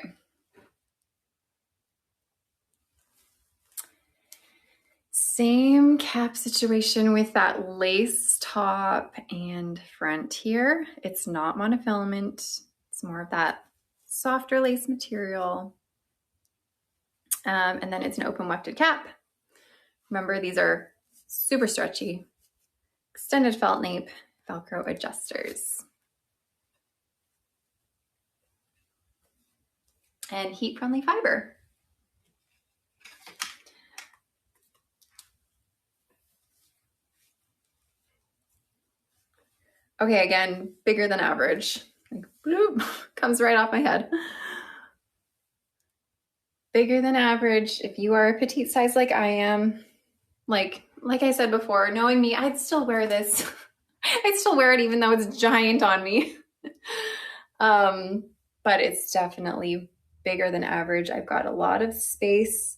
Same cap situation with that lace top and front here. It's not monofilament. It's more of that softer lace material. And then it's an open wefted cap. Remember, these are super stretchy, extended felt nape, Velcro adjusters. And heat-friendly fiber. Okay, again, bigger than average. Like, bloop, comes right off my head. Bigger than average. If you are a petite size like I am, like I said before, knowing me, I'd still wear this. I'd still wear it even though it's giant on me. But it's definitely bigger than average. I've got a lot of space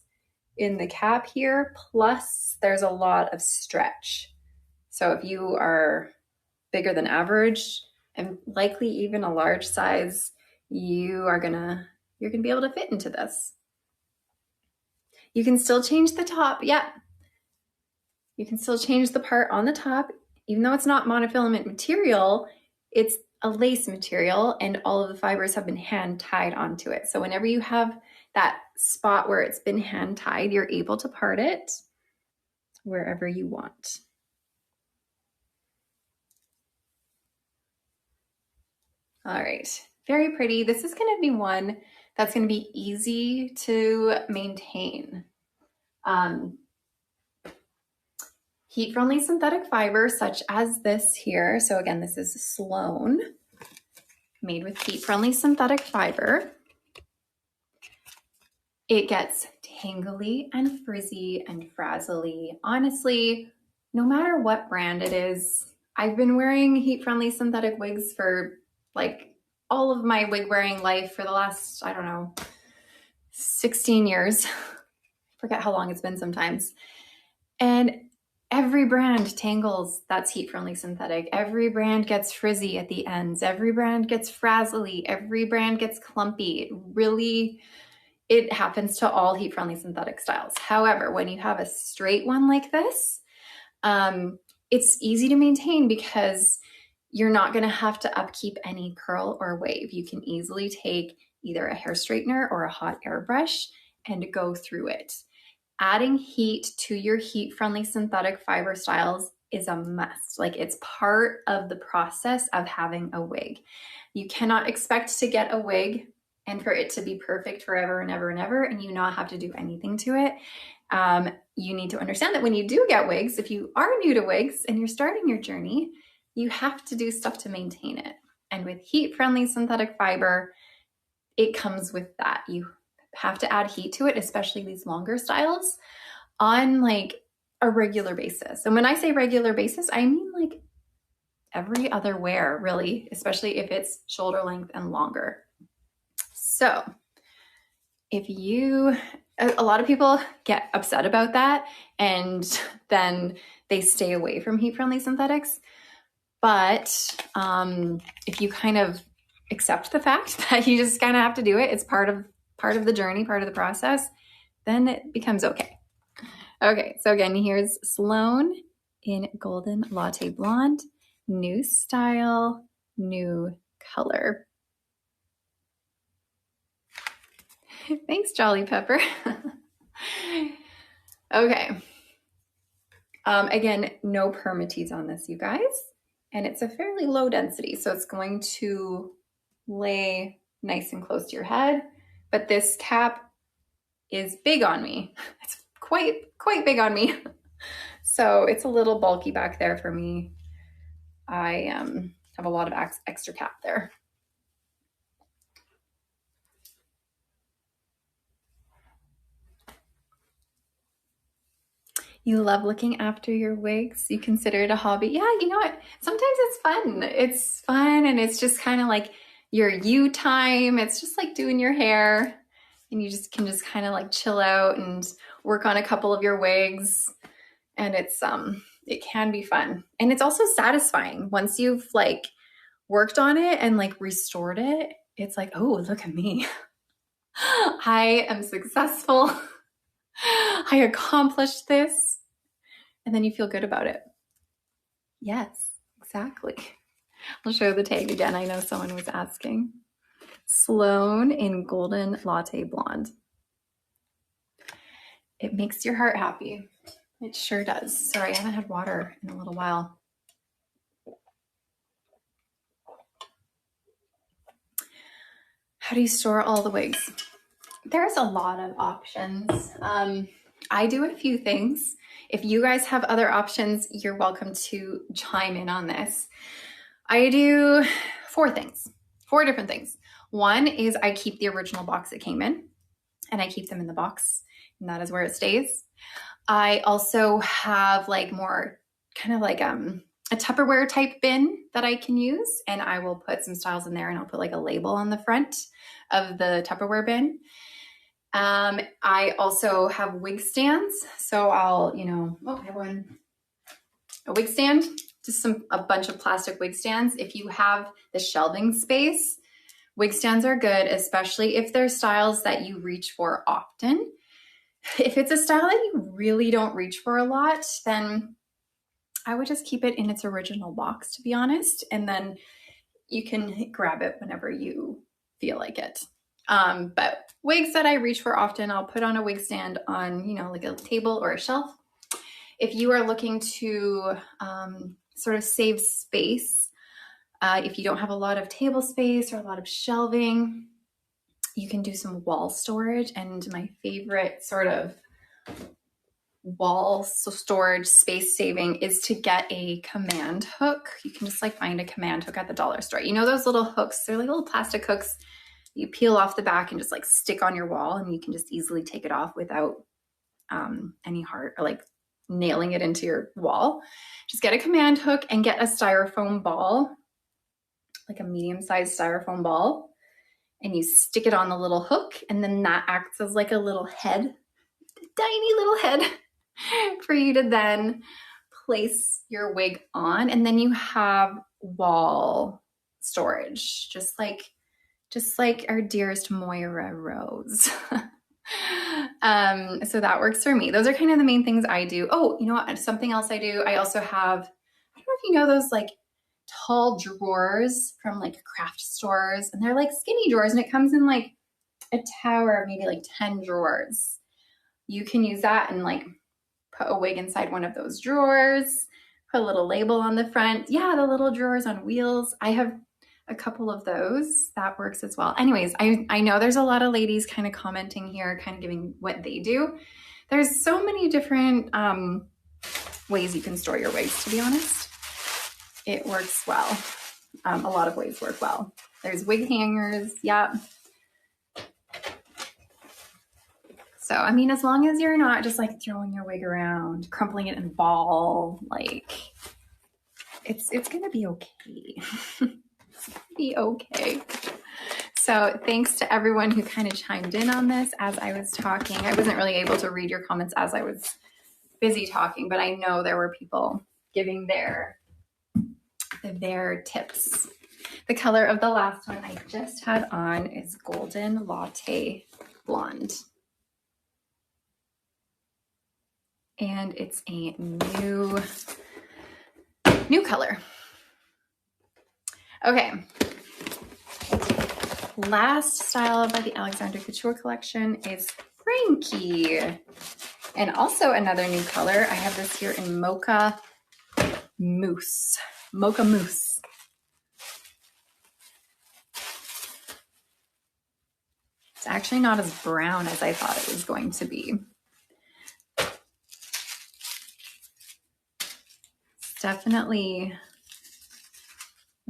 in the cap here, plus there's a lot of stretch. So if you are bigger than average and likely even a large size, you're gonna be able to fit into this. You can still change the top. Yeah. You can still change the part on the top, even though it's not monofilament material, it's a lace material and all of the fibers have been hand tied onto it. So whenever you have that spot where it's been hand tied, you're able to part it wherever you want. All right, very pretty. This is going to be one that's going to be easy to maintain. Heat-friendly synthetic fiber such as this here. So again, this is Sloan, made with heat-friendly synthetic fiber. It gets tangly and frizzy and frazzly. Honestly, no matter what brand it is, I've been wearing heat-friendly synthetic wigs for like all of my wig wearing life for the last, I don't know, 16 years. Forget how long it's been sometimes. And every brand tangles that's heat-friendly synthetic. Every brand gets frizzy at the ends. Every brand gets frazzly. Every brand gets clumpy. It happens to all heat-friendly synthetic styles. However, when you have a straight one like this, it's easy to maintain because you're not going to have to upkeep any curl or wave. You can easily take either a hair straightener or a hot air brush and go through it. Adding heat to your heat-friendly synthetic fiber styles is a must. Like, it's part of the process of having a wig. You cannot expect to get a wig and for it to be perfect forever and ever and ever, and you not have to do anything to it. You need to understand that when you do get wigs, if you are new to wigs and you're starting your journey, you have to do stuff to maintain it. And with heat-friendly synthetic fiber, it comes with that. You have to add heat to it, especially these longer styles, on like a regular basis. And when I say regular basis, I mean like every other wear, really, especially if it's shoulder length and longer. So if you, a lot of people get upset about that and then they stay away from heat-friendly synthetics. But if you kind of accept the fact that you just kind of have to do it, it's part of the journey, part of the process, then it becomes okay. Okay, so again, here's Sloan in Golden Latte Blonde. New style, new color. Thanks, Jolly Pepper. Okay. Again, no permatease on this, you guys. And it's a fairly low density, so it's going to lay nice and close to your head. But this cap is big on me. It's quite big on me. So it's a little bulky back there for me. I have a lot of extra cap there. You love looking after your wigs. You consider it a hobby. Yeah, you know what? Sometimes it's fun. It's fun and it's just kind of like your you time. It's just like doing your hair and you just can kind of like chill out and work on a couple of your wigs. And it's it can be fun. And it's also satisfying once you've like worked on it and like restored it. It's like, oh, look at me. I am successful. I accomplished this. And then you feel good about it. Yes, exactly. I'll show the tag again. I know someone was asking. Sloan in Golden Latte Blonde. It makes your heart happy. It sure does. Sorry, I haven't had water in a little while. How do you store all the wigs? There's a lot of options. I do a few things. If you guys have other options, you're welcome to chime in on this. I do four different things. One is I keep the original box it came in, and I keep them in the box, and that is where it stays. I also have like more kind of like a Tupperware type bin that I can use, and I will put some styles in there and I'll put like a label on the front of the Tupperware bin. I also have wig stands. So I'll, I have a wig stand, just a bunch of plastic wig stands. If you have the shelving space, wig stands are good, especially if they're styles that you reach for often. If it's a style that you really don't reach for a lot, then I would just keep it in its original box, to be honest. And then you can grab it whenever you feel like it. But wigs that I reach for often, I'll put on a wig stand on, like a table or a shelf. If you are looking to sort of save space, if you don't have a lot of table space or a lot of shelving, you can do some wall storage. And my favorite sort of wall storage space saving is to get a command hook. You can just like find a command hook at the dollar store. Those little hooks, they're like little plastic hooks. You peel off the back and just like stick on your wall, and you can just easily take it off without any hard or like nailing it into your wall. Just get a command hook and get a styrofoam ball, like a medium-sized styrofoam ball, and you stick it on the little hook, and then that acts as like a little head, a tiny little head for you to then place your wig on, and then you have wall storage, just like our dearest Moira Rose. So that works for me. Those are kind of the main things I do. Oh, you know what? Something else I do. I also have, I don't know if you know those like tall drawers from like craft stores, and they're like skinny drawers, and it comes in like a tower of maybe like 10 drawers. You can use that and like put a wig inside one of those drawers, put a little label on the front. Yeah, the little drawers on wheels. I have a couple of those, that works as well. Anyways, I know there's a lot of ladies kind of commenting here, kind of giving what they do. There's so many different ways you can store your wigs, to be honest. It works well. A lot of ways work well. There's wig hangers, yeah. So, I mean, as long as you're not just like throwing your wig around, crumpling it in a ball, like it's gonna be okay. Be okay. So thanks to everyone who kind of chimed in on this as I was talking. I wasn't really able to read your comments as I was busy talking, but I know there were people giving their tips. The color of the last one I just had on is Golden Latte Blonde. And it's a new color. Okay. Last style by the Alexander Couture collection is Frankie. And also another new color. I have this here in Mocha Mousse. Mocha Mousse. It's actually not as brown as I thought it was going to be. It's definitely,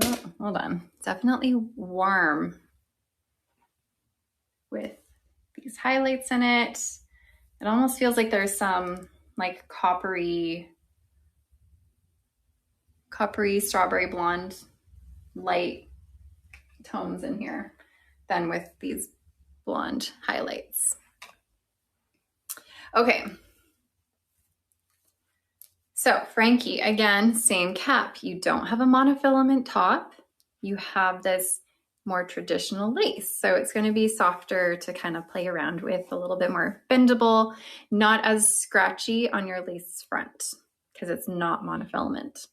oh, hold on. Definitely warm with these highlights in it. It almost feels like there's some like coppery strawberry blonde light tones in here than with these blonde highlights. Okay. So Frankie, again, same cap. You don't have a monofilament top. You have this more traditional lace. So it's going to be softer to kind of play around with, a little bit more bendable, not as scratchy on your lace front because it's not monofilament.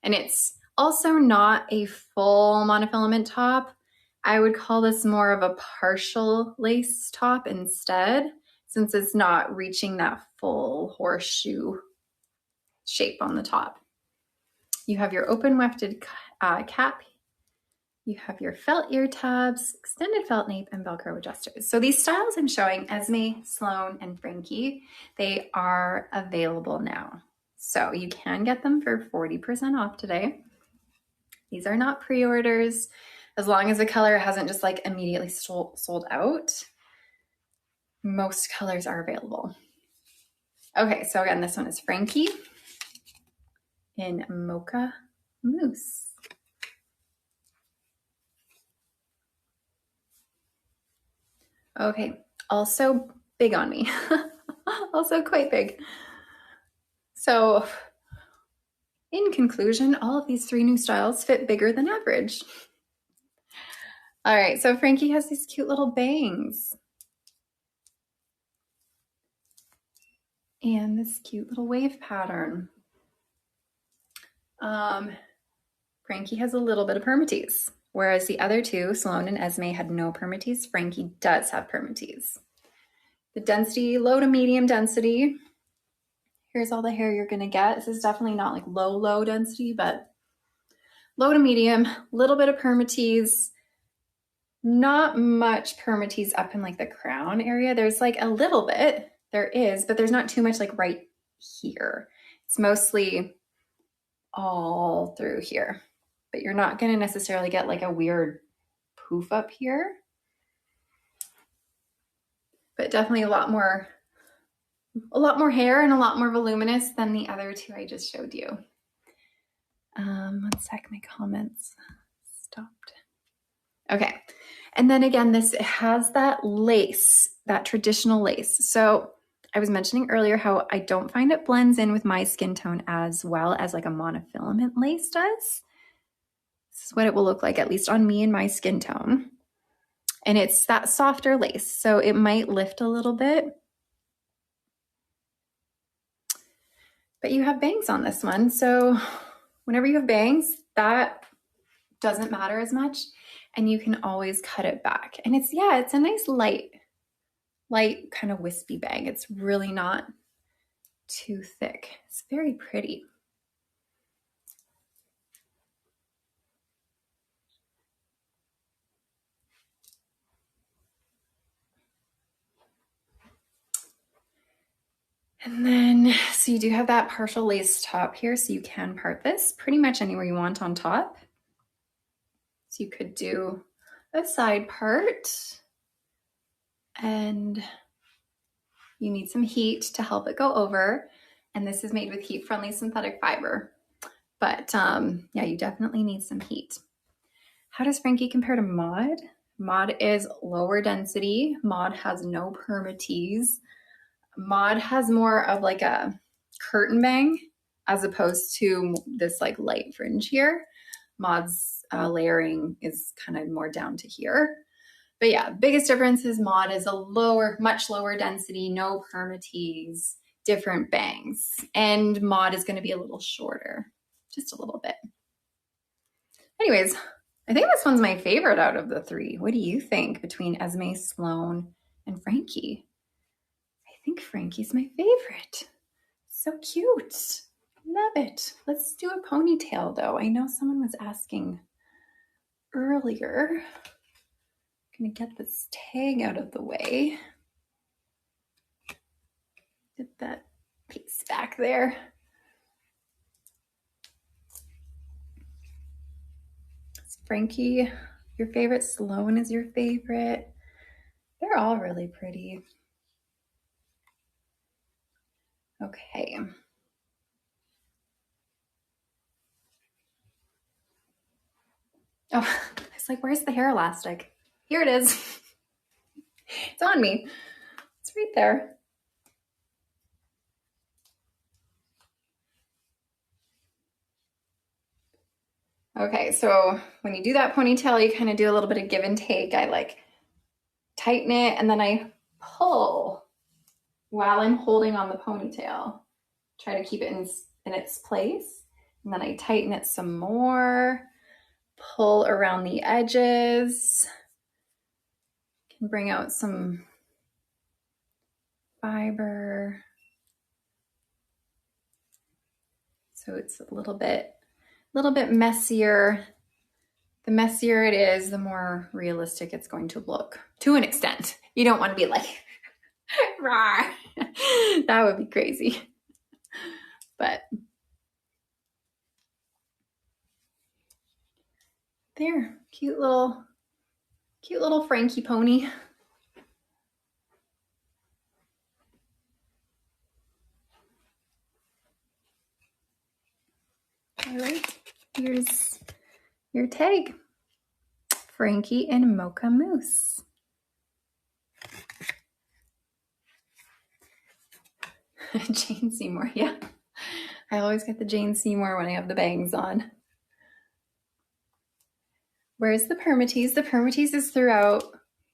And it's also not a full monofilament top. I would call this more of a partial lace top instead, since it's not reaching that full horseshoe shape on the top. You have your open wefted cap. You have your felt ear tabs, extended felt nape, and Velcro adjusters. So these styles I'm showing, Esme, Sloan, and Frankie, they are available now. So you can get them for 40% off today. These are not pre-orders. As long as the color hasn't just like immediately sold out, most colors are available. Okay, so again, this one is Frankie in Mocha Mousse. Okay, also big on me. Also quite big. So in conclusion, all of these 3 new styles fit bigger than average. All right, so Frankie has these cute little bangs. And this cute little wave pattern. Frankie has a little bit of permatease, whereas the other 2, Sloan and Esme, had no permatease. Frankie does have permatease. The density, low to medium density. Here's all the hair you're gonna get. This is definitely not like low density, but low to medium, little bit of permatease. Not much permatease up in like the crown area. There's like a little bit, there is, but there's not too much like right here. It's mostly all through here, but you're not going to necessarily get like a weird poof up here, but definitely a lot more hair and a lot more voluminous than the other 2 I just showed you. One sec, my comments stopped. Okay. And then again, this has that lace, that traditional lace. So I was mentioning earlier how I don't find it blends in with my skin tone as well as like a monofilament lace does. This is what it will look like, at least on me and my skin tone. And it's that softer lace, so it might lift a little bit. But you have bangs on this one, so whenever you have bangs, that doesn't matter as much, and you can always cut it back. And it's a nice light kind of wispy bang. It's really not too thick. It's very pretty. And then, so you do have that partial lace top here, so you can part this pretty much anywhere you want on top. So you could do a side part, and you need some heat to help it go over. And this is made with heat-friendly synthetic fiber. But yeah, you definitely need some heat. How does Frankie compare to Mod? Mod is lower density. Mod has no permatease. Mod has more of like a curtain bang as opposed to this like light fringe here. Mod's layering is kind of more down to here. But yeah, biggest difference is Mod is a lower, much lower density, no permatease, different bangs. And Mod is going to be a little shorter, just a little bit. Anyways, I think this one's my favorite out of the three. What do you think between Esme, Sloane, and Frankie? I think Frankie's my favorite. So cute. Love it. Let's do a ponytail though. I know someone was asking earlier. I'm gonna get this tag out of the way. Get that piece back there. Is Frankie your favorite? Sloane is your favorite. They're all really pretty. Okay. Oh, I was like, where's the hair elastic? Here it is. It's on me. It's right there. Okay, so when you do that ponytail, you kind of do a little bit of give and take. I like tighten it and then I pull while I'm holding on the ponytail. Try to keep it in its place. And then I tighten it some more, pull around the edges. Can bring out some fiber. So it's a little bit messier. The messier it is, the more realistic it's going to look, to an extent. You don't want to be like, rah. That would be crazy. But there, cute little Frankie pony. All right, here's your tag. Frankie and Mocha Mousse. Jane Seymour, yeah. I always get the Jane Seymour when I have the bangs on. Where's the permatease? The permatease is throughout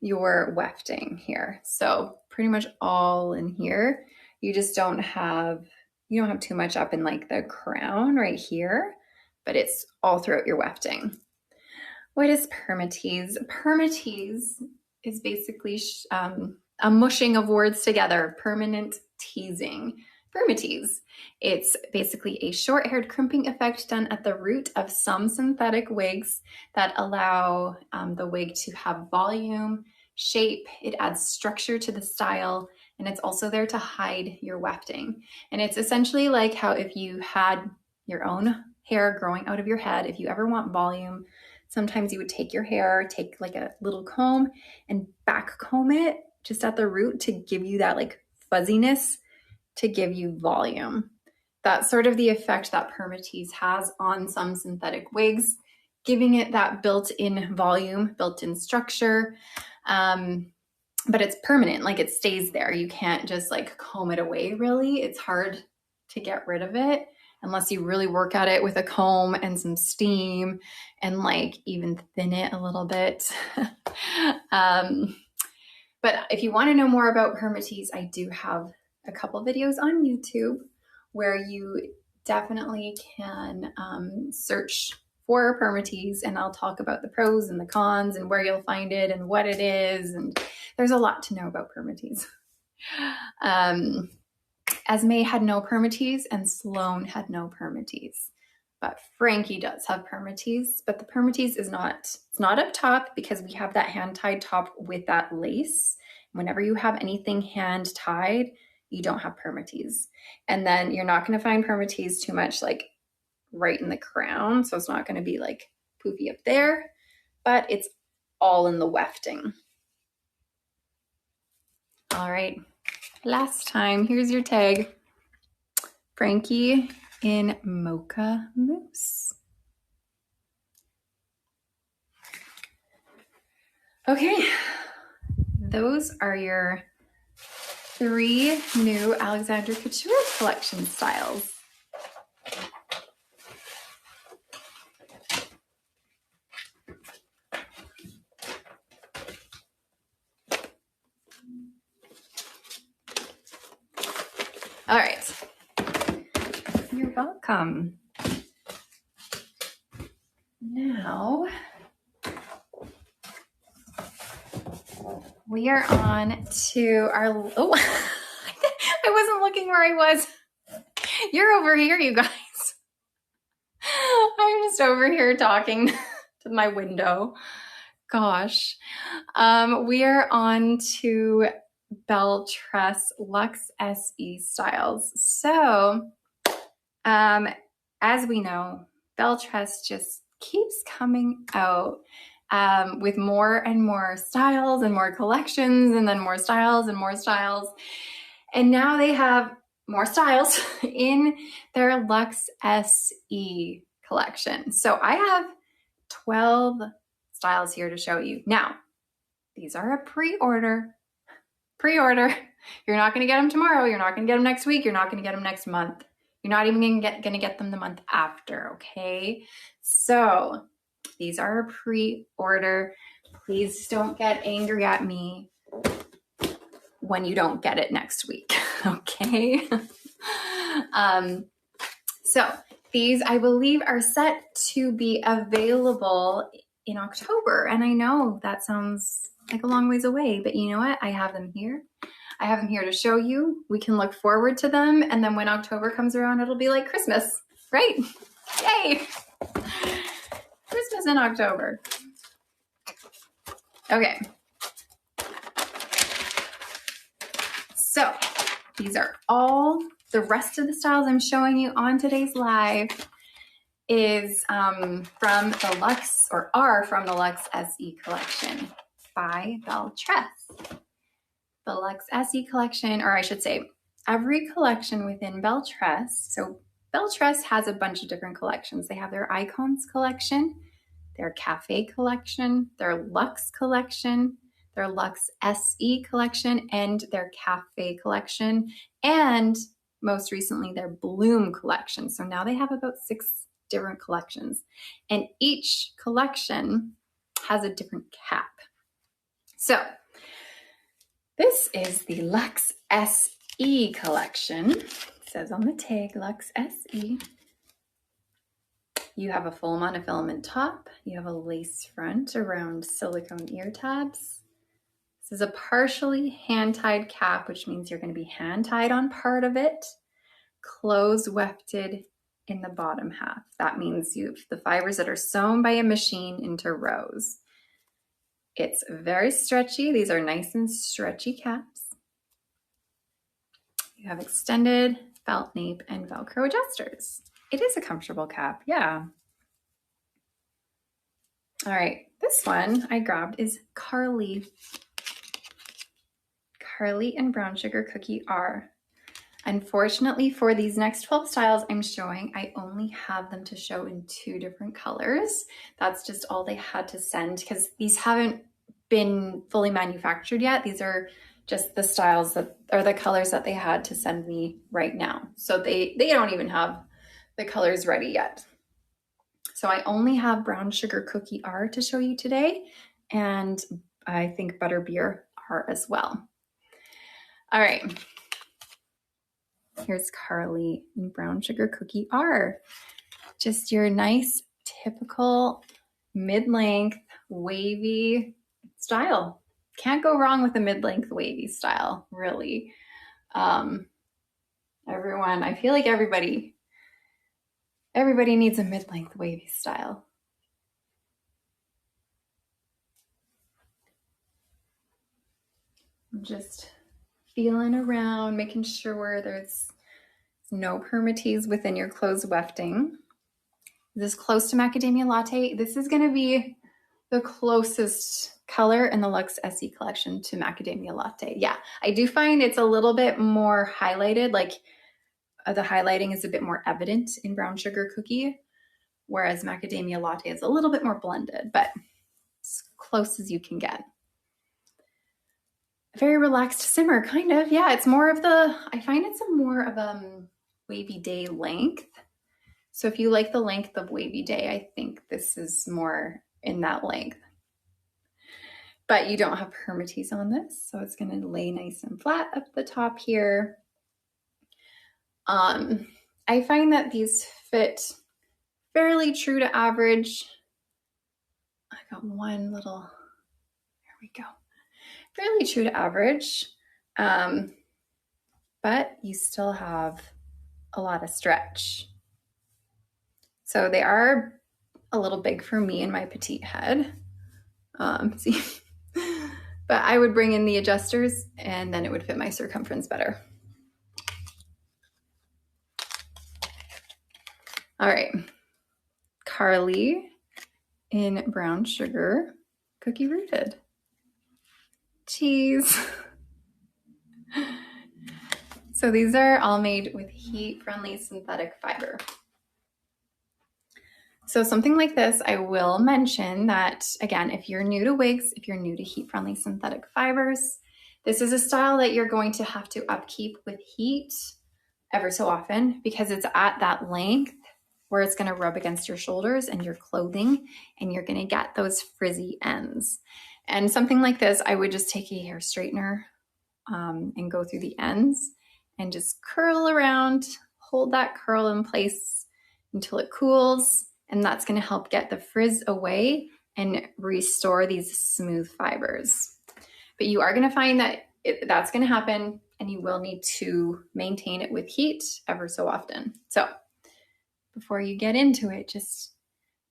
your wefting here. So pretty much all in here. You just don't have too much up in like the crown right here, but it's all throughout your wefting. What is permatease? Permatease is basically a mushing of words together, permanent teasing. Permatease. It's basically a short-haired crimping effect done at the root of some synthetic wigs that allow the wig to have volume, shape. It adds structure to the style, and it's also there to hide your wefting. And it's essentially like how if you had your own hair growing out of your head, if you ever want volume, sometimes you would take your hair, take like a little comb and back comb it just at the root to give you that like fuzziness, to give you volume. That's sort of the effect that permatease has on some synthetic wigs, giving it that built-in volume, built-in structure. But it's permanent, like it stays there. You can't just like comb it away really. It's hard to get rid of it unless you really work at it with a comb and some steam and like even thin it a little bit. But if you want to know more about permatease, I do have a couple videos on YouTube where you definitely can search for permatease, and I'll talk about the pros and the cons and where you'll find it and what it is. And there's a lot to know about permatease. Esme had no permatease and Sloane had no permatease, but Frankie does have permatease. But the permatease is it's not up top because we have that hand tied top with that lace. Whenever you have anything hand tied, you don't have permatease. And then you're not going to find permatease too much like right in the crown. So it's not going to be like poofy up there, but it's all in the wefting. All right, last time, here's your tag. Frankie in Mocha Mousse. Okay, those are your 3 new Alexander Couture collection styles. All right, you're welcome. Now, we are on to our, oh, I wasn't looking where I was. You're over here, you guys. I'm just over here talking to my window. Gosh. We are on to Belle Tress LUX SE styles. So, as we know, Belle Tress just keeps coming out with more and more styles and more collections, and then more styles and more styles. And now they have more styles in their LUX SE collection. So I have 12 styles here to show you. Now, these are a pre-order. Pre-order. You're not going to get them tomorrow. You're not going to get them next week. You're not going to get them next month. You're not even going to get them the month after, okay? So these are a pre-order. Please don't get angry at me when you don't get it next week, okay? So these, I believe, are set to be available in October. And I know that sounds like a long ways away, but you know what? I have them here. I have them here to show you. We can look forward to them. And then when October comes around, it'll be like Christmas, right? Yay! Christmas in October. Okay. So these are all, the rest of the styles I'm showing you on today's live is from the LUX, or are from the LUX SE collection by Belle Tress. The LUX SE collection, or I should say, every collection within Belle Tress. So Belle Tress has a bunch of different collections. They have their Icons collection, their Cafe collection, their Luxe collection, their LUX SE collection, and their Cafe collection, and most recently their Bloom collection. So now they have about 6 different collections, and each collection has a different cap. So this is the LUX SE collection. It says on the tag, LUX SE. You have a full monofilament top. You have a lace front around silicone ear tabs. This is a partially hand-tied cap, which means you're going to be hand-tied on part of it, close wefted in the bottom half. That means you have the fibers that are sewn by a machine into rows. It's very stretchy. These are nice and stretchy caps. You have extended felt nape and Velcro adjusters. It is a comfortable cap, yeah. All right, this one I grabbed is Carly. Carly and Brown Sugar Cookie R. Unfortunately, for these next 12 styles I'm showing, I only have them to show in 2 different colors. That's just all they had to send, because these haven't been fully manufactured yet. These are just the styles that are the colors that they had to send me right now. So they don't even have the colors ready yet. So I only have Brown Sugar Cookie R to show you today, and I think Butterbeer R as well. All right. Here's Carly in Brown Sugar Cookie R. Just your nice, typical mid-length, wavy style. Can't go wrong with a mid-length wavy style, really. Everyone, I feel like everybody needs a mid-length wavy style. I'm just feeling around, making sure there's no permatease within your closed wefting. This close to macadamia latte. This is going to be the closest color in the LUX SE collection to macadamia latte. Yeah, I do find it's a little bit more highlighted, like the highlighting is a bit more evident in brown sugar cookie, whereas macadamia latte is a little bit more blended, but as close as you can get. A very relaxed simmer, kind of. Yeah, it's more of the, I find it's a more of a wavy day length. So if you like the length of wavy day, I think this is more in that length. But you don't have permatease on this, so it's going to lay nice and flat up the top here. I find that these fit fairly true to average. I got one little, there we go. Fairly true to average, but you still have a lot of stretch. So they are a little big for me in my petite head. See, but I would bring in the adjusters and then it would fit my circumference better. All right, Carly in brown sugar, cookie rooted. Cheese. So these are all made with heat-friendly synthetic fiber. So something like this, I will mention that, again, if you're new to wigs, if you're new to heat-friendly synthetic fibers, this is a style that you're going to have to upkeep with heat ever so often because it's at that length where it's going to rub against your shoulders and your clothing, and you're going to get those frizzy ends. And something like this, I would just take a hair straightener and go through the ends and just curl around, hold that curl in place until it cools. And that's going to help get the frizz away and restore these smooth fibers. But you are going to find that that's going to happen, and you will need to maintain it with heat ever so often. So before you get into it, just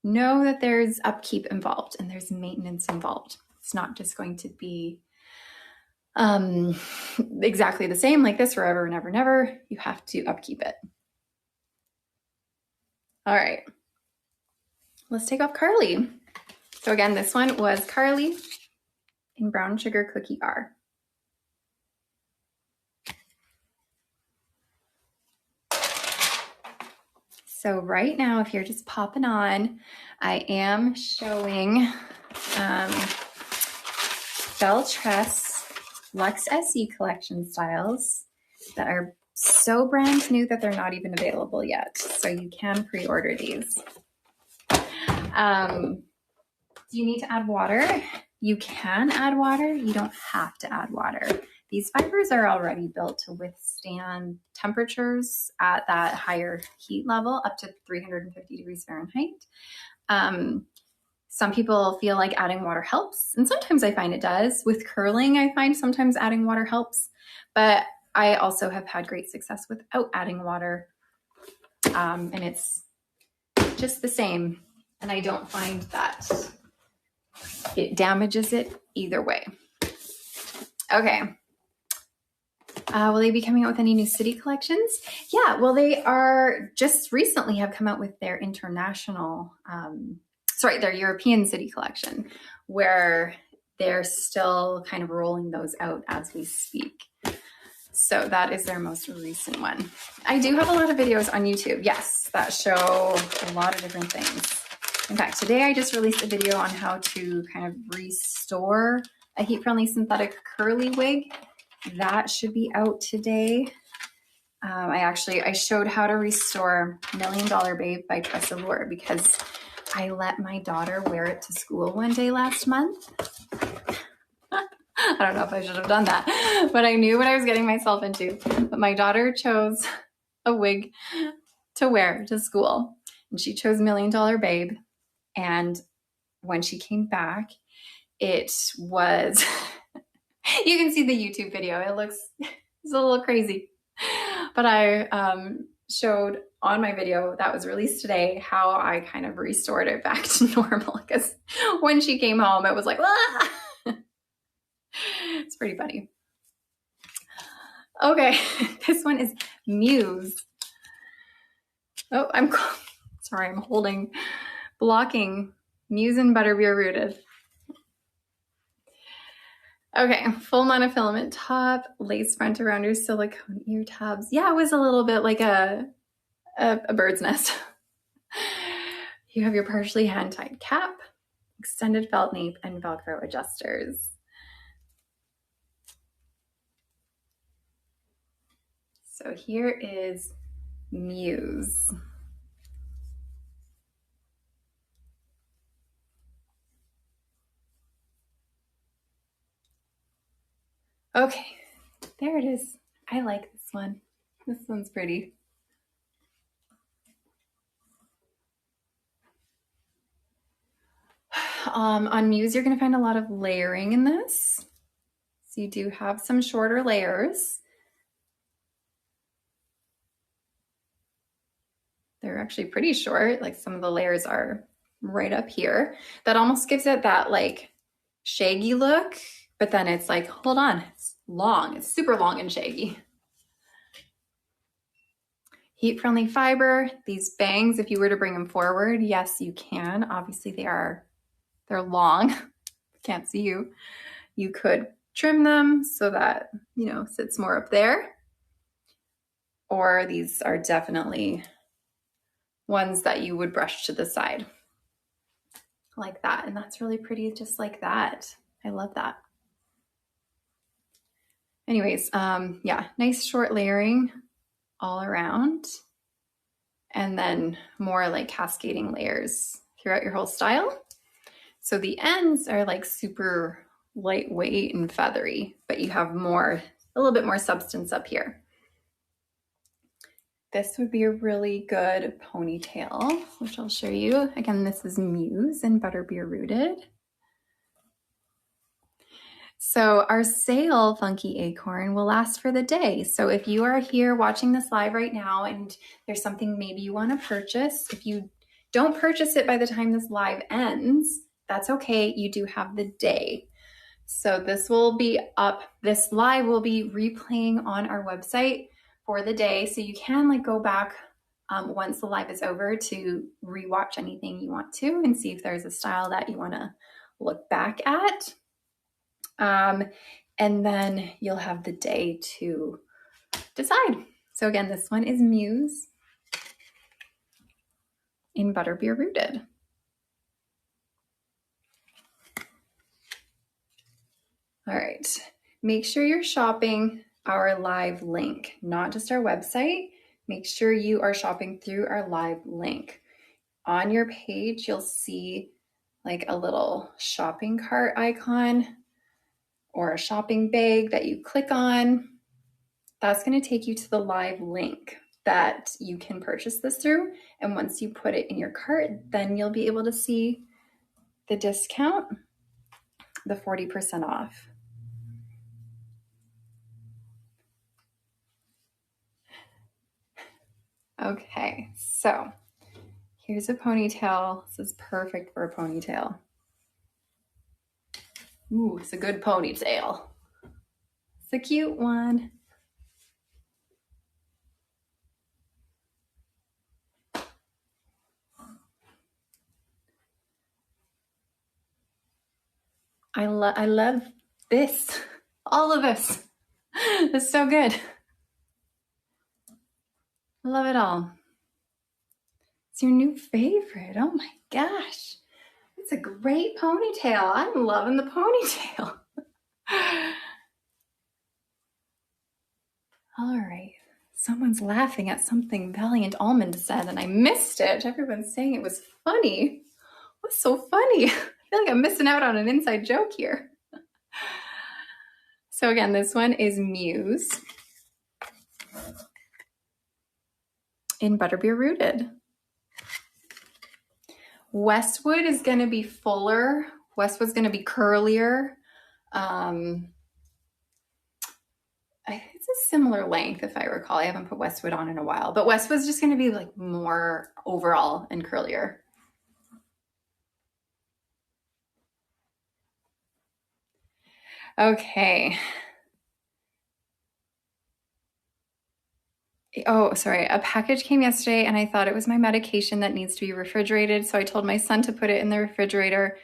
know that there's upkeep involved and there's maintenance involved. It's not just going to be exactly the same like this forever and ever and ever. You have to upkeep it. All right. Let's take off Carly. So again, this one was Carly in brown sugar cookie R. So right now, if you're just popping on, I am showing Belle Tress LUX SE collection styles that are so brand new that they're not even available yet. So you can pre-order these. Do you need to add water? You can add water. You don't have to add water. These fibers are already built to withstand temperatures at that higher heat level, up to 350 degrees Fahrenheit. Some people feel like adding water helps, and sometimes I find it does. With curling, I find sometimes adding water helps, but I also have had great success without adding water, and it's just the same. And I don't find that it damages it either way. Okay. Will they be coming out with any new city collections? Yeah, well, they are just recently have come out with their international, their European city collection, where they're still kind of rolling those out as we speak. So that is their most recent one. I do have a lot of videos on YouTube, yes, that show a lot of different things. In fact, today I just released a video on how to kind of restore a heat-friendly synthetic curly wig. That should be out today. I showed how to restore $1 Million Babe by Tress Allure because I let my daughter wear it to school one day last month. I don't know if I should have done that, but I knew what I was getting myself into. But my daughter chose a wig to wear to school, and she chose $1 Million Babe. And when she came back, it was, you can see the YouTube video. It's a little crazy. But I showed on my video that was released today how I kind of restored it back to normal, because when she came home, it was like, ah! It's pretty funny. Okay, this one is Muse. Oh, sorry, I'm blocking Muse and Butterbeer Rooted. Okay, full monofilament top, lace front around your silicone ear tabs. Yeah, it was a little bit like a bird's nest. You have your partially hand-tied cap, extended felt nape, and Velcro adjusters. So here is Muse. Okay, there it is. I like this one. This one's pretty. On Muse, you're going to find a lot of layering in this. So you do have some shorter layers. They're actually pretty short. Like some of the layers are right up here. That almost gives it that like shaggy look, but then it's like, hold on, it's long. It's super long and shaggy. Heat-friendly fiber. These bangs, if you were to bring them forward, yes, you can. Obviously they're long. Can't see you. You could trim them so that, you know, sits more up there. Or these are definitely ones that you would brush to the side like that. And that's really pretty just like that. I love that. Anyways, yeah, nice short layering all around. And then more like cascading layers throughout your whole style. So the ends are like super lightweight and feathery, but you have a little bit more substance up here. This would be a really good ponytail, which I'll show you. Again, this is Muse and Butterbeer Rooted. So our sale, Funky Acorn, will last for the day. So if you are here watching this live right now and there's something maybe you want to purchase, if you don't purchase it by the time this live ends, that's okay. You do have the day. So this will be up. This live will be replaying on our website for the day. So you can like go back once the live is over to rewatch anything you want to and see if there's a style that you want to look back at. And then you'll have the day to decide. So again, this one is Muse in Butterbeer Rooted. All right, make sure you're shopping our live link, not just our website. Make sure you are shopping through our live link. On your page, you'll see like a little shopping cart icon or a shopping bag that you click on. That's going to take you to the live link that you can purchase this through. And once you put it in your cart, then you'll be able to see the discount, the 40% off. Okay, so here's a ponytail. This is perfect for a ponytail. Ooh, it's a good ponytail. It's a cute one. I love this. All of this. It's so good. I love it all. It's your new favorite. Oh my gosh. It's a great ponytail. I'm loving the ponytail. All right. Someone's laughing at something Valiant Almond said and I missed it. Everyone's saying it was funny. What's so funny? I feel like I'm missing out on an inside joke here. So again, this one is Muse in Butterbeer Rooted. Westwood is going to be fuller. Westwood's going to be curlier. It's a similar length, if I recall. I haven't put Westwood on in a while, but Westwood's just going to be like more overall and curlier. Okay. Oh, sorry. A package came yesterday and I thought it was my medication that needs to be refrigerated. So I told my son to put it in the refrigerator.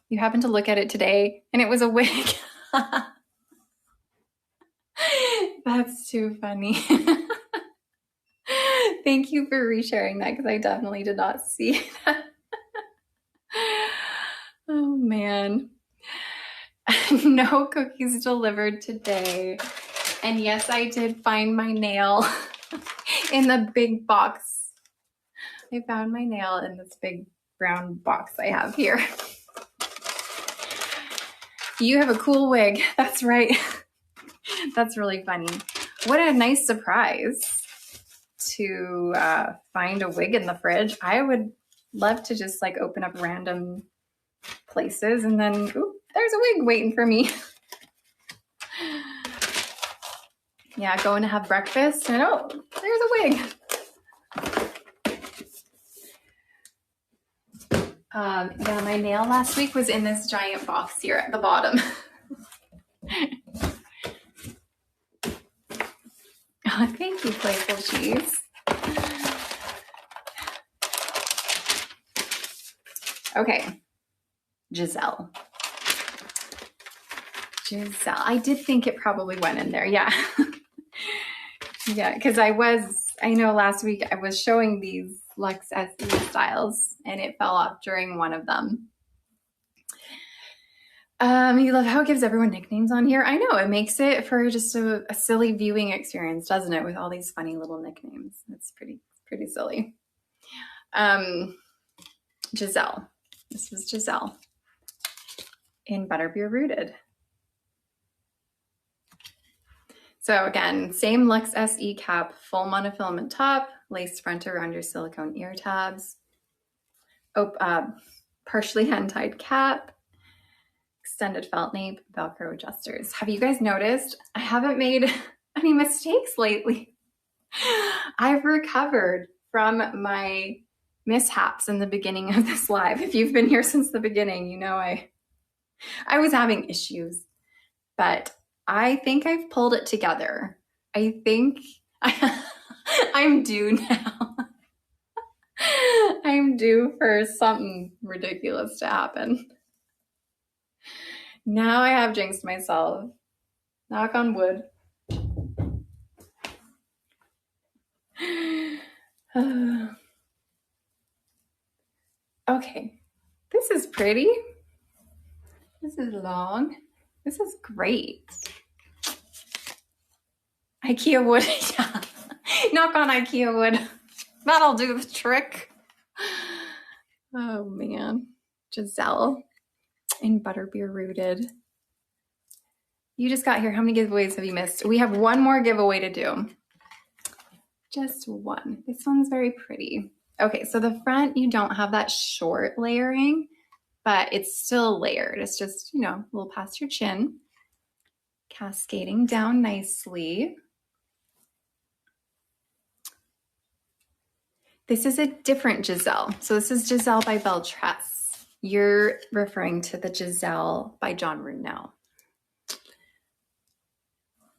You happened to look at it today and it was a wig. That's too funny. Thank you for resharing that because I definitely did not see that. Oh man. No cookies delivered today. And yes, I did find my nail in the big box. I found my nail in this big brown box I have here. You have a cool wig. That's right. That's really funny. What a nice surprise to find a wig in the fridge. I would love to just like open up random places and then, ooh, there's a wig waiting for me. Yeah, going to have breakfast and oh, there's a wig. Yeah, my nail last week was in this giant box here at the bottom. Oh, thank you, Playful Cheese. Okay, Giselle. I did think it probably went in there, yeah. Yeah, because I know last week I was showing these LUX SE styles and it fell off during one of them. You love how it gives everyone nicknames on here. I know, it makes it for just a silly viewing experience, doesn't it? With all these funny little nicknames. It's pretty silly. Giselle. This was Giselle in Butterbeer Rooted. So again, same LUX SE cap, full monofilament top, lace front around your silicone ear tabs, partially hand-tied cap, extended felt nape, Velcro adjusters. Have you guys noticed I haven't made any mistakes lately? I've recovered from my mishaps in the beginning of this live. If you've been here since the beginning, you know I was having issues, but I think I've pulled it together. I think I'm due now. I'm due for something ridiculous to happen. Now I have jinxed myself. Knock on wood. Okay, this is pretty. This is long. This is great. IKEA wood, yeah. Knock on IKEA wood. That'll do the trick. Oh man. Giselle in Butterbeer Rooted. You just got here. How many giveaways have you missed? We have one more giveaway to do. Just one. This one's very pretty. Okay, so the front, you don't have that short layering, but it's still layered. It's just, you know, a little past your chin. Cascading down nicely. This is a different Giselle. So this is Giselle by Belle Tress. You're referring to the Giselle by John Runel.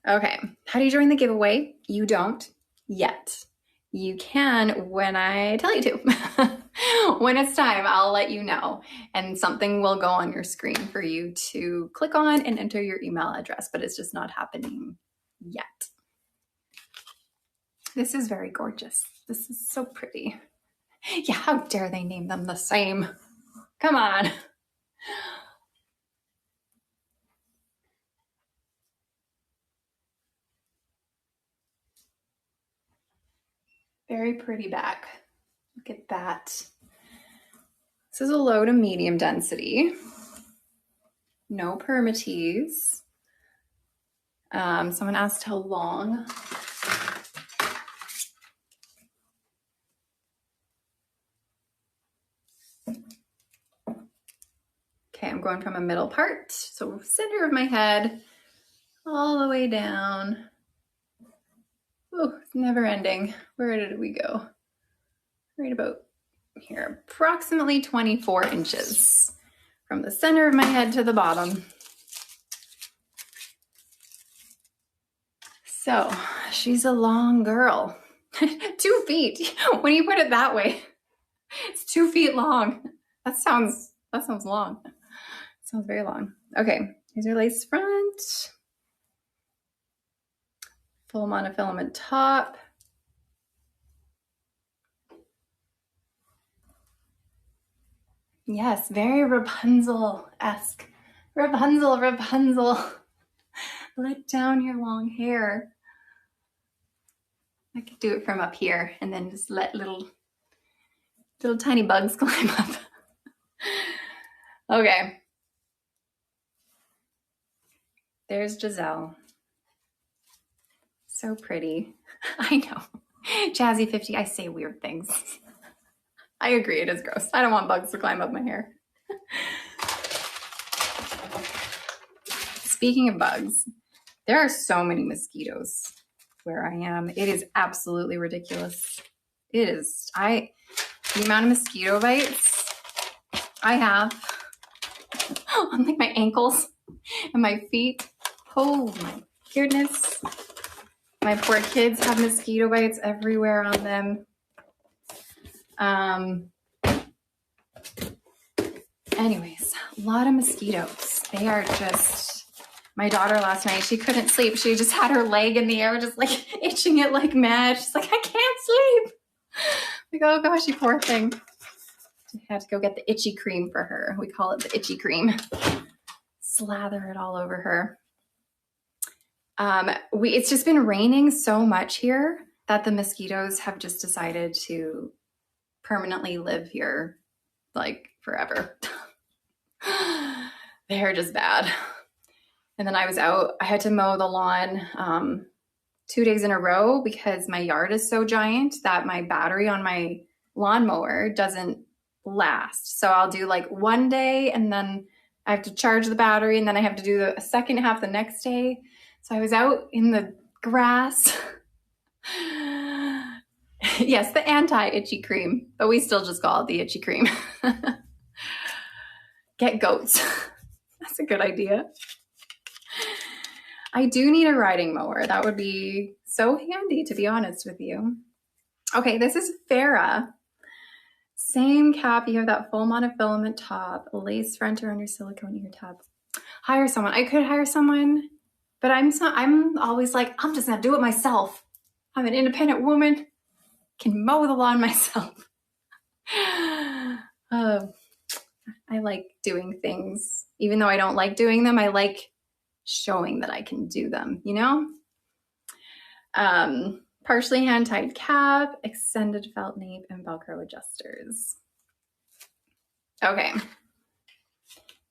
Okay, how do you join the giveaway? You don't yet. You can when I tell you to. When it's time, I'll let you know. And something will go on your screen for you to click on and enter your email address, but it's just not happening yet. This is very gorgeous. This is so pretty. Yeah, how dare they name them the same? Come on. Very pretty back. Look at that. This is a low to medium density. No permatease. Someone asked how long. Okay, I'm going from a middle part, so center of my head, all the way down. Oh, it's never ending. Where did we go? Right about here, approximately 24 inches from the center of my head to the bottom. So she's a long girl. 2 feet. When you put it that way, it's 2 feet long. That sounds long. Sounds very long. Okay, here's your lace front. Full monofilament top. Yes, very Rapunzel-esque. Rapunzel, Rapunzel. Let down your long hair. I could do it from up here and then just let little tiny bugs climb up. Okay. There's Giselle. So pretty. I know. Jazzy 50, I say weird things. I agree, it is gross. I don't want bugs to climb up my hair. Speaking of bugs, there are so many mosquitoes where I am. It is absolutely ridiculous. It is. The amount of mosquito bites I have on like my ankles and my feet. Oh my goodness. My poor kids have mosquito bites everywhere on them. Anyways, a lot of mosquitoes. They are just, my daughter last night, she couldn't sleep. She just had her leg in the air, just like itching it like mad. She's like, I can't sleep. Like, oh gosh, you poor thing. I had to go get the itchy cream for her. We call it the itchy cream. Slather it all over her. It's just been raining so much here that the mosquitoes have just decided to permanently live here like forever. They're just bad. And then I was out, I had to mow the lawn 2 days in a row because my yard is so giant that my battery on my lawnmower doesn't last. So I'll do like one day and then I have to charge the battery and then I have to do the second half the next day. So I was out in the grass. Yes, the anti-itchy cream, but we still just call it the itchy cream. Get goats. That's a good idea. I do need a riding mower. That would be so handy, to be honest with you. Okay, this is Farrah. Same cap. You have that full monofilament top, lace front around your silicone ear tab. Hire someone. I could hire someone, but I'm always like, I'm just gonna do it myself. I'm an independent woman, can mow the lawn myself. I like doing things. Even though I don't like doing them, I like showing that I can do them, you know? Partially hand-tied cap, extended felt nape, and Velcro adjusters. Okay.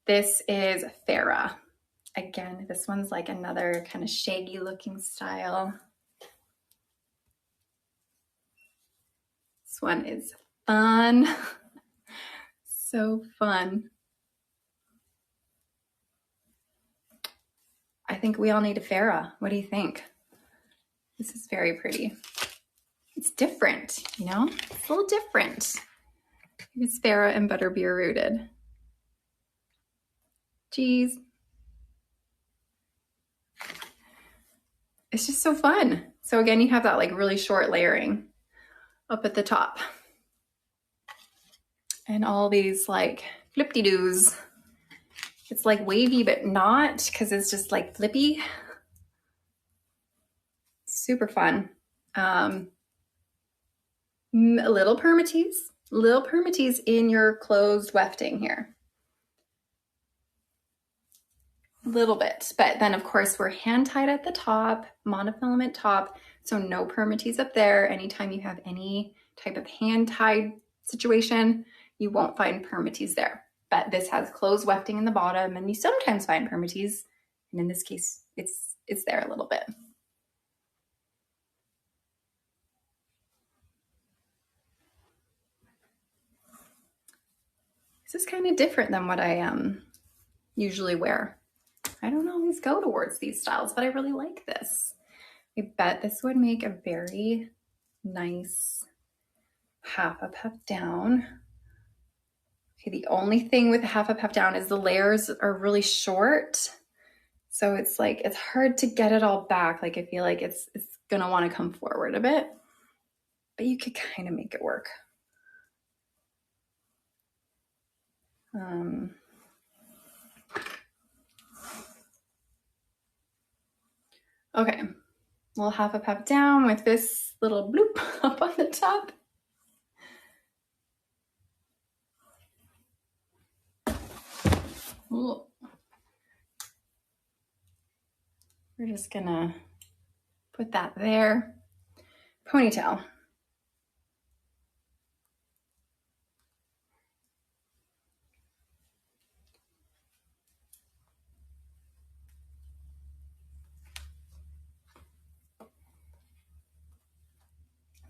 This is Farrah. Again, this one's like another kind of shaggy looking style. This one is fun. So fun. I think we all need a Farrah. What do you think? This is very pretty. It's different, you know? It's a little different. It's Farrah and butterbeer rooted. Geez. It's just so fun. So again, you have that like really short layering up at the top. And all these like flip-de-doos. It's like wavy, but not, because it's just like flippy. Super fun. A little permatease in your closed wefting here. A little bit, but then of course we're hand tied at the top, monofilament top, so no permatease up there. Anytime you have any type of hand tied situation, you won't find permatease there. But this has closed wefting in the bottom, and you sometimes find permatease, and in this case, it's there a little bit. This is kind of different than what I usually wear. I don't always go towards these styles, but I really like this. I bet this would make a very nice half up, half down. Okay, the only thing with half up, half down is the layers are really short. So it's like, it's hard to get it all back. Like I feel like it's gonna wanna come forward a bit. but you could kind of make it work. Okay, we'll half a puff down with this little bloop up on the top. Ooh. We're just gonna put that there. Ponytail.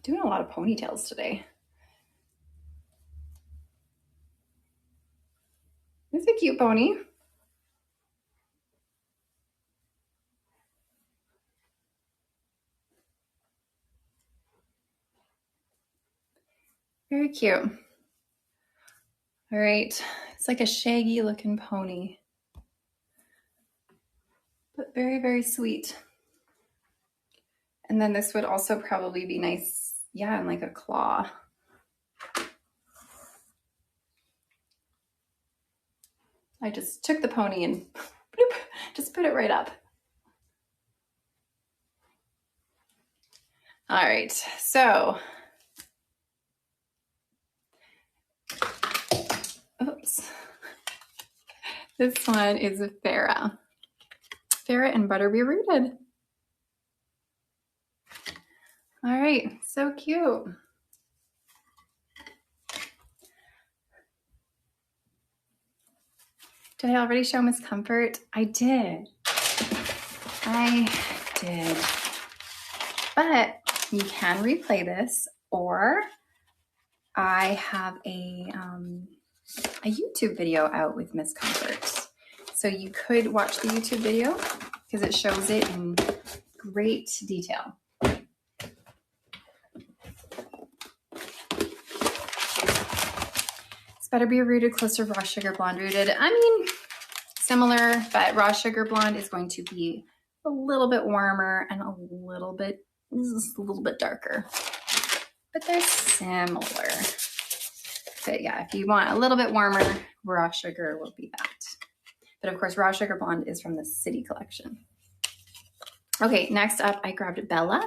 Doing a lot of ponytails today. It's a cute pony. Very cute. All right, it's like a shaggy looking pony, but very, very sweet. And then this would also probably be nice, yeah, in like a claw. I just took the pony and bloop, just put it right up. All right, so, oops. This one is a Farrah. Farrah and Butterby Rooted. All right, so cute. Did I already show Miss Comfort? I did. But you can replay this, or I have a YouTube video out with Miss Comfort. So you could watch the YouTube video because it shows it in great detail. It's Butterby Rooted, close to Raw Sugar Blonde Rooted. I mean, similar, but Raw Sugar Blonde is going to be a little bit warmer and a little bit darker. But they're similar. But yeah, if you want a little bit warmer, Raw Sugar will be that. But of course, Raw Sugar Blonde is from the City collection. Okay, next up, I grabbed Bella,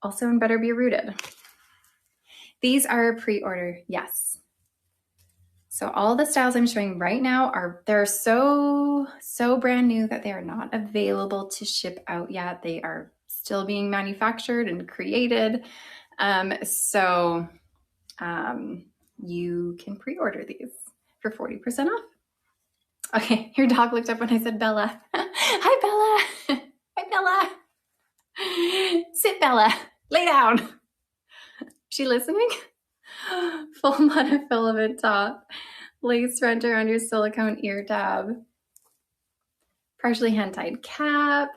also in Butterby Rooted. These are pre-order, yes. So all the styles I'm showing right now they're so brand new that they are not available to ship out yet. They are still being manufactured and created. You can pre-order these for 40% off. Okay, your dog looked up when I said Bella. Hi, Bella. Hi, Bella. Sit, Bella. Lay down. She listening? Full monofilament top, lace front around your silicone ear tab, partially hand-tied cap,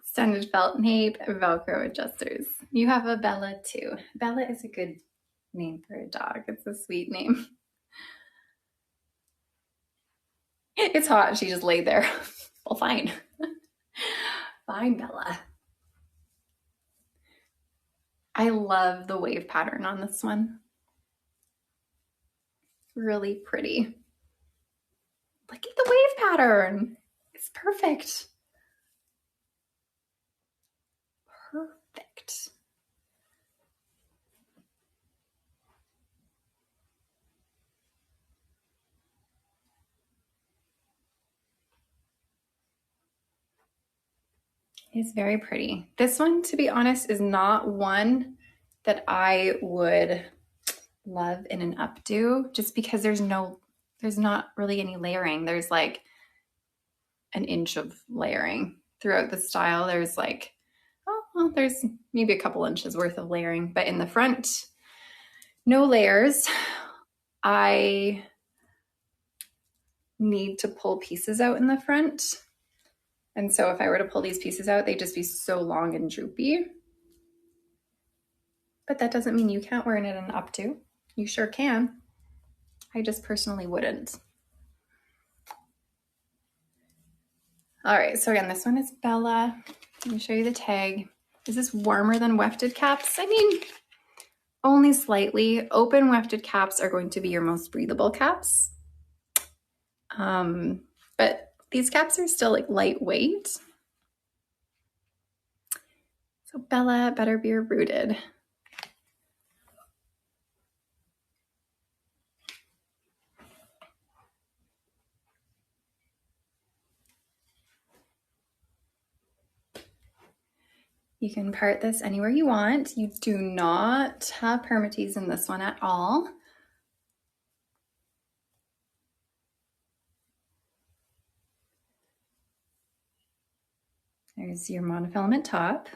extended felt nape, Velcro adjusters. You have a Bella too. Bella is a good name for a dog. It's a sweet name. It's hot. She just laid there. Well, fine. Fine, Bella. I love the wave pattern on this one. Really pretty. Look at the wave pattern. It's perfect. Perfect. It's very pretty. This one, to be honest, is not one that I would love in an updo, just because there's not really any layering. There's like an inch of layering throughout the style. There's like, there's maybe a couple inches worth of layering, but in the front, no layers. I need to pull pieces out in the front. And so if I were to pull these pieces out, they'd just be so long and droopy. But that doesn't mean you can't wear it in an updo. You sure can. I just personally wouldn't. All right, so again, this one is Bella. Let me show you the tag. Is this warmer than wefted caps? I mean, only slightly. Open wefted caps are going to be your most breathable caps. But these caps are still like lightweight. So Bella, butterbeer rooted. You can part this anywhere you want. You do not have permatease in this one at all. There's your monofilament top.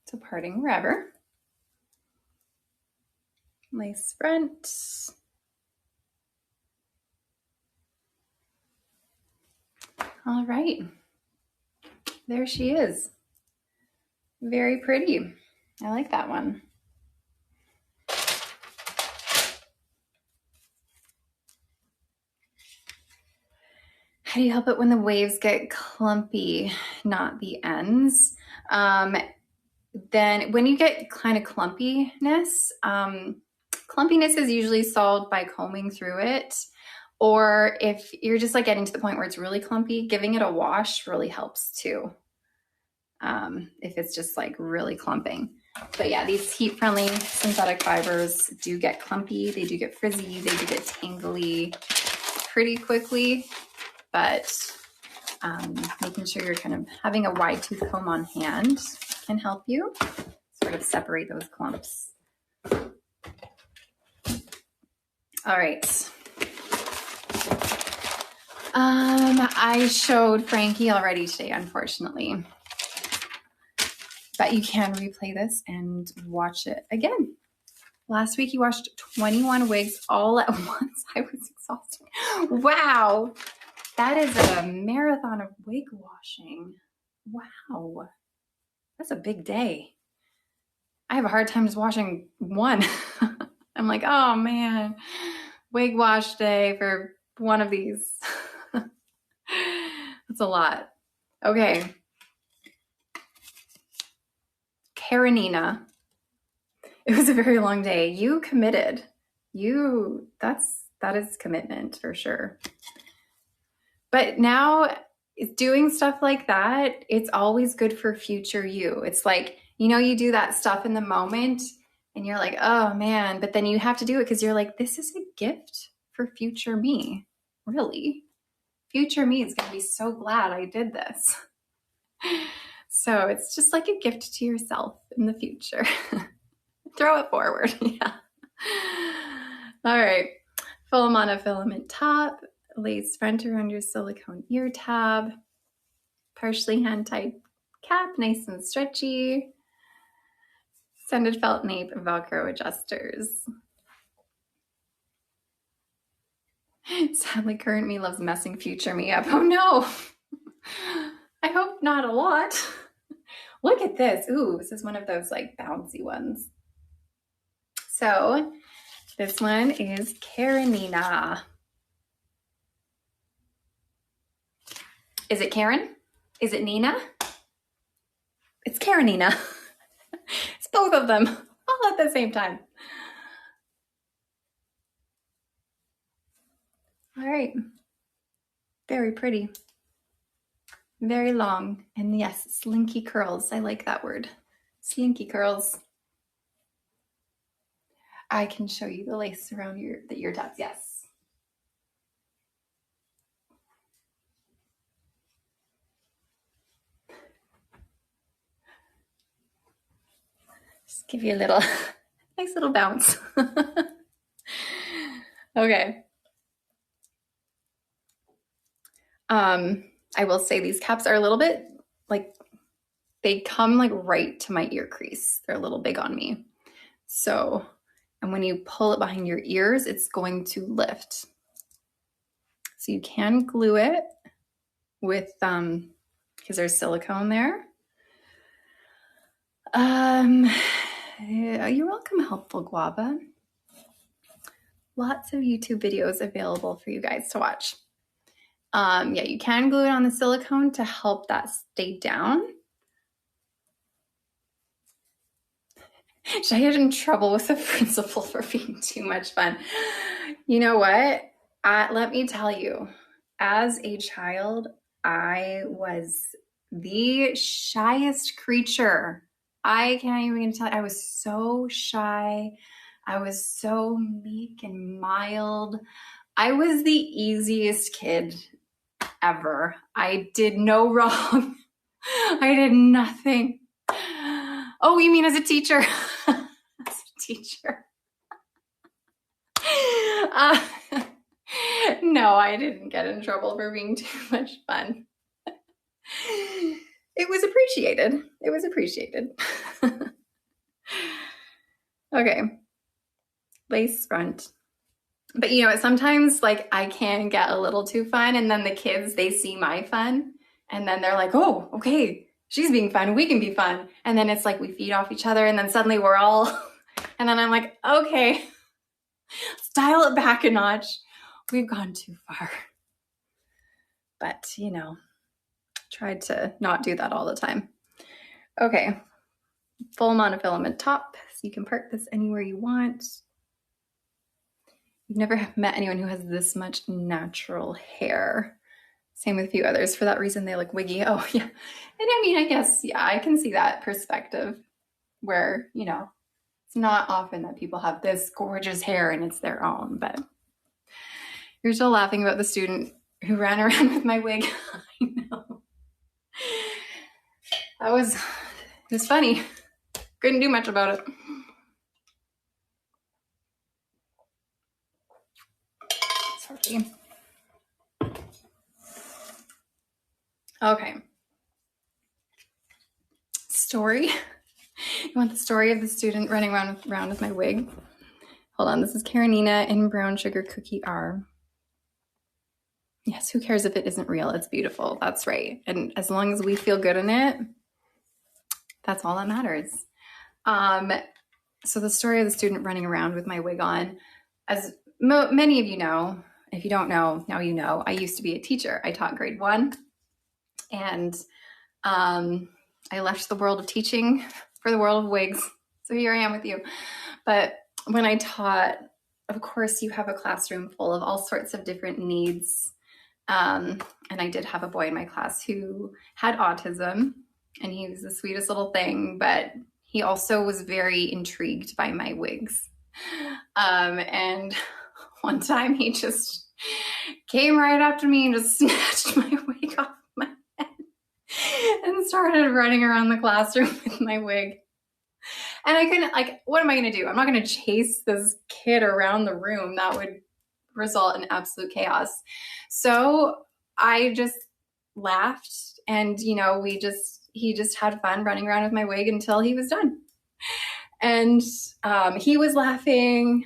So parting wherever. Lace front. All right. There she is. Very pretty. I like that one. How do you help it when the waves get clumpy, not the ends? Then when you get kind of clumpiness, clumpiness is usually solved by combing through it. Or if you're just like getting to the point where it's really clumpy, giving it a wash really helps too. If it's just like really clumping. But yeah, these heat-friendly synthetic fibers do get clumpy, they do get frizzy, they do get tangly pretty quickly, but making sure you're kind of having a wide tooth comb on hand can help you sort of separate those clumps. All right. I showed Frankie already today, unfortunately. But you can replay this and watch it again. Last week, he washed 21 wigs all at once. I was exhausted. Wow. That is a marathon of wig washing. Wow. That's a big day. I have a hard time just washing one. I'm like, oh man, wig wash day for one of these. That's a lot. Okay. Karenina. It was a very long day. You committed. That is commitment for sure. But now doing stuff like that, it's always good for future you. It's like, you know, you do that stuff in the moment and you're like, oh man, but then you have to do it because you're like, this is a gift for future me. Really? Future me is going to be so glad I did this. So it's just like a gift to yourself in the future. Throw it forward. Yeah. All right. Full monofilament top, lace front around your silicone ear tab, partially hand-tied cap, nice and stretchy, sanded felt nape, and Velcro adjusters. Sadly, current me loves messing future me up. Oh no. I hope not a lot. Look at this. Ooh, this is one of those like bouncy ones. So this one is Karenina. Is it Karen? Is it Nina? It's Karenina. It's both of them all at the same time. All right. Very pretty. Very long. And yes, slinky curls. I like that word. Slinky curls. I can show you the lace around the ear tabs. Yes. Just give you a little, nice little bounce. Okay. I will say these caps are a little bit like, they come like right to my ear crease. They're a little big on me. So, and when you pull it behind your ears, it's going to lift. So you can glue it with, because there's silicone there. You're welcome, Helpful Guava. Lots of YouTube videos available for you guys to watch. Yeah, you can glue it on the silicone to help that stay down. Should I get in trouble with the principal for being too much fun? You know what? Let me tell you, as a child, I was the shyest creature. I can't even tell you. I was so shy. I was so meek and mild. I was the easiest kid ever. I did no wrong. I did nothing. Oh, you mean as a teacher? As a teacher. No, I didn't get in trouble for being too much fun. It was appreciated. It was appreciated. Okay. Lace front. But you know what? Sometimes like I can get a little too fun, and then the kids, they see my fun, and then they're like, oh, okay, she's being fun. We can be fun. And then it's like we feed off each other, and then suddenly we're all, and then I'm like, okay, let's dial it back a notch. We've gone too far. But, you know, tried to not do that all the time. Okay, full monofilament top. So you can part this anywhere you want. You've never met anyone who has this much natural hair. Same with a few others. For that reason, they look wiggy. Oh, yeah. And I mean, I guess, yeah, I can see that perspective where, you know, it's not often that people have this gorgeous hair and it's their own, but you're still laughing about the student who ran around with my wig. I know. It was funny. Couldn't do much about it. Sorry. Okay. Story. You want the story of the student running around with my wig? Hold on. This is Karenina in Brown Sugar Cookie R. Yes, who cares if it isn't real? It's beautiful. That's right. And as long as we feel good in it, that's all that matters. So the story of the student running around with my wig on, as many of you know, if you don't know, now you know, I used to be a teacher. I taught grade 1, and I left the world of teaching for the world of wigs. So here I am with you. But when I taught, of course, you have a classroom full of all sorts of different needs. And I did have a boy in my class who had autism, and he was the sweetest little thing, but he also was very intrigued by my wigs. And one time he just came right up to me and just snatched my wig off my head and started running around the classroom with my wig. And I couldn't, like, what am I going to do? I'm not going to chase this kid around the room. That would result in absolute chaos. So I just laughed, and, you know, he just had fun running around with my wig until he was done. And he was laughing.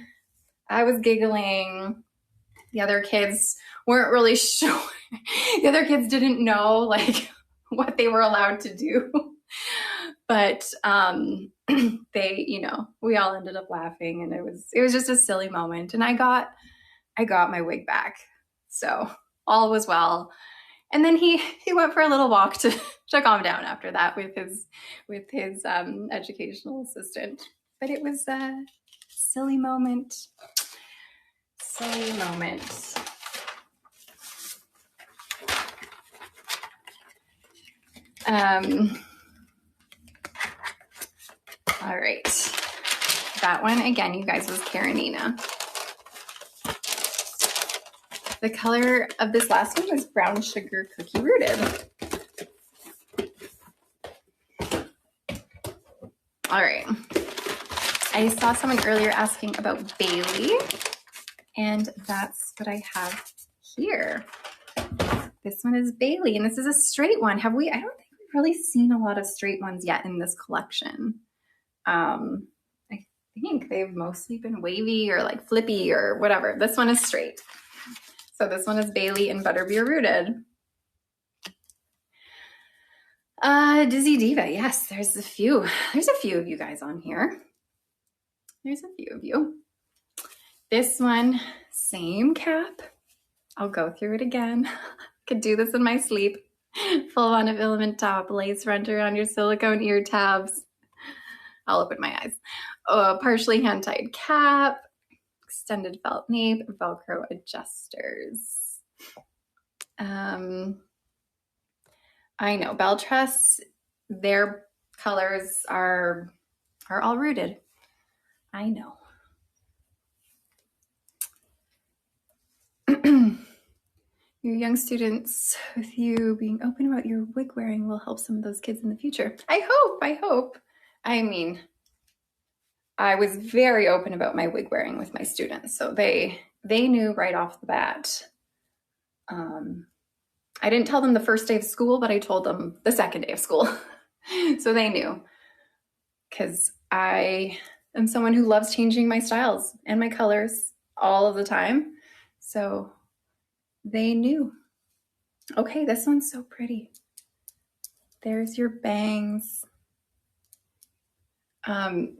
I was giggling. The other kids weren't really sure. The other kids didn't know, like, what they were allowed to do. But they, you know, we all ended up laughing, and it was just a silly moment. And I got my wig back. So all was well. And then he went for a little walk to calm down after that with his educational assistant. But it was a silly moment. Silly moment. All right. That one, again, you guys, was Karenina. The color of this last one was Brown Sugar Cookie Rooted. All right. I saw someone earlier asking about Bailey, and that's what I have here. This one is Bailey, and this is a straight one. I don't think we've really seen a lot of straight ones yet in this collection. I think they've mostly been wavy or like flippy or whatever. This one is straight. So this one is Bailey and Butterbeer Rooted. Dizzy Diva. Yes, there's a few. There's a few of you guys on here. There's a few of you. This one, same cap. I'll go through it again. Could do this in my sleep. Full monofilament top, lace front around your silicone ear tabs. I'll open my eyes. Partially hand-tied cap, extended felt nape, Velcro adjusters. I know, Belle Tress, their colors are all rooted. I know. Your young students, with you being open about your wig wearing, will help some of those kids in the future. I hope. I mean, I was very open about my wig wearing with my students, so they knew right off the bat. I didn't tell them the first day of school, but I told them the second day of school. So they knew, because I am someone who loves changing my styles and my colors all of the time. So they knew. Okay, this one's so pretty. There's your bangs. And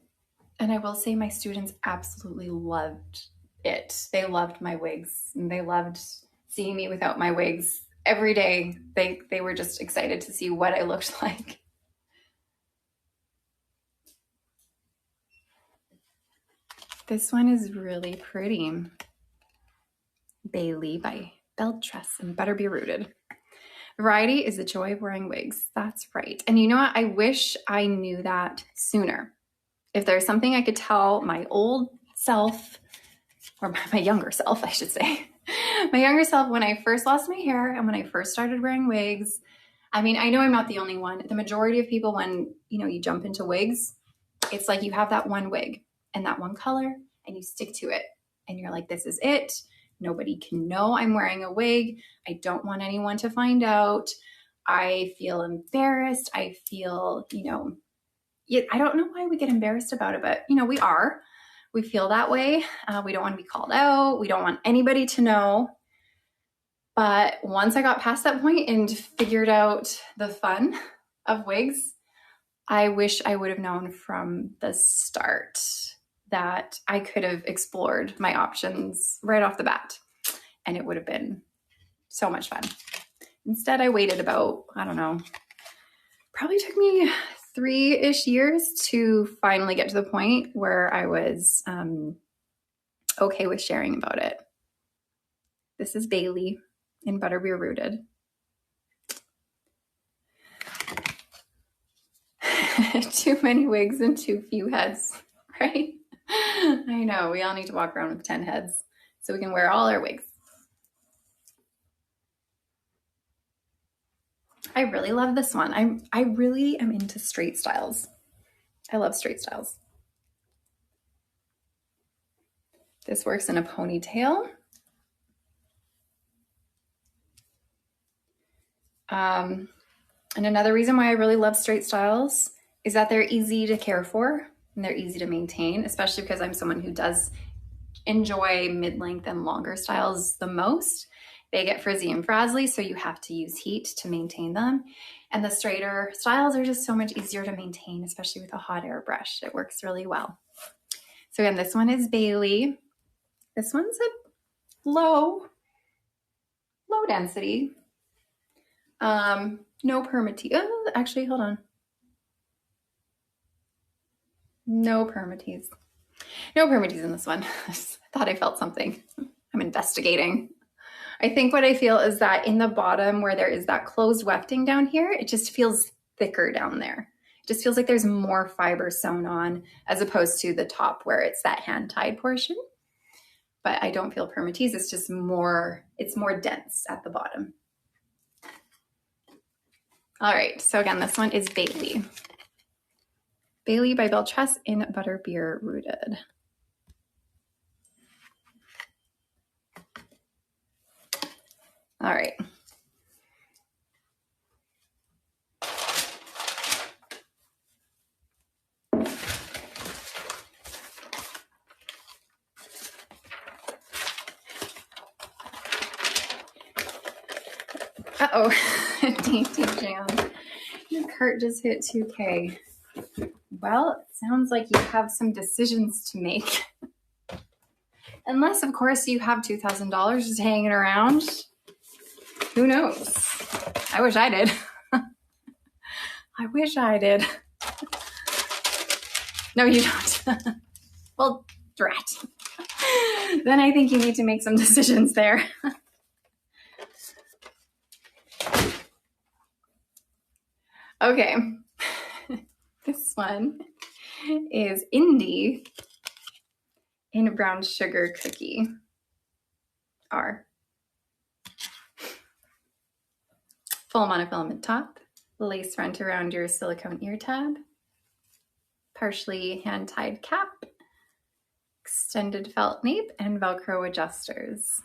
I will say my students absolutely loved it. They loved my wigs, and they loved seeing me without my wigs. Every day, they were just excited to see what I looked like. This one is really pretty. Bailey by Belle Tress and Better Be Rooted. Variety is the joy of wearing wigs. That's right. And you know what? I wish I knew that sooner. If there's something I could tell my old self, or my younger self, I should say, my younger self, when I first lost my hair and when I first started wearing wigs. I mean, I know I'm not the only one. The majority of people, when you jump into wigs, it's like you have that one wig and that one color and you stick to it. And you're like, this is it. Nobody can know I'm wearing a wig. I don't want anyone to find out. I feel embarrassed. I feel, I don't know why we get embarrassed about it, but we feel that way. We don't want to be called out. We don't want anybody to know. But once I got past that point and figured out the fun of wigs, I wish I would have known from the start that I could have explored my options right off the bat, and it would have been so much fun. Instead, I waited about, probably took me 3-ish years to finally get to the point where I was okay with sharing about it. This is Bailey in Better Be Rooted. Too many wigs and too few heads, right? I know, we all need to walk around with 10 heads so we can wear all our wigs. I really love this one. I really am into straight styles. I love straight styles. This works in a ponytail. And another reason why I really love straight styles is that they're easy to care for and they're easy to maintain, especially because I'm someone who does enjoy mid-length and longer styles the most. They get frizzy and frazzly, so you have to use heat to maintain them. And the straighter styles are just so much easier to maintain, especially with a hot air brush. It works really well. So again, this one is Bailey. This one's a low density. No permatease. Actually, hold on. No permatease. No permatease in this one. I thought I felt something. I'm investigating. I think what I feel is that in the bottom where there is that closed wefting down here, it just feels thicker down there. It just feels like there's more fiber sewn on as opposed to the top where it's that hand-tied portion. But I don't feel permatease. It's just it's more dense at the bottom. All right, so again, this one is Bailey. Bailey by Belle Tress in Better Be Rooted. All right. Uh-oh, Dainty Jam. Your cart just hit 2K. Well, it sounds like you have some decisions to make. Unless, of course, you have $2,000 just hanging around. Who knows? I wish I did. I wish I did. No, you don't. Well, drat. Then I think you need to make some decisions there. Okay. This one is Indie in Brown Sugar Cookie R. Full monofilament top, lace front around your silicone ear tab, partially hand-tied cap, extended felt nape, and Velcro adjusters.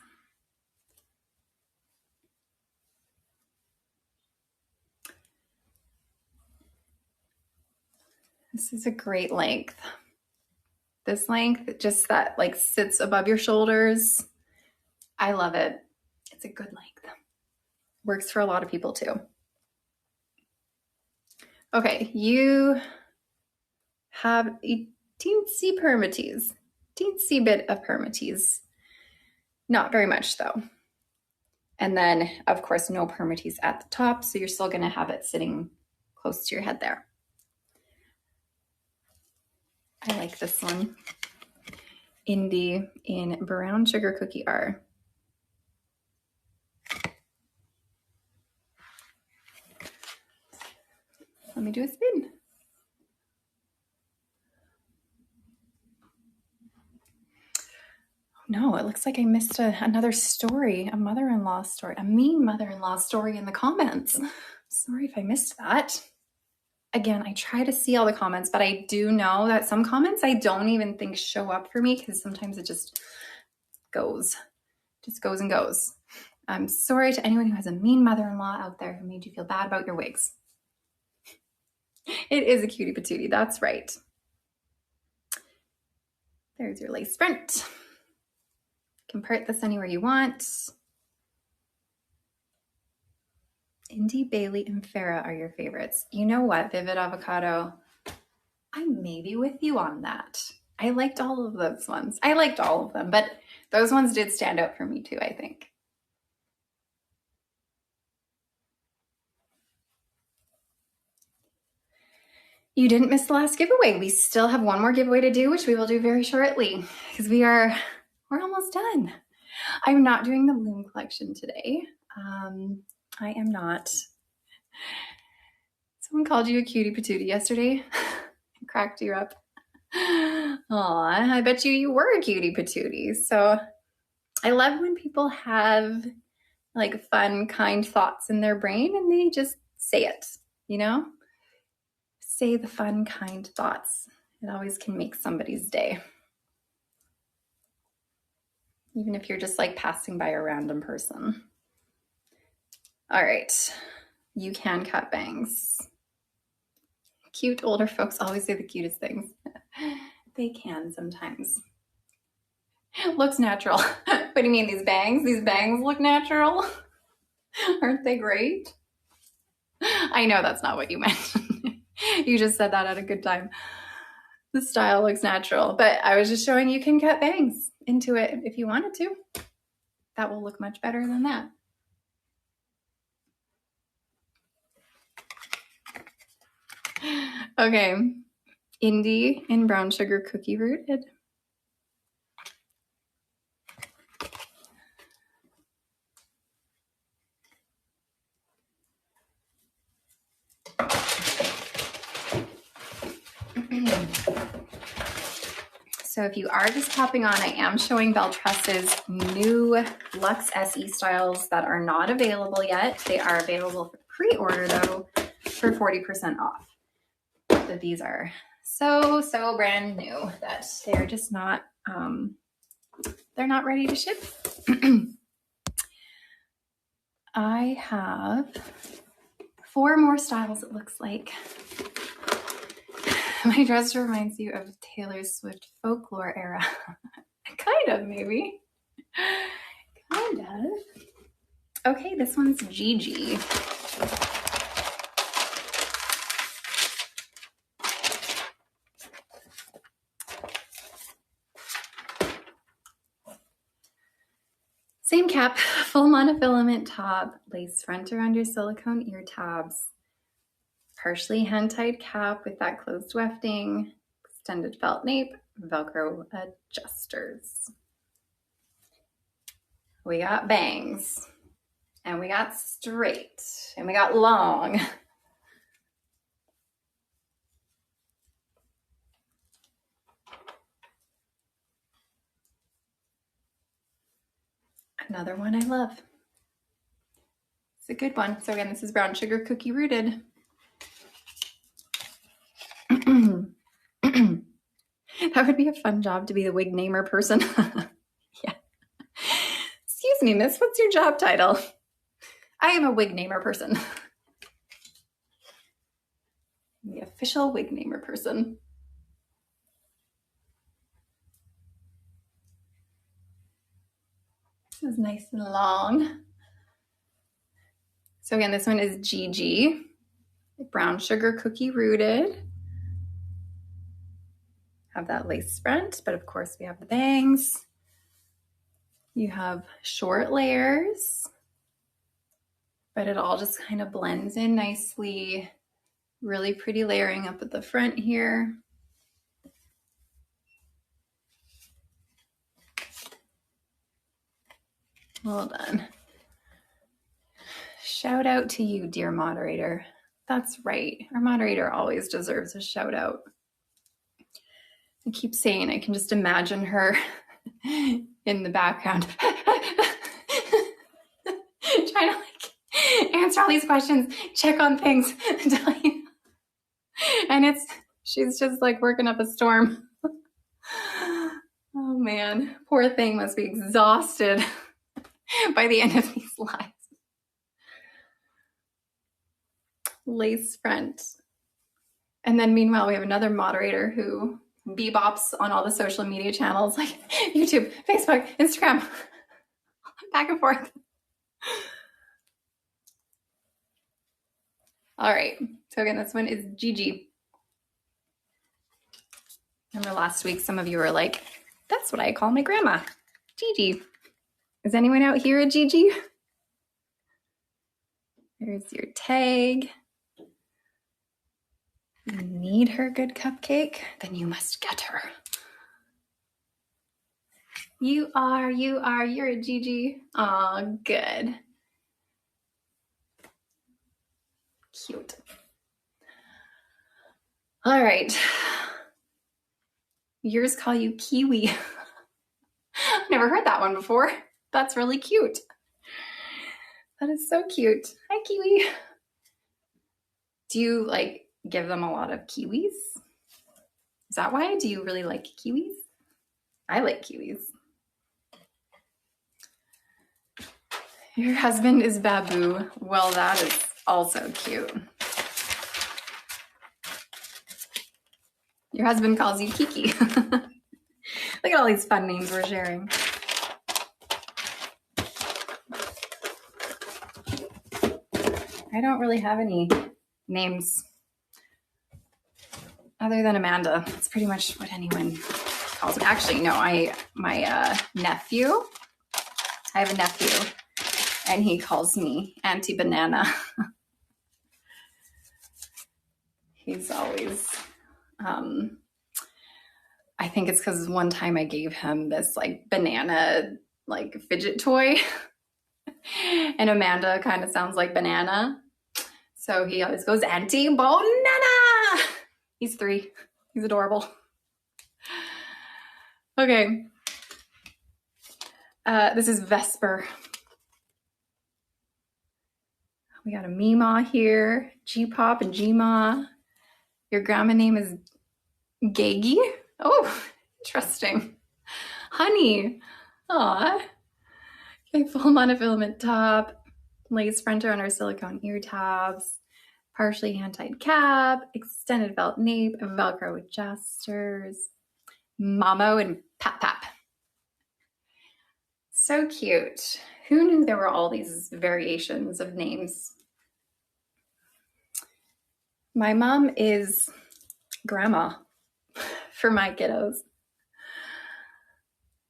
This is a great length. This length, just that like sits above your shoulders. I love it. It's a good length. Works for a lot of people too. Okay, you have a teensy permatease, teensy bit of permatease. Not very much though. And then of course, no permatease at the top. So you're still gonna have it sitting close to your head there. I like this one. Indie in Brown Sugar Cookie R. Let me do a spin. No, it looks like I missed another story, a mother-in-law story, a mean mother-in-law story in the comments. Sorry if I missed that. Again, I try to see all the comments, but I do know that some comments I don't even think show up for me because sometimes it just goes and goes. I'm sorry to anyone who has a mean mother-in-law out there who made you feel bad about your wigs. It is a cutie patootie, that's right. There's your lace front. You can part this anywhere you want. Indy, Bailey, and Farah are your favorites. You know what, Vivid Avocado? I may be with you on that. I liked all of those ones. I liked all of them, but those ones did stand out for me too, I think. You didn't miss the last giveaway. We still have one more giveaway to do, which we will do very shortly because we're almost done. I'm not doing the Bloom collection today. I am not. Someone called you a cutie patootie yesterday. Cracked you up. Aw, I bet you were a cutie patootie. So I love when people have like fun, kind thoughts in their brain and they just say it, you know? Say the fun, kind thoughts. It always can make somebody's day. Even if you're just like passing by a random person. All right, you can cut bangs. Cute older folks always say the cutest things. They can sometimes. Looks natural. What do you mean, these bangs? These bangs look natural? Aren't they great? I know that's not what you meant. You just said that at a good time. The style looks natural, but I was just showing you can cut bangs into it if you wanted to. That will look much better than that. Okay, Indie in Brown Sugar Cookie Rooted. So if you are just popping on, I am showing Belle Tress's new LUX SE styles that are not available yet. They are available for pre-order though for 40% off. So these are so brand new that they're just not, they're not ready to ship. I have 4 more styles, it looks like. My dress reminds you of Taylor Swift folklore era. Kind of, maybe. Kind of. Okay, this one's Gigi. Same cap, full monofilament top, lace front around your silicone ear tabs, partially hand-tied cap with that closed wefting, extended felt nape, Velcro adjusters. We got bangs, and we got straight, and we got long. Another one I love. It's a good one. So again, this is brown sugar cookie rooted. That would be a fun job to be the wig namer person. Yeah. Excuse me, miss, what's your job title? I am a wig namer person. The official wig namer person. This is nice and long. So again, this one is Gigi, brown sugar cookie rooted. Have that lace front, but of course we have the bangs. You have short layers, but it all just kind of blends in nicely. Really pretty layering up at the front here. Well done. Shout out to you, dear moderator. That's right. Our moderator always deserves a shout out. I keep saying I can just imagine her in the background trying to like answer all these questions, check on things, and she's just like working up a storm. Oh man, poor thing must be exhausted by the end of these lives. Lace front. And then meanwhile, we have another moderator who bebops on all the social media channels like YouTube, Facebook, Instagram, back and forth. All right, so again, this one is Gigi. Remember last week, some of you were like, that's what I call my grandma, Gigi. Is anyone out here a Gigi? There's your tag. You need her good cupcake, then you must get her. You're a Gigi. Aw, good. Cute. All right. Yours call you Kiwi. I've never heard that one before. That's really cute. That is so cute. Hi, Kiwi. Do you like give them a lot of kiwis? Is that why? Do you really like kiwis? I like kiwis. Your husband is Babu. Well, that is also cute. Your husband calls you Kiki. Look at all these fun names we're sharing. I don't really have any names other than Amanda. That's pretty much what anyone calls me. Actually, no, my nephew, I have a nephew, and he calls me Auntie Banana. He's always, I think it's because one time I gave him this like banana like fidget toy, and Amanda kind of sounds like banana. So he always goes, Auntie Banana. He's 3. He's adorable. Okay. This is Vesper. We got a Meemaw here, G-Pop and G-Ma. Your grandma name is Gaggy. Oh, interesting. Honey. Aw. Okay, full monofilament top, lace fronter on our silicone ear tabs, partially hand-tied cap, extended felt nape, Velcro adjusters, Mamo and Pap Pap. So cute. Who knew there were all these variations of names? My mom is grandma for my kiddos.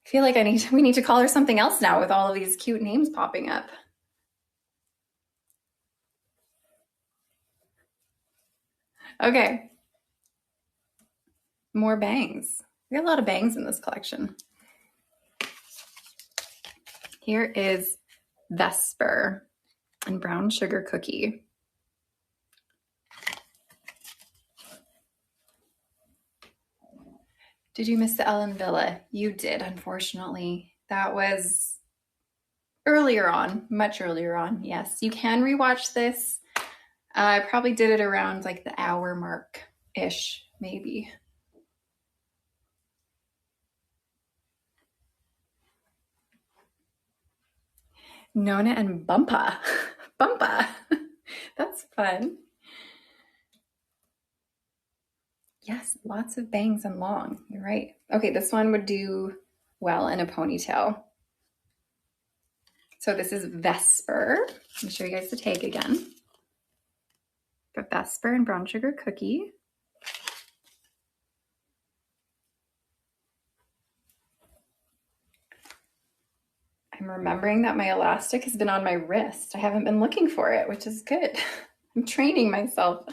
I feel like we need to call her something else now with all of these cute names popping up. Okay. More bangs. We got a lot of bangs in this collection. Here is Vesper and Brown Sugar Cookie. Did you miss the Ellen Wille? You did, unfortunately. That was earlier on, much earlier on. Yes, you can rewatch this. I probably did it around like the hour mark-ish, maybe. Nona and Bumpa. Bumpa. That's fun. Yes, lots of bangs and long. You're right. Okay, this one would do well in a ponytail. So this is Vesper. Let me show you guys the tag again. Got Vesper and Brown Sugar Cookie. I'm remembering that my elastic has been on my wrist. I haven't been looking for it, which is good. I'm training myself.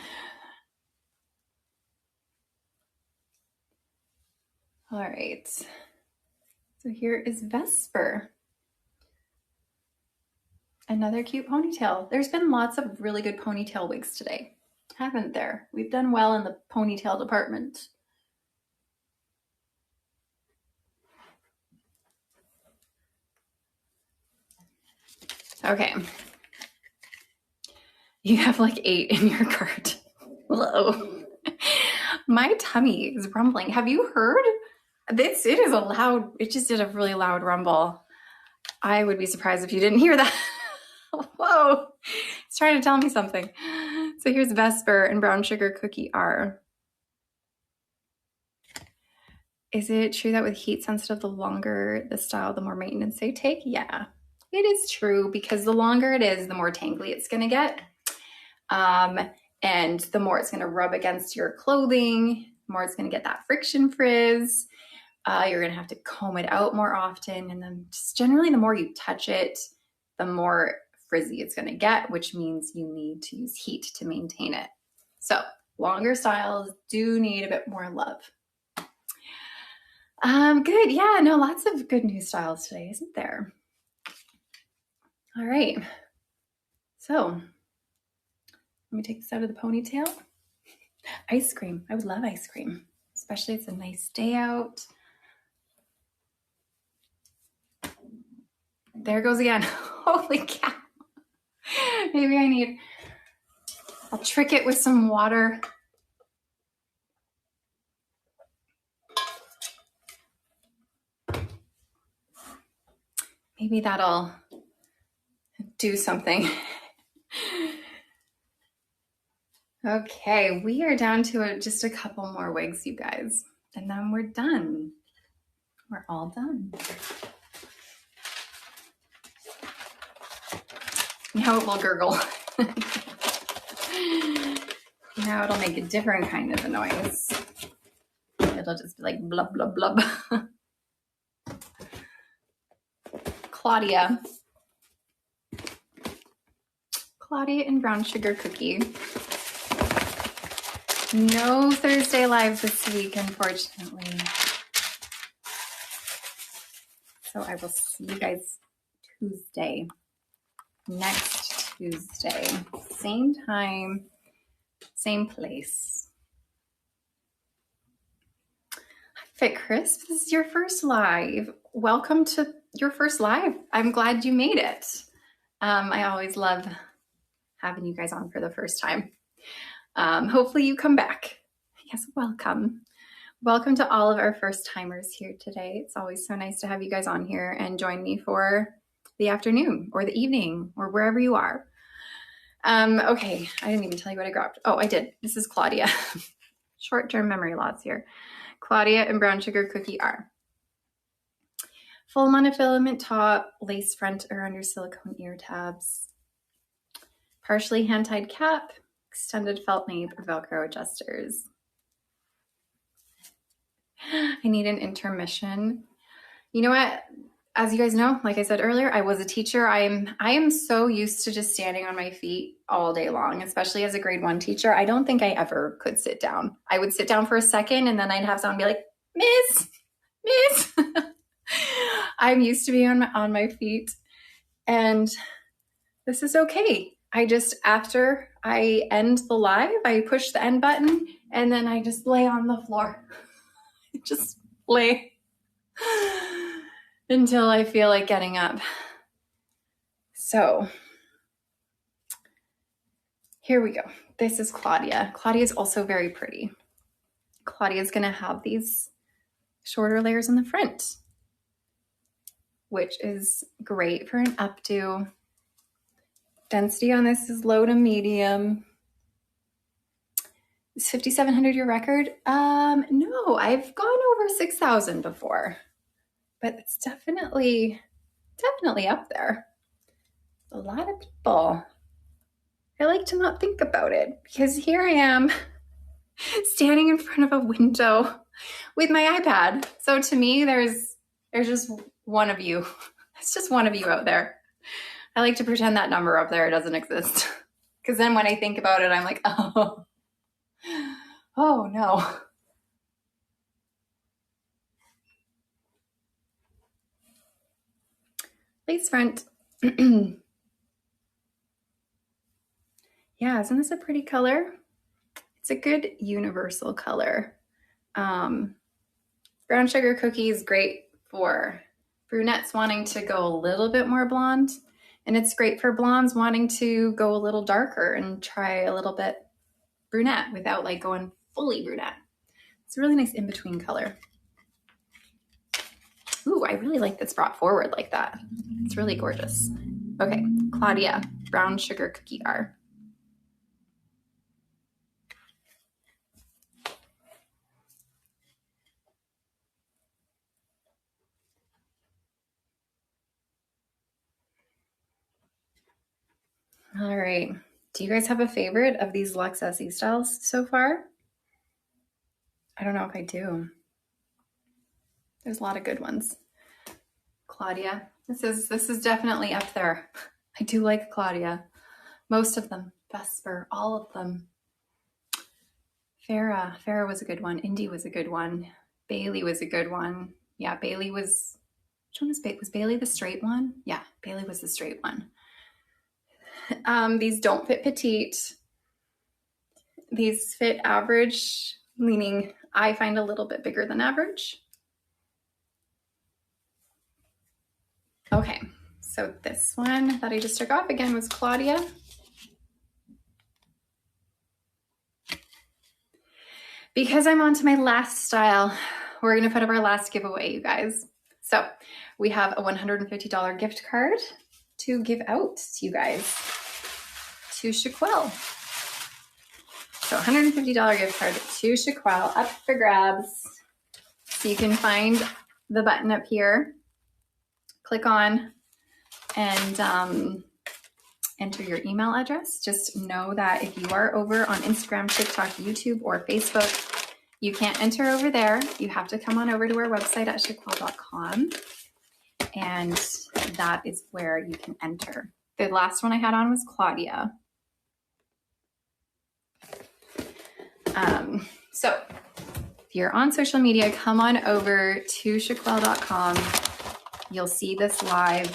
All right. So here is Vesper. Another cute ponytail. There's been lots of really good ponytail wigs today, haven't there? We've done well in the ponytail department. Okay. You have like 8 in your cart. Hello. My tummy is rumbling. Have you heard? It is a loud, it just did a really loud rumble. I would be surprised if you didn't hear that. Whoa, it's trying to tell me something. So here's Vesper and Brown Sugar Cookie R. Is it true that with heat sensitive, the longer the style, the more maintenance they take? Yeah, it is true, because the longer it is, the more tangly it's gonna get. And the more it's gonna rub against your clothing, the more it's gonna get that friction frizz. You're gonna have to comb it out more often. And then just generally, the more you touch it, the more frizzy it's gonna get, which means you need to use heat to maintain it. So longer styles do need a bit more love. Good, yeah, no, lots of good new styles today, isn't there? All right, so let me take this out of the ponytail. Ice cream, I would love ice cream, especially it's a nice day out. There it goes again. Holy cow. Maybe I'll trick it with some water. Maybe that'll do something. Okay, we are down to just a couple more wigs, you guys, and then we're done. We're all done. Now it will gurgle. Now it'll make a different kind of a noise. It'll just be like blub, blub, blub. Claudia and Brown Sugar Cookie. No Thursday live this week, unfortunately. So I will see you guys Tuesday. Next Tuesday. Same time, same place. Hi, Fit Crisp. This is your first live. Welcome to your first live. I'm glad you made it. I always love having you guys on for the first time. Hopefully you come back. Yes, welcome. Welcome to all of our first timers here today. It's always so nice to have you guys on here and join me for the afternoon or the evening or wherever you are. Okay, I didn't even tell you what I grabbed. Oh, I did. This is Claudia. Short-term memory loss here. Claudia and Brown Sugar Cookie R. Full monofilament top, lace front or under silicone ear tabs. Partially hand-tied cap, extended felt nape, Velcro adjusters. I need an intermission. You know what? as you guys know, like I said earlier, I was a teacher. I am so used to just standing on my feet all day long, especially as a grade 1 teacher. I don't think I ever could sit down. I would sit down for a second and then I'd have someone be like, Miss. I'm used to being on my feet, and this is okay. After I end the live, I push the end button and then I just lay on the floor. Just lay until I feel like getting up. So here we go. This is Claudia. Claudia is also very pretty. Claudia is going to have these shorter layers in the front, which is great for an updo. Density on this is low to medium. Is 5,700 your record? No, I've gone over 6,000 before, but it's definitely up there. A lot of people. I like to not think about it because here I am standing in front of a window with my iPad. So to me, there's just one of you. It's just one of you out there. I like to pretend that number up there doesn't exist. Because then when I think about it, I'm like, oh no. Lace front. Yeah, isn't this a pretty color? It's a good universal color. Brown sugar cookie is great for brunettes wanting to go a little bit more blonde, and it's great for blondes wanting to go a little darker and try a little bit brunette without like going fully brunette. It's a really nice in-between color. Ooh, I really like this brought forward like that. It's really gorgeous. Okay, Claudia, brown sugar cookie R. All right. Do you guys have a favorite of these LUX SE styles so far? I don't know if I do. There's a lot of good ones. Claudia, this is definitely up there. I do like Claudia. Most of them. Vesper, all of them. Farah was a good one. Indy was a good one. Bailey was a good one. Yeah, Bailey was, which one was Bailey? Was Bailey the straight one? Yeah, Bailey was the straight one. These don't fit petite. These fit average, meaning I find a little bit bigger than average. Okay, so this one that I just took off again was Claudia. Because I'm on to my last style, we're gonna put up our last giveaway, you guys. So we have a $150 gift card to give out to you guys to Shaquille. So $150 gift card to Shaquille up for grabs. So you can find the button up here, click on and enter your email address. Just know that if you are over on Instagram, TikTok, YouTube, or Facebook, you can't enter over there. You have to come on over to our website at shaquille.com, and that is where you can enter. The last one I had on was Claudia. So if you're on social media, come on over to shaquille.com. You'll see this live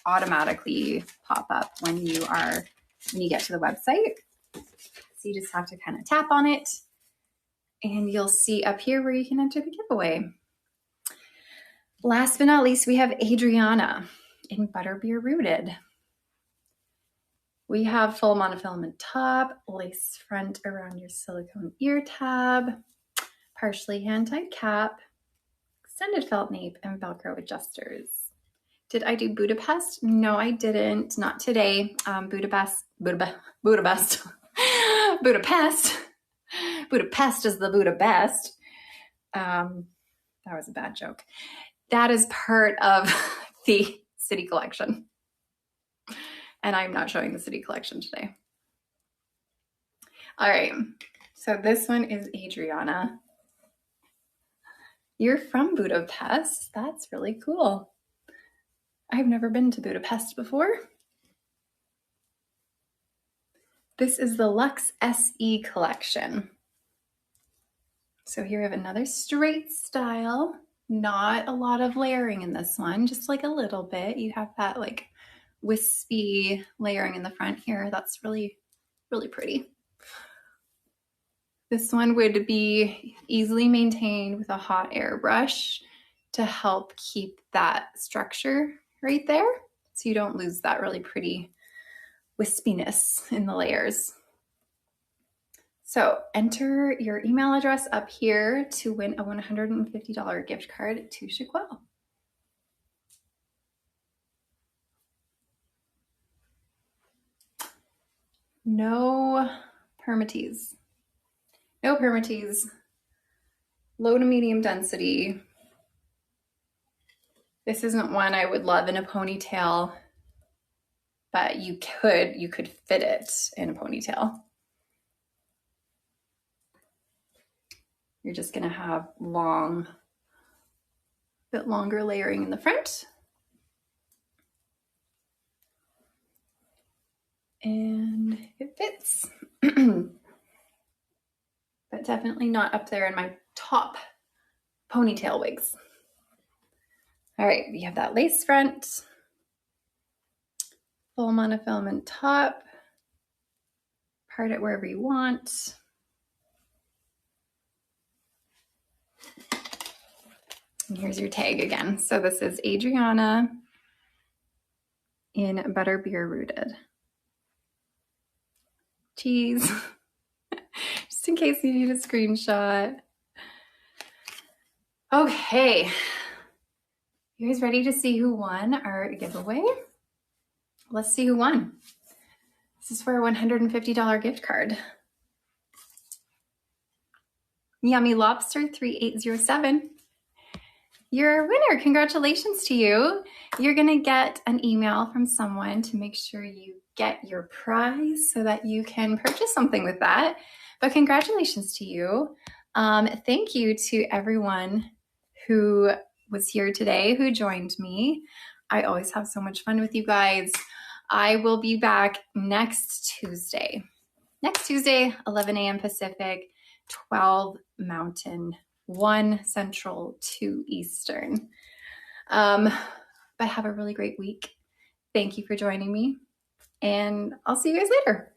automatically pop up when you get to the website. So you just have to kind of tap on it and you'll see up here where you can enter the giveaway. Last but not least, we have Adriana in Butterbeer Rooted. We have full monofilament top, lace front around your silicone ear tab, partially hand-tied cap, extended felt nape, and Velcro adjusters. Did I do Budapest? No, I didn't. Not today. Budapest is the Budapest. That was a bad joke. That is part of the city collection. And I'm not showing the city collection today. All right, so this one is Adriana. You're from Budapest. That's really cool. I've never been to Budapest before. This is the LUX SE collection. So here we have another straight style, not a lot of layering in this one, just like a little bit. You have that like wispy layering in the front here. That's really, really pretty. This one would be easily maintained with a hot air brush to help keep that structure right there, so you don't lose that really pretty wispiness in the layers. So enter your email address up here to win a $150 gift card to Chiquelle. No permatease. No permatease. Low to medium density. This isn't one I would love in a ponytail, but you could fit it in a ponytail. You're just gonna have bit longer layering in the front. And it fits. But definitely not up there in my top ponytail wigs. All right, we have that lace front, full monofilament top, part it wherever you want. And here's your tag again. So this is Adriana in Butterbeer Rooted. Cheese. Just in case you need a screenshot. Okay. You guys ready to see who won our giveaway? Let's see who won. This is for a $150 gift card. Yummy Lobster 3807. You're a winner. Congratulations to you. You're going to get an email from someone to make sure you get your prize so that you can purchase something with that. But congratulations to you. Thank you to everyone who was here today, who joined me. I always have so much fun with you guys. I will be back next Tuesday. Next Tuesday, 11 a.m. Pacific, 12 Mountain, 1 Central, 2 Eastern. But have a really great week. Thank you for joining me, and I'll see you guys later.